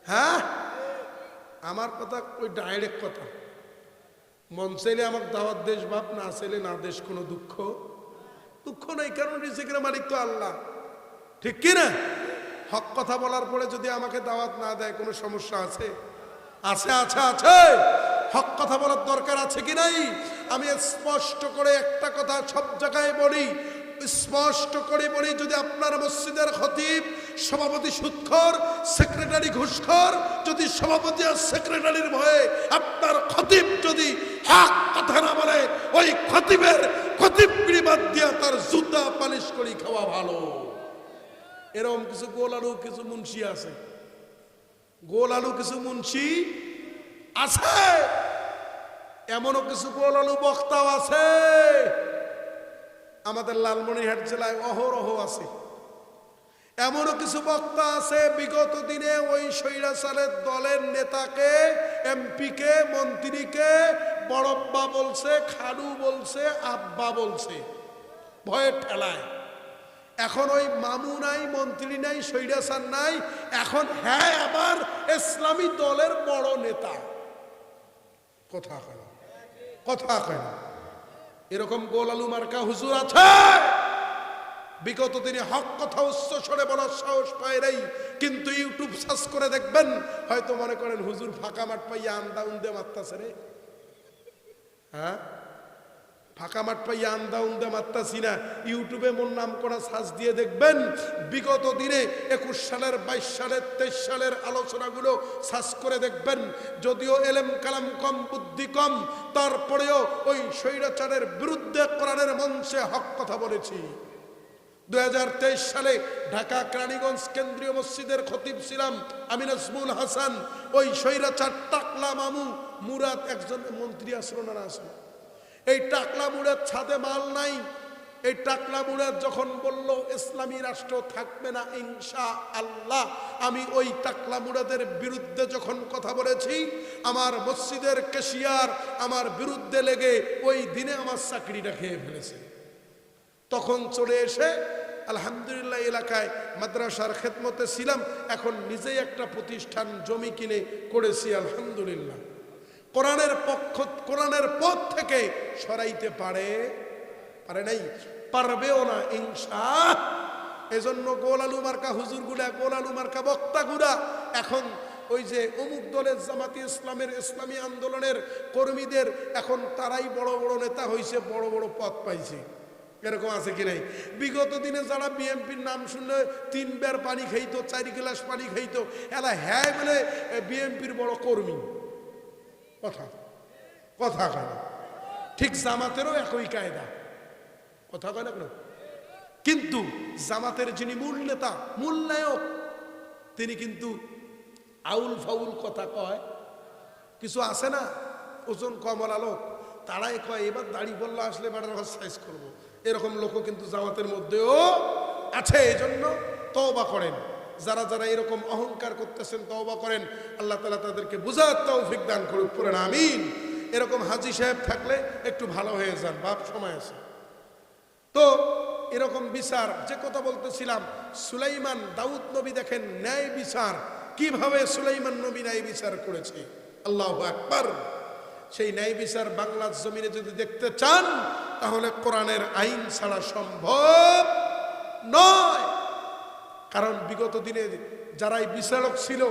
হ্যাঁ, আমার কথা ওই ডাইরেক্ট কথা। মন চাইলে আমাকে দাওয়াত দেশ বাপ, না চাইলে না দেশ, কোনো দুঃখ নেই, কারণ রিজিকের মালিক তো আল্লাহ, ঠিক কি না? হক কথা বলার পরে যদি আমাকে দাওয়াত না দেয় কোনো সমস্যা আছে? আছে, আছে, আছে। হক কথা বলার দরকার আছে কি নাই? আমি স্পষ্ট করে একটা কথা সব জায়গায় বলি, স্পষ্ট করে বলি, যদি আপনার মসজিদের খতিব সভাপতি সুদখোর, সেক্রেটারি ঘুষখোর, যদি সভাপতি আর সেক্রেটারির ভয়ে আপনার খতিব যদি হক কথা না বলে, ওই খতিবের খতিবগিরি বাদ দিয়া তার জুতা পালিশ করে খাওয়া ভালো। এরকম কিছু গোল আলু কিছু মুন্সি আছে, গোল আলু কিছু মুন্সি আছে, এমনও কিছু গোল আলু বক্তাও আছে আমাদের লালমনিরহাট জেলায় অহরহ আছে। এমনও কিছু বক্তা আছে বিগত দিনে ওই স্বৈরাচারের দলের নেতাকে, এমপিকে, মন্ত্রীকে বড়ব্বা বলছে, খালু বলছে, আব্বা বলছে, ভয়ে ঠেলায়। এখন ওই মামু নাই, মন্ত্রী নাই, স্বৈরাচার নাই, এখন হ্যাঁ আবার ইসলামী দলের বড় নেতা, কথা কয় না, কথা কয় না। এরকম গোল আলু মার্কা হুজুর আছে, বিগত দিনে হক কথা উচ্চ স্বরে বলার সাহস পায় নাই, কিন্তু ইউটিউব সার্চ করে দেখবেন, হয়তো মনে করেন হুজুর ফাঁকা মাঠ পাইয়া আন্দা উন্দে মারতাছে রে। হ্যাঁ, ফাঁকা মাঠ পাইয়া আন্দা উন্দে মারতাছি না, ইউটিউবে মোর নাম করা সার্চ দিয়ে দেখবেন, বিগত দিনে 21 সালের, 22 সালের, 23 সালের আলোচনাগুলো সার্চ করে দেখবেন। যদিও এলেম কালাম কম, বুদ্ধি কম, তারপরেও ওই স্বৈরাচারের বিরুদ্ধে কোরআনের মঞ্চে হক কথা বলেছি। 2023 সালে ঢাকা কেরানীগঞ্জ কেন্দ্রীয় মসজিদের খতিব ছিলাম আমি, নাজমুল হাসান। ওই স্বৈরাচার টাকলা মামু মুরাদ, একজন মন্ত্রী আসলো না আসলো, এই টাকলা মুরাদ ছাদে মাল নাই। এই টাকলা মুরাদ যখন বলল ইসলামী রাষ্ট্র থাকবে না ইনশাআল্লাহ, আমি ওই টাকলা মুরাদের বিরুদ্ধে যখন কথা বলেছি, আমার মসজিদের ক্যাশিয়ার আমার বিরুদ্ধে লেগে ওই দিনে আমার চাকরিটা খেয়ে ফেলেছে। তখন চলে এসে আলহামদুলিল্লাহ এলাকায় মাদ্রাসার খেদমতে ছিলাম, এখন নিজেই একটা প্রতিষ্ঠান জমি কিনে করেছি আলহামদুলিল্লাহ। কোরআনের পথ থেকে সরাইতে পারে নাই, পারবেও না ইনশাআল্লাহ। এজন্য গোল আলু মার্কা হুজুরগুলা, গোল আলু মার্কা বক্তাগুলা এখন ওই যে অমুক দলের জামাতি ইসলামের, ইসলামী আন্দোলনের কর্মীদের এখন তারাই বড় বড় নেতা হয়েছে, বড় বড় পদ পাইছে, এরকম আছে কি নাই? বিগত দিনে যারা বিএনপির নাম শুনলে 3 বার পানি খাইতো, 4 গ্লাস পানি খাইতো, এলা হ্যাঁ বলে বিএনপির বড় কর্মী, কথা কথা কয় না। ঠিক জামাতেরও একই কায়দা, কথা কয় না কেন? কিন্তু জামাতের যিনি মূল নেতা, মূল নায়ক, তিনি কিন্তু আউল ফাউল কথা কয়। কিছু আছে না ওজন কমলা লোক, তারাই কয় এবার দাড়ি বললা আসলে বেটার সাইজ করবো, এরকম লোকও কিন্তু জামাতের মধ্যেও আছে। এই জন্য তওবা করেন, যারা যারা এরকম অহংকার করতেছেন তওবা করেন, আল্লাহ তাআলা তাদেরকে বুঝার তৌফিক দান করুক, পড়েন আমিন। এরকম হাজী সাহেব থাকলে একটু ভালো হয়ে যান, বাপ সময় আছে তো। এরকম বিচার, যে কথা বলতেছিলাম, সুলাইমান দাউদ নবী দেখেন ন্যায় বিচার কিভাবে সুলাইমান নবী ন্যায় বিচার করেছে, আল্লাহু আকবার। সেই ন্যায় বিচার বাংলার জমিনে যদি দেখতে চান, তাহলে কোরআনের আইন ছাড়া সম্ভব নয়। কারণ বিগত দিনে যারাই বিচারক ছিল,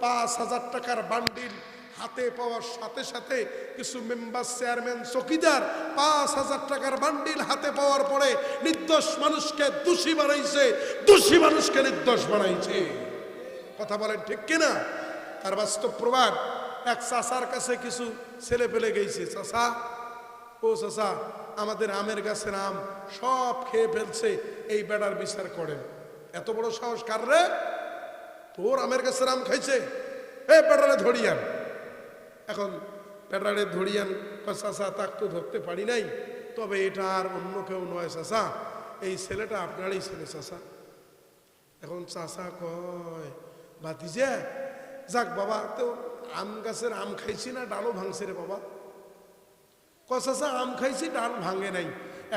5,000 টাকার বান্ডিল হাতে পাওয়ার সাথে সাথে কিছু মেম্বার, চেয়ারম্যান, চকিদার 5,000 টাকার বান্ডিল হাতে পাওয়ার পরে নির্দোষ মানুষকে দোষী বানাইছে, দোষী মানুষকে নির্দোষ বানাইছে, কথা বলেন ঠিক কিনা? তার বাস্তব প্রমাণ, এক চাচার কাছে কিছু ছেলে পেলে গেছে, চাচা ও চাচা আমাদের আমের গাছের আম সব খেয়ে ফেলছে, এই বেটার বিচার করেন। এত বড় সাহস কার রে? তোর আমের গাছের আম খাইছে, এই বেটারে ধরিয়ান। এখন বেটারে ধরিয়ান, চাচা তাক তো ধরতে পারি নাই, তবে এটা আর অন্য কেউ নয় চাচা, এই ছেলেটা আপনারই ছেলে চাচা। এখন চাচা কয় ভাতিজা যাক বাবা, তো আম গাছের আম খাইছি না, ডালও ভাঙছে রে বাবা। চাচা আম খাইছি, ডাল ভাঙে নাই।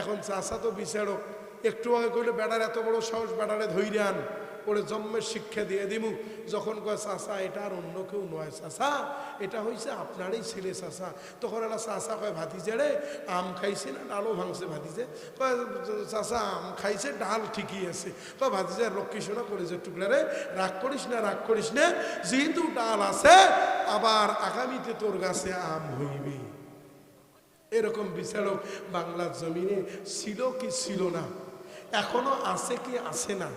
এখন চাচা তো বিচারক, একটু আগে কইলে বেড়ার এত বড় সাহস, বেড়ারে ধৈর্য আন, ওরে জন্মের শিক্ষা দিয়ে দিমু। যখন কয় চাচা এটা আর অন্য কেউ নয় চাচা, এটা হয়েছে আপনারই ছেলে চাচা, তখন একটা চাচা কয় ভাতিজা রে আম খাইছে না, ডালও ভাঙছে। ভাতিজা কয় চাচা আম খাইছে, ডাল ঠিকই আছে। কয় ভাতিজা লক্ষ্মী সোনা করে যে টুকরা রে, রাগ করিস না, রাগ করিস না, যেহেতু ডাল আছে আবার আগামীতে তোর গাছে আম হইবে। এরকম বিচারক বাংলার জমিনে ছিল কি ছিল না, এখনো আছে কি আছে না?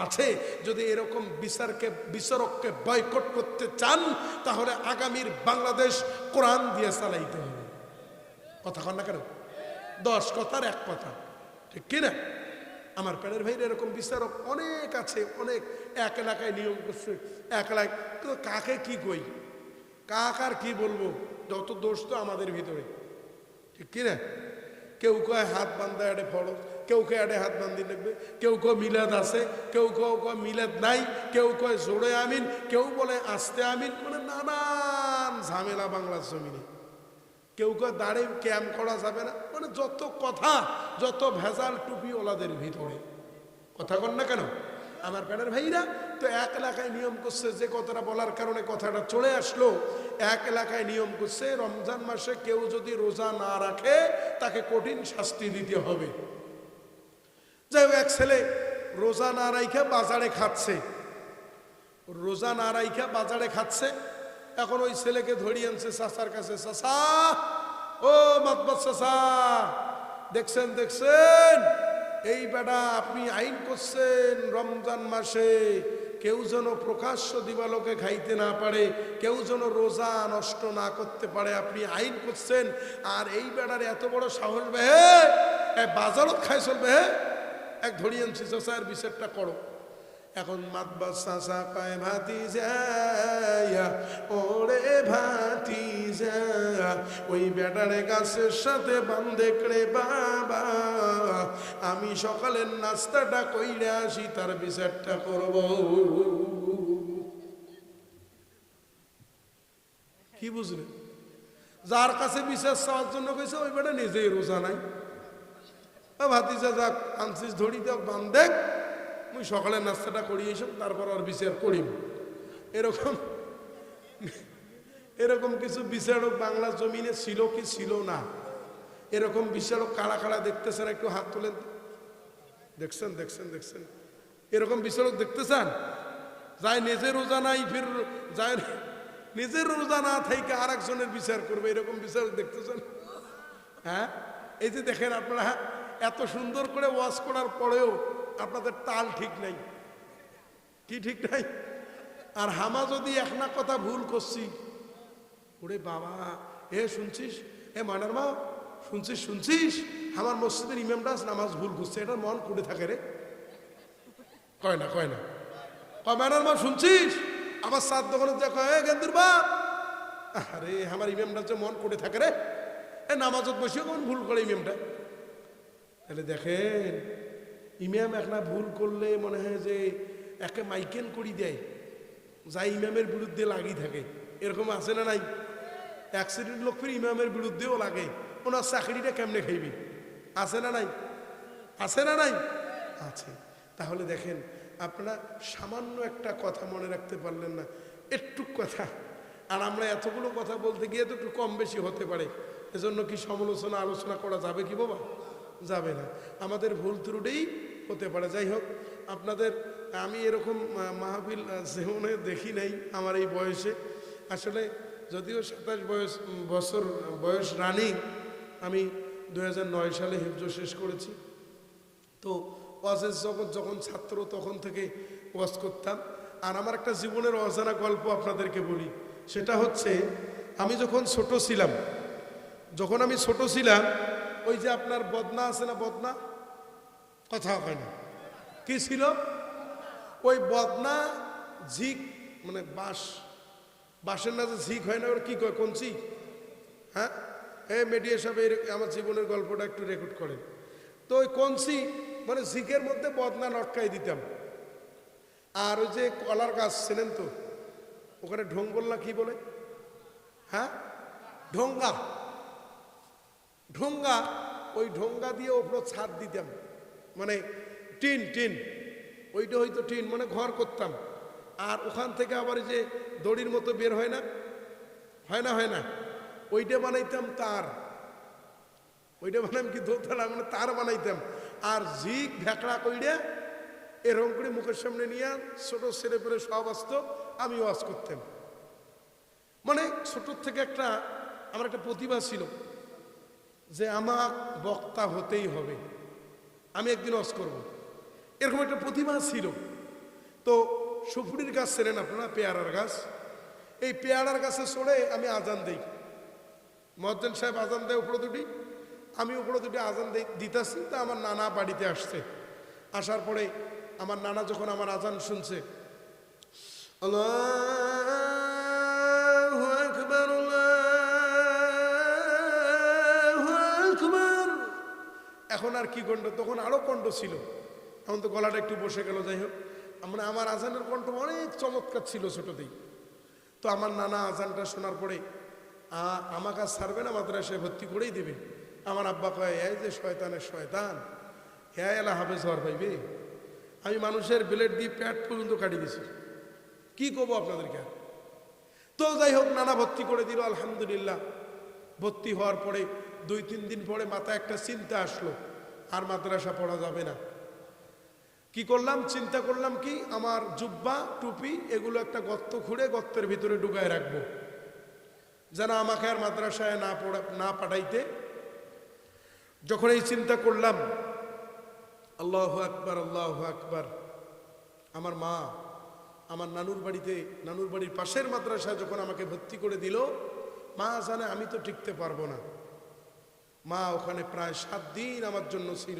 আছে। যদি এরকম বিচারককে বয়কট করতে চান, তাহলে আগামীর বাংলাদেশ কোরআন দিয়ে চালাইতে হবে। কথা কন না কেন? 10 কথার 1 কথা, ঠিক কিনা? আমার প্যানের ভাইয়ের এরকম বিচারক অনেক আছে, অনেক। এক এলাকায় নিয়ম করছে, এক এলাকায়, তো কাকে কি কই, কাক আর কি বলবো, যত দোষ তো আমাদের ভিতরে, ঠিক কিনা? কেউ কয় হাত বান্ধা এডে ফরজ, কেউ কয় এডে হাত বান্ধি লাগবে, কেউ কয় মিলাদ আছে, কেউ কয় মিলাদ নাই, কেউ কয় জোরে আমিন, কেউ বলে আস্তে আমিন, মানে নানান ঝামেলা বাংলার জমিনে। কেউ কয় দাঁড়ে ক্যাম্প করা যাবে না, মানে যত কথা, যত ভেজাল টুপি ওলাদের ভিতরে। কথা কন না কেন আমার প্যানের ভাইরা? তো এক এলাকায় নিয়ম করছে, যে কথাটা বলার কারণে কথাটা চলে আসলো, এক এলাকায় নিয়ম করছে রমজান মাসে কেউ যদি রোজা না রাখে তাকে কঠিন শাস্তি দিতে হবে। যাই হোক, এক ছেলে রোজা না রাইখা বাজারে খাচ্ছে, রোজা না রাইখা বাজারে খাচ্ছে। এখন ওই ছেলেকে ধরিয়ে আনছে চাচার কাছে, চাচা ও মাতবর চাচা, দেখছেন দেখছেন এই বেটা আপনি আইন করছেন রমজান মাসে কেউ যেন প্রকাশ্য দিবালোকে খাইতে না পারে, কেউ যেন রোজা নষ্ট না করতে পারে, আপনি আইন করছেন। আর এই বেটার এত বড় সাহস বে, বাজারত খাই চলবে, এক ধরিয়ে আনছি চাচার বিচারটা করো। এখন মাতবার চাচা পায় ভাতিজা, ওরে ভাতিজা ওই বেটারে গাছের সাথে বান্ধে রে বাবা, আমি সকালের নাস্তাটা কইরা আসি, তার বিচারটা করব। কি বুঝলেন? যার কাছে বিচার চাওয়ার জন্য কইছে ওই বেটা নিজেই রোজা নাই। ভাতিজা যাক আনছিস ধরি দেখ বান্ধে, মুই সকালের নাস্তাটা করিয়ে এসব, তারপর আর বিচার করিম। এরকম এরকম কিছু বিচারক বাংলা জমিনে ছিল কি ছিল না? এরকম বিচারক কারা কারা দেখতেছেন একটু হাত তোলেন। দেখছেন দেখছেন দেখছেন এরকম বিচারক দেখতে চান? যায় নিজের রোজা নাই, ফির যায় নিজের রোজা না থেকে আর একজনের বিচার করবে, এরকম বিচারক দেখতে চান? হ্যাঁ, এই যে দেখেন আপনারা এত সুন্দর করে ওয়াজ করার পরেও আপনাদের তাল ঠিক নাই। কি ঠিক নাই? আর হামা যদি এক না কথা ভুল করছি, ওরে বাবা, এ শুনছিস, এ মানার মা শুনছিস, শুনছিস আমার মসজিদের ইমামটা নামাজ ভুল করছে, এটা মন করে থাকে রে। কয় না কয় না, কয় মানার মা শুনছিস, আবার সাত দোকানে যা কয় গেন্দুর বাপ, আরে আমার ইমামটা যে মন করে থাকে রে, এ নামাজত বসেও কেমন ভুল করে ইমামটা। তাহলে দেখেন ইমাম একটা ভুল করলে মনে হয় যে একে মাইকেল করি দেয়, যা ইমামের বিরুদ্ধে লাগি থাকে। এরকম আছে না নাই? অ্যাক্সিডেন্ট লোক ফির ইমামের বিরুদ্ধেও লাগে, ওনার চাকরিটা কেমনে খাইবি? আছে না নাই? আছে না নাই? আছে। তাহলে দেখেন আপনারা সামান্য একটা কথা মনে রাখতে পারলেন না, একটু কথা, আর আমরা এতগুলো কথা বলতে গিয়ে তো একটু কম বেশি হতে পারে। এজন্য কি সমালোচনা আলোচনা করা যাবে কি বাবা? যাবে না, আমাদের ভুল ত্রুটিই হতে পারে। যাই হোক, আপনাদের আমি এরকম মাহফিল জীবনে দেখি নাই আমার এই বয়সে। আসলে যদিও 27 বছর বয়স রানিং, আমি 2009 সালে হিফজ শেষ করেছি। তো ওয়াজের জগৎ যখন ছাত্র তখন থেকে ওয়াজ করতাম। আর আমার একটা জীবনের অজানা গল্প আপনাদেরকে বলি। সেটা হচ্ছে আমি যখন ছোট ছিলাম, ওই যে আপনার বদনা আছে না, বদনা কথা হয় না, কি ছিল ওই বদনা ঝিক, মানে বাঁশের না যে ঝিক হয় না, ওর কি কয়, কঞ্চি? হ্যাঁ, মিডিয়া সাহেব আমার জীবনের গল্পটা একটু রেকর্ড করেন তো। ওই কঞ্চি মানে ঝিকের মধ্যে বদনা লটকাই দিতাম। আর ওই যে কলার গাছ ছিলেন তো, ওখানে ঢোঙ্গল কি বলে, হ্যাঁ ঢোঙ্গা, ঢোঙ্গা, ওই ঢোঙ্গা দিয়ে ওপরে ছাদ দিতাম, মানে টিন টিন, ওইটা হয়তো টিন মানে ঘর করতাম। আর ওখান থেকে আবার যে দড়ির মতো বের হয় না, হয় না, হয় না, ওইটা বানাইতাম তার, ওইটা বানাম কি দোতলা মানে তার বানাইতাম। আর ঝিক ভেকড়া কইড়ে এরকম করে মুখের সামনে নিয়ে ছোট ছেলে পেলে সব আসতো, আমি ওয়াজ করতাম। মানে ছোট থেকে একটা আমার একটা প্রতিভা ছিল যে আমার বক্তা হতেই হবে, আমি একদিন ওয়াজ করব, এরকম একটা প্রতিভা ছিল। তো সুপুরির গাছ ছিলেন আপনারা, পেয়ারার গাছ, এই পেয়ারার গাছে চড়ে আমি আজান দেই, মজ্জেন সাহেব আজান দেয় উপরে দুটি, আমি উপরে দুটি আজান দিতেছি। তা আমার নানা বাড়িতে আসছে, আসার পরে আমার নানা যখন আমার আজান শুনছে, আল্লাহু আকবার আল্লাহু আকবার, এখন আর কি কণ্ঠ, তখন আরো কণ্ঠ ছিল, এখন তো গলাটা একটু বসে গেল। যাই হোক, আমরা আমার আজানের কণ্ঠ অনেক চমৎকার ছিল ছোটতেই। তো আমার নানা আজানটা শোনার পরে আমাকে আর ছাড়বে না, মাদ্রাসায় ভর্তি করেই দেবে। আমার আব্বা কয়, এই যে শয়তানের শয়তান, হ্যাঁ এলা হাফেজ হওয়ার পাইবে। আমি মানুষের ব্লেড দিয়ে প্যাট পর্যন্ত কাটি দিছি, কি করবো আপনাদেরকে। তো যাই হোক, নানা ভর্তি করে দিল, আলহামদুলিল্লাহ। ভর্তি হওয়ার পরে 2-3 দিন পরে মাথায় একটা চিন্তা আসলো, আর মাদ্রাসা পড়া যাবে না। কি করলাম, চিন্তা করলাম কি, আমার জুব্বা টুপি এগুলো একটা গর্ত খুঁড়ে গর্তের ভিতরে ঢুকায় রাখবো, যেন আমাকে আর মাদ্রাসায় না পাঠাইতে। যখন এই চিন্তা করলাম, আল্লাহু আকবার আল্লাহু আকবার, আমার মা আমার নানুর বাড়ির পাশের মাদ্রাসায় যখন আমাকে ভর্তি করে দিল, মা জানে আমি তো টিকতে পারবো না। মা ওখানে প্রায় 7 দিন আমার জন্য ছিল।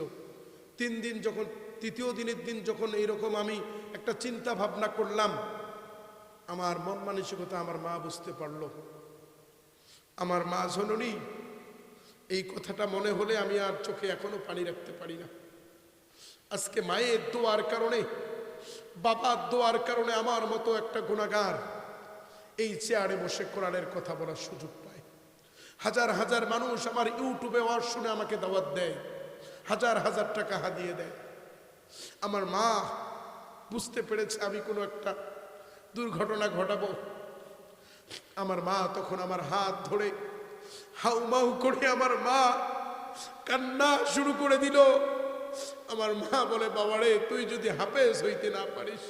3 দিন যখন, তৃতীয় দিনের দিন যখন এইরকম আমি একটা চিন্তা ভাবনা করলাম, আমার মন মানসিকতা আমার মা বুঝতে পারলো। আমার মা জননী, এই কথাটা মনে হলে আমি আর চোখে এখনো পানি রাখতে পারি না। আজকে মায়ের দোয়ার কারণে, বাবার দোয়ার কারণে আমার মতো একটা গুনাহগার এই চেয়ারে বসে কোরআনের কথা বলার সুযোগ পায়। হাজার হাজার মানুষ আমার ইউটিউবে ওয়াজ শুনে আমাকে দাওয়াত দেয়, হাজার হাজার টাকা হাদিয়ে দেয়। আমার মা বুঝতে পেরেছে আমি কোনো একটা দুর্ঘটনা ঘটাবো। আমার মা তখন আমার হাত ধরে হাউমাউ করে আমার মা কান্না শুরু করে দিল। আমার মা বলে, বাবারে তুই যদি হাফেজ হইতে না পারিস,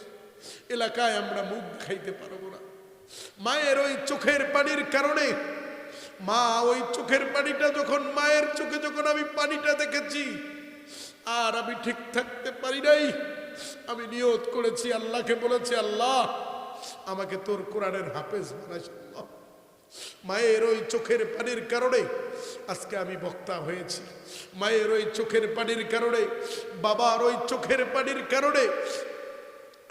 এলাকায় আমরা মুখ খাইতে পারবো না। মায়ের ওই চোখের পানির কারণে, মা ওই চোখের পানিটা যখন, মায়ের চোখে যখন আমি পানিটা দেখেছি, আর আমি ঠিক থাকতে পারি নাই। আমি নিয়ত করেছি, আল্লাহকে বলেছি, আল্লাহ আমাকে তোর কোরআনের হাফেজ বানাইস। মায়ের ওই চোখের পানির কারণে আজকে আমি বক্তা হয়েছি। মায়ের ওই চোখের পানির কারণে, বাবার ওই চোখের পানির কারণে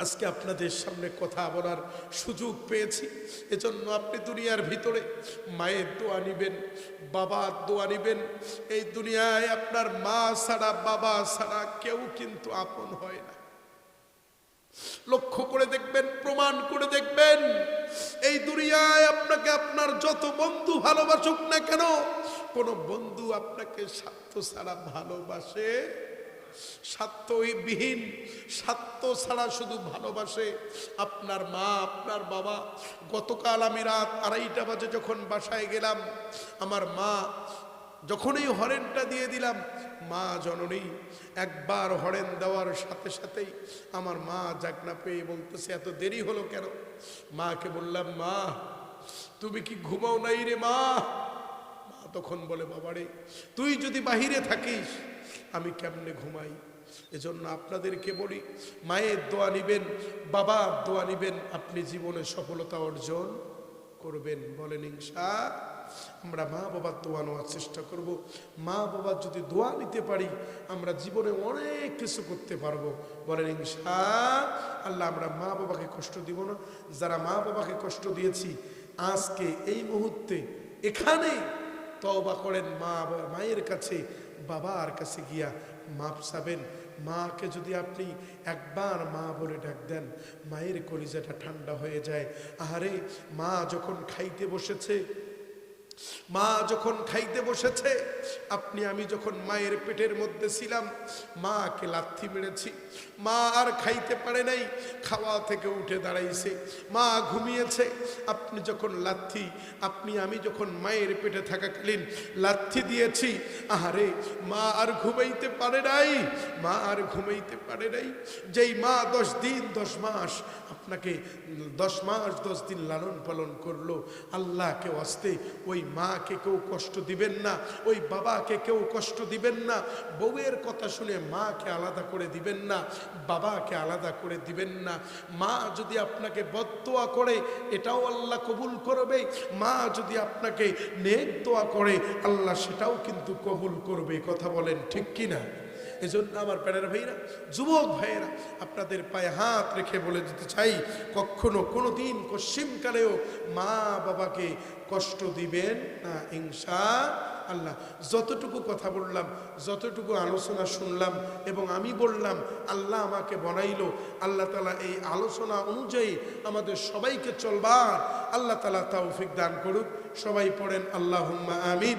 আজকে আপনাদের সামনে কথা বলার সুযোগ পেয়েছি। এজন্য আপনি দুনিয়ার ভিতরে মায়ের দোয়া নিবেন, বাবার দোয়া নিবেন। এই দুনিয়ায় আপনার মা ছাড়া, বাবা ছাড়া কেউ কিন্তু আপন হয় না। লক্ষ্য করে দেখবেন, প্রমাণ করে দেখবেন, এই দুনিয়ায় আপনাকে আপনার যত বন্ধু ভালোবাসুক না কেন, কোন বন্ধু আপনাকে স্বার্থ ছাড়া ভালোবাসে, স্বার্থবিহীন, স্বার্থ ছাড়া শুধু ভালোবাসে আপনার মা, আপনার বাবা। গতকাল আমি রাত 2:30 বাজে যখন বাসায় গেলাম, আমার মা যখনই হরেনটা দিয়ে দিলাম, মা জননী একবার হরেন দেওয়ার সাথে সাথেই আমার মা জাগনা পেয়ে বলতেছে, এত দেরি হলো কেন? মাকে বললাম, মা তুমি কি ঘুমাও নাই রে মা? মা তখন বলে, বাবারে তুই যদি বাহিরে থাকিস আমি কেমনে ঘুমাই? এজন্য আপনাদেরকে বলি, মায়ের দোয়া নিবেন, বাবার দোয়া নিবেন, আপনি জীবনে সফলতা অর্জন করবেন। বলেন ইনশাআল্লাহ। আমরা মা বাবার দোয়া নেওয়ার চেষ্টা করব। মা বাবার যদি দোয়া নিতে পারি, আমরা জীবনে অনেক কিছু করতে পারবো। বলেন ইনশাআল্লাহ। আল্লাহ আমরা মা বাবাকে কষ্ট দিব না। যারা মা বাবাকে কষ্ট দিয়েছি, আজকে এই মুহূর্তে এখানে তওবা করেন, মায়ের কাছে বাবার কাছে গিয়া মাপ চাবেন। মাকে যদি আপনি একবার মা বলে ডাক দেন, মায়ের কলিজাটা ঠান্ডা হয়ে যায়। আহারে, মা যখন খাইতে বসেছে, মা যখন খাইতে বসেছে, আপনি আমি যখন মায়ের পেটের মধ্যে ছিলাম, মাকে লাথি মেরেছি, মা আর খাইতে পারে নাই, খাওয়া থেকে উঠে দাঁড়াইছে, মা ঘুমিয়েছে। আপনি যখন লাথি, আপনি আমি যখন মায়ের পেটে থাকাকালীন লাথি দিয়েছি, আহারে মা আর ঘুমাইতে পারে নাই, মা আর ঘুমাইতে পারে নাই। যেই মা 10 দিন 10 মাস আপনাকে 10 মাস 10 দিন লালন পালন করলো, আল্লাহকে ওয়াস্তে ওই মাকে কেউ কষ্ট দিবেন না, ওই বাবাকে কেউ কষ্ট দিবেন না। বউয়ের কথা শুনে মাকে আলাদা করে দিবেন না, বাবাকে আলাদা করে দিবেন না। মা যদি আপনাকে বদদোয়া করে, এটাও আল্লাহ কবুল করবে। মা যদি আপনাকে নেক দোয়া করে, আল্লাহ সেটাও কিন্তু কবুল করবে। কথা বলেন ঠিক কিনা? এজন্য আমার প্যারের ভাইরা, যুবক ভাইয়েরা, আপনাদের পায়ে হাত রেখে বলে দিতে চাই, কখনো কোনো দিন কশ্চিমকালেও মা বাবাকে কষ্ট দিবেন না ইনশাআল্লাহ। যতটুকু কথা বললাম, যতটুকু আলোচনা শুনলাম এবং আমি বললাম, আল্লাহ আমাকে বনাইলো, আল্লাহ তাআলা এই আলোচনা অনুযায়ী আমাদের সবাইকে চলবার আল্লাহ তাআলা তৌফিক দান করুক। সবাই পড়েন আল্লাহুম্মা আমিন।